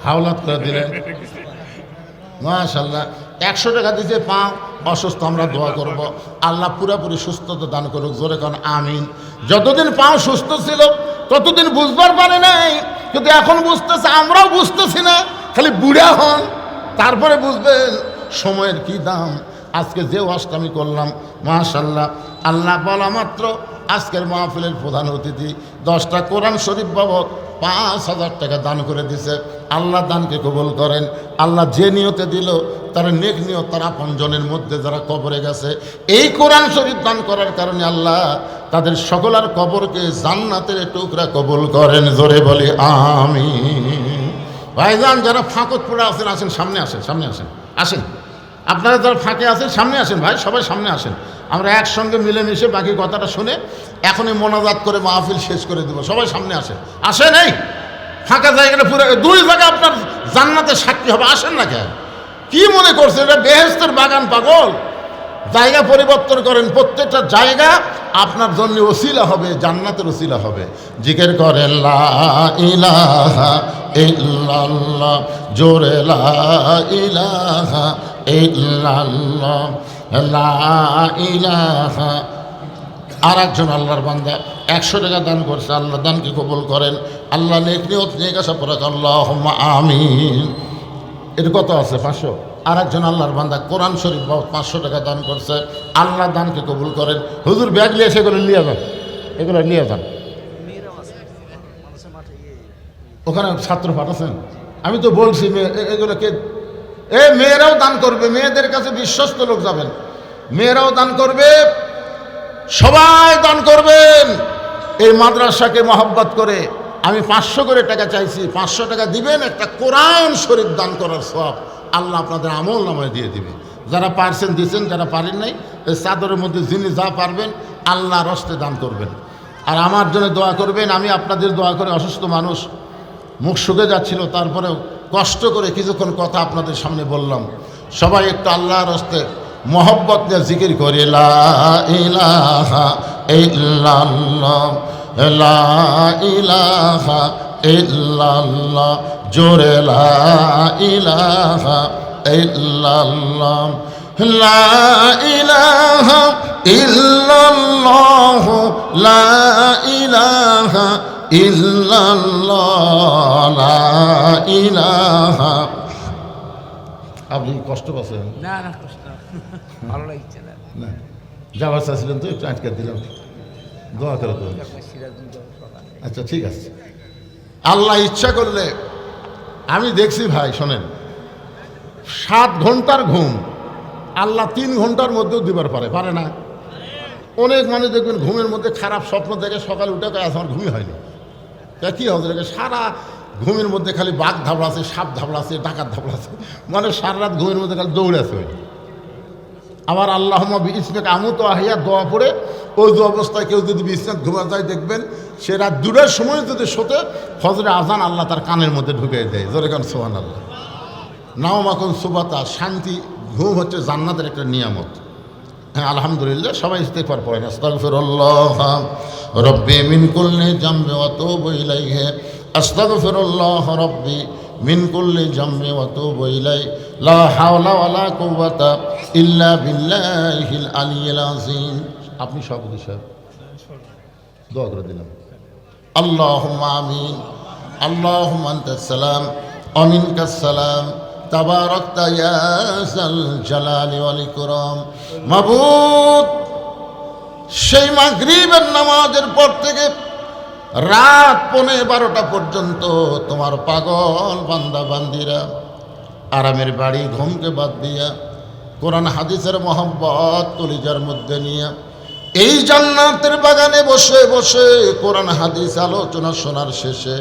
হাওলাত করে দিলেন, মাশাআল্লাহ। 100 টাকা দিতে পা অসুস্থ, আমরা দোয়া করব আল্লাহ পুরোপুরি সুস্থতা দান করুক, জোরে কারণ আমিন। যতদিন পা সুস্থ ছিল ততদিন বুঝবার পারে নাই, কিন্তু এখন বুঝতেছে, আমরাও বুঝতেছি না, খালি বুড়া হন তারপরে বুঝবেন সময়ের কি দাম। আজকে যে ওয়াজটা আমি করলাম, মাশাআল্লাহ, আল্লাহ বলা মাত্র আজকের মাহফিলের প্রধান অতিথি 10টা কোরআন শরীফ বাবদ 5,000 টাকা দান করে দিছে। আল্লাহ দানকে কবুল করেন। আল্লাহ যে নিয়তে দিল তার নেক নিয়ত, তার আপনজনের মধ্যে যারা কবরে গেছে, এই কোরআন শরীফ দান করার কারণে আল্লাহ তাদের সকলের কবরকে জান্নাতের টুকরা কবুল করেন, জোরে বলি আমিন। ভাইজান, যারা ফাঁকত পড়ে আছেন, আসেন সামনে, আসেন সামনে, আসেন আসেন। আপনারা যারা ফাঁকে আছেন সামনে আসেন, ভাই সবাই সামনে আসেন। আমরা একসঙ্গে মিলেমিশে বাকি কথাটা শুনে এখনই মোনাজাত করে মাহফিল শেষ করে দেবো। সবাই সামনে আসেন, আসেন। এই ফাঁকা জায়গাটা পুরো 2 জায়গা আপনার জান্নাতের সাক্ষী হবে, আসেন না কেন? কি মনে করছেন এটা বেহেশতের বাগান? পাগল, জায়গা পরিবর্তন করেন, প্রত্যেকটা জায়গা আপনার জন্য ওসিলা হবে, জান্নাতের ওসিলা হবে। জিকির করেন লা ইলাহা ইল্লাল্লাহ, জোরে লা ইলাহা ইল্লাল্লাহ, লা ইলাহা। আর একজন আল্লাহর বান্দা 100 টাকা দান করছে, আল্লাহ দানকে কবুল করেন। আল্লাহ নেক নিয়ত নিয়ে গেছে, পড়ে আল্লাহুম্মা আমিন। এর কত আছে? 500। আর একজন আল্লাহর বান্দা কোরআন শরীফ 500 টাকা দান করছে, আল্লাহ দানকে কবুল করেন। হুজুর ব্যাগ নিয়ে এসে এগুলো নিয়ে যান, এগুলো নিয়ে যান। ওখানে ছাত্র পাঠাচ্ছেন, আমি তো বলছি এগুলোকে মেয়েরাও দান করবে, মেয়েদের কাছে বিশ্বস্ত লোক যাবেন, মেয়েরাও দান করবে, সবাই দান করবেন। এই মাদ্রাসাকে মহব্বত করে আমি 500 করে টাকা চাইছি, 500 টাকা দিবেন, একটা কোরআন শরীফ দান করার সওয়াব আল্লাহ আপনাদের আমল নামায় দিয়ে দিবে। যারা পারছেন দিচ্ছেন, যারা পারেন নাই এই চাদরের মধ্যে যিনি যা পারবেন আল্লাহর হস্তে দান করবেন। আর আমার জন্য দোয়া করবেন। আমি আপনাদের দোয়া করে, অসুস্থ মানুষ, মুখ শুকে যাচ্ছিল, তারপরেও কষ্ট করে কিছুক্ষণ কথা আপনাদের সামনে বললাম। সবাই একটু আল্লাহর হস্তে মহব্বত নিয়ে জিকির করে লা ইলাহা ইল্লাল্লাহ, লা ইলাহা ইল্লাল্লাহ, জোরে লা ইলাহা ইল্লাল্লাহ, লা ইলাহা ইল্লাল্লাহ, লা ইলাহা ইল্লাল্লাহ, লা ইলাহা। আপনি কষ্ট পাচ্ছেন? না না, কষ্ট ভালো লাগছে না। যাওয়ার চাচ্ছিলেন তো, একটু আটকে দিলাম, দোয়া করে তো। আচ্ছা ঠিক আছে, আল্লাহ ইচ্ছা করলে। আমি দেখছি ভাই, শোনেন, 7 ঘন্টার ঘুম আল্লাহ 3 ঘন্টার মধ্যেও দিবার পারে না? অনেক মানুষ দেখবেন ঘুমের মধ্যে খারাপ স্বপ্ন দেখে, সকালে উঠে আজ আমার ঘুমই হয়নি। তা কী হবে? সারা ঘুমের মধ্যে খালি বাঘ ধাবড়াছে, সাপ ধাবড়াছে, ডাকাত ধাবড়াছে, মানে সারা রাত ঘুমের মধ্যে খালি দৌড়াছে। আবার আল্লাহুম্মা বিইসমিকা আমুতু ওয়া আহইয়া দোয়া পড়ে ওযু অবস্থায় কেউ যদি বিছানায় ঘুমা যায়, দেখবেন সে রাত 2টার সময় যদি শোতে, ফজরে আজান আল্লাহ তার কানের মধ্যে ঢুকিয়ে দেয়। জোরে কান সুবহানাল্লাহ। নাও মাকুন সুবাতা, শান্তি। ঘুম হচ্ছে জান্নাতের একটা নিয়ামত। হ্যাঁ, আলহামদুলিল্লাহ। সবাই ইস্তিগফার পড়েন, আস্তাগফিরুল্লাহ রাব্বি মিন কুল্লি জামবি ওয়া আতুবু ইলাইহি, আস্তাগফিরুল্লাহ রাব্বি মিন কুল্লি জামবি ওয়া আতুবু ইলাইহি, লা হাওলা ওয়া লা কুওয়াতা ইল্লা বিল্লাহিল আলিয়্যিল আযীম। আপনি সভাপতি সাহেব দোয়া করে দিলাম। আল্লাহুম্মা আমিন। আল্লাহুম্মা আনতাস সালাম ওয়া মিনকাস সালাম, তাবারাকতা ইয়া যাল জালালি ওয়াল ইকরাম। মাবুদ, সেই মাগরিবের নামাজের পর থেকে রাত 11:30 পর্যন্ত তোমার পাগল বান্দা বান্দিরা আরামের বাড়ি ঘুমকে বাদ দিয়া কোরআন হাদিসের মহব্বত কলিজার মধ্যে নিয়ে এই জান্নাতের বাগানে বসে বসে কোরআন হাদিস আলোচনা শোনার শেষে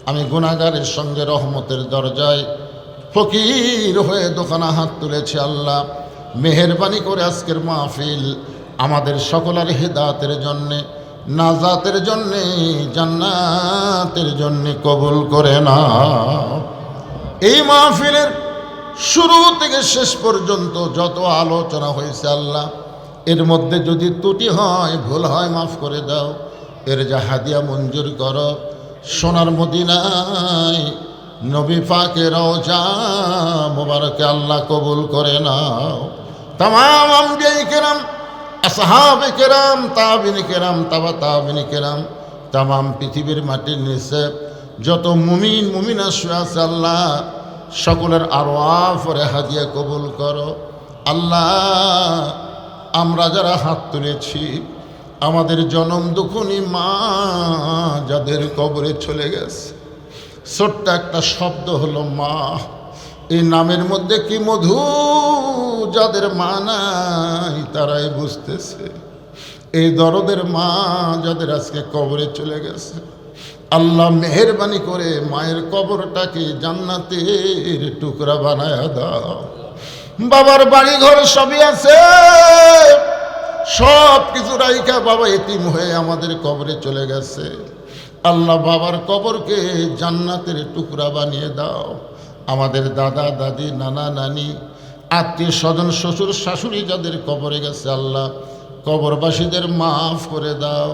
আমি গুনাহগারের সঙ্গে রহমতের দরজায় ফকির হয়ে দোকানা হাত তুলেছি। আল্লাহ, মেহেরবানি করে আজকের মাহফিল আমাদের সকলের হেদায়েতের জন্যে, নাজাতের জন্যে, জান্নাতের জন্যে কবুল করে নাও। এই মাহফিলের শুরু থেকে শেষ পর্যন্ত যত আলোচনা হয়েছে আল্লাহ, এর মধ্যে যদি ত্রুটি হয়, ভুল হয়, মাফ করে দাও। এর যা হাদিয়া মঞ্জুর করো, সোনার মদিনায় নবী পাকের রওজা মোবারকে আল্লাহ কবুল করে নাও। তামাম আম্বিয়ায়ে কেরাম, আসহাবে কেরাম, তাবিঈন কেরাম, তাবা তাবিঈন কেরাম, তামাম পৃথিবীর মাটির নিচে যত মুমিন মুমিনা শুয়ে আছে আল্লাহ, সকলের আরওয়াফরে হাদিয়া কবুল করো। আল্লাহ, আমরা যারা হাত তুলেছি, আমাদের জনম দুঃখনী মা যাদের কবরে চলে গেছে, ছোট্ট একটা শব্দ হলো মা। এই নামের মধ্যে কি মধু, যাদের মা নাই তারাই বুঝতেছে। এই দরদের মা যাদের আজকে কবরে চলে গেছে, আল্লাহ মেহেরবানি করে মায়ের কবরটাকে জান্নাতের টুকরা বানায় দাও। বাবার বাড়ি ঘর সবই আছে, সব কিছু রাইখা বাবা এতিম হয়ে আমাদের কবরে চলে গেছে। আল্লাহ, বাবার কবরকে জান্নাতের টুকরা বানিয়ে দাও। আমাদের দাদা দাদি, নানা নানি, আত্মীয় স্বজন, শ্বশুর শাশুড়ি যাদের কবরে গেছে আল্লাহ, কবরবাসীদের মাফ করে দাও।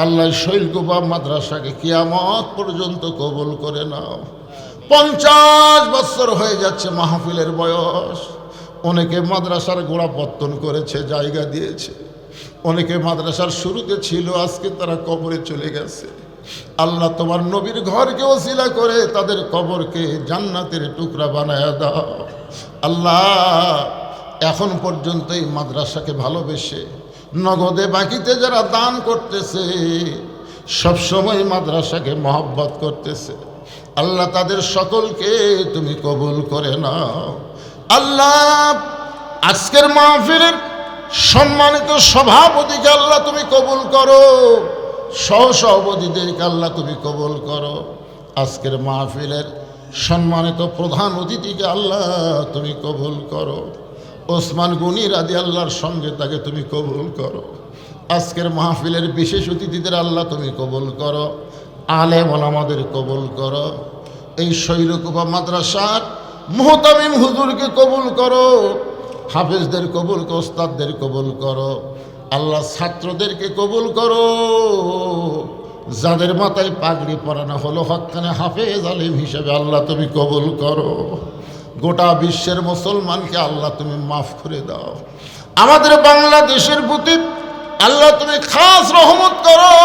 আল্লাহ, শৈলকুপা মাদ্রাসাকে কিয়ামত পর্যন্ত কবুল করে নাও। 50 বছর হয়ে যাচ্ছে মাহফিলের বয়স। অনেকে মাদ্রাসার গোড়াপত্তন করেছে, জায়গা দিয়েছে। অনেকে মাদ্রাসার শুরুতে ছিল, আজকে তারা কবরে চলে গেছে। আল্লাহ, তোমার নবীর ঘরকে ওসিলা করে তাদের কবরকে জান্নাতের টুকরা বানায়া দাও। আল্লাহ, এখন পর্যন্ত এই মাদ্রাসাকে ভালোবেসে নগদে বাকিতে যারা দান করতেছে, সবসময় মাদ্রাসাকে মহব্বত করতেছে, আল্লাহ তাদের সকলকে তুমি কবুল করে নাও। আল্লাহ, আজকের মাহফিলের সম্মানিত সভাপতিকে আল্লাহ তুমি কবুল করো, সহসভাপতিদেরকে আল্লাহ তুমি কবুল করো। আজকের মাহফিলের সম্মানিত প্রধান অতিথিকে আল্লাহ তুমি কবুল করো। ওসমান গনি রাদিয়াল্লাহর সঙ্গে তাকে তুমি কবুল করো। আজকের মাহফিলের বিশেষ অতিথিদের আল্লাহ তুমি কবুল করো। আলেম ওলামাদের কবুল করো। এই শৈলকুপা মাদ্রাসার মুহতামিম হুজুরকে কবুল করো। হাফেজদের কবুল করো, ওস্তাদদের কবুল করো। আল্লাহ, ছাত্রদেরকে কবুল করো। যাদের মাথায় পাগড়ি পরানো হলো হক্কানে হাফেজ আলিম হিসেবে আল্লাহ তুমি কবুল করো। গোটা বিশ্বের মুসলমানকে আল্লাহ তুমি মাফ করে দাও। আমাদের বাংলাদেশের প্রতি আল্লাহ তুমি খাস রহমত করো।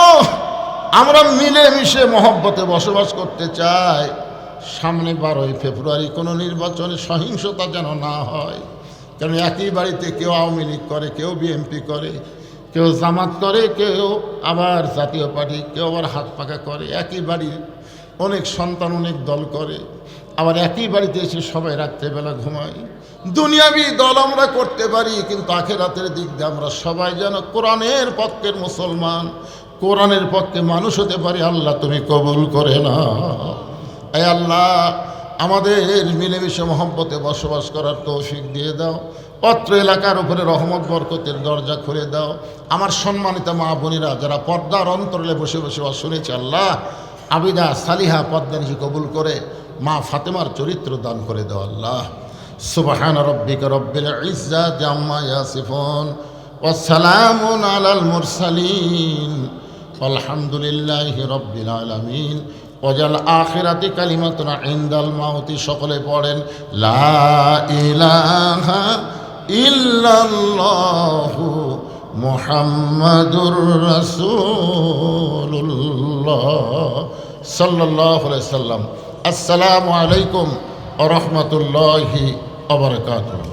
আমরা মিলেমিশে মহব্বতে বসবাস করতে চাই। সামনে 12ই ফেব্রুয়ারি কোনো নির্বাচনে সহিংসতা যেন না হয়। কারণ একই বাড়িতে কেউ আওয়ামী লীগ করে, কেউ বিএনপি করে, কেউ জামাত করে, কেউ আবার জাতীয় পার্টি, কেউ আবার হাত পাকা করে। একই বাড়ির অনেক সন্তান অনেক দল করে, আবার একই বাড়িতে এসে সবাই রাত্রেবেলা ঘুমাই। দুনিয়াবি দল আমরা করতে পারি, কিন্তু আখেরাতের দিক দিয়ে আমরা সবাই যেন কোরআনের পক্ষের মুসলমান, কোরআনের পক্ষে মানুষ হতে পারি। আল্লাহ তুমি কবুল করে না। এই আল্লাহ, আমাদের মিলেমিশে মহব্বতে বসবাস করার তৌফিক দিয়ে দাও। অত্র এলাকার উপরে রহমত বরকতের দরজা খুলে দাও। আমার সম্মানিত মা বোনেরা যারা পর্দার অন্তরালে বসে বসে শুনেছে, আল্লাহ আবিদা সালিহা পদ্মানিশি কবুল করে মা ফাতেমার চরিত্র দান করে দাও। আল্লাহ, সুবহান রাব্বিকা রব্বিল ইজ্জাতি আম্মা ইয়াসিফুন ওয়া সালামুন আলাল মুরসালিন আলহামদুলিল্লাহি রাব্বিল আলামিন। ওয়াজাল আখিরাতি কালিমাতুনা ইনদাল মাউতি। সকলে পড়েন লা ইলাহা ইল্লাল্লাহু মুহাম্মাদুর রাসূলুল্লাহ সাল্লাল্লাহু আলাইহি সাল্লাম। আসসালামু আলাইকুম ওয়া রাহমাতুল্লাহি ওয়া বারাকাতুহু।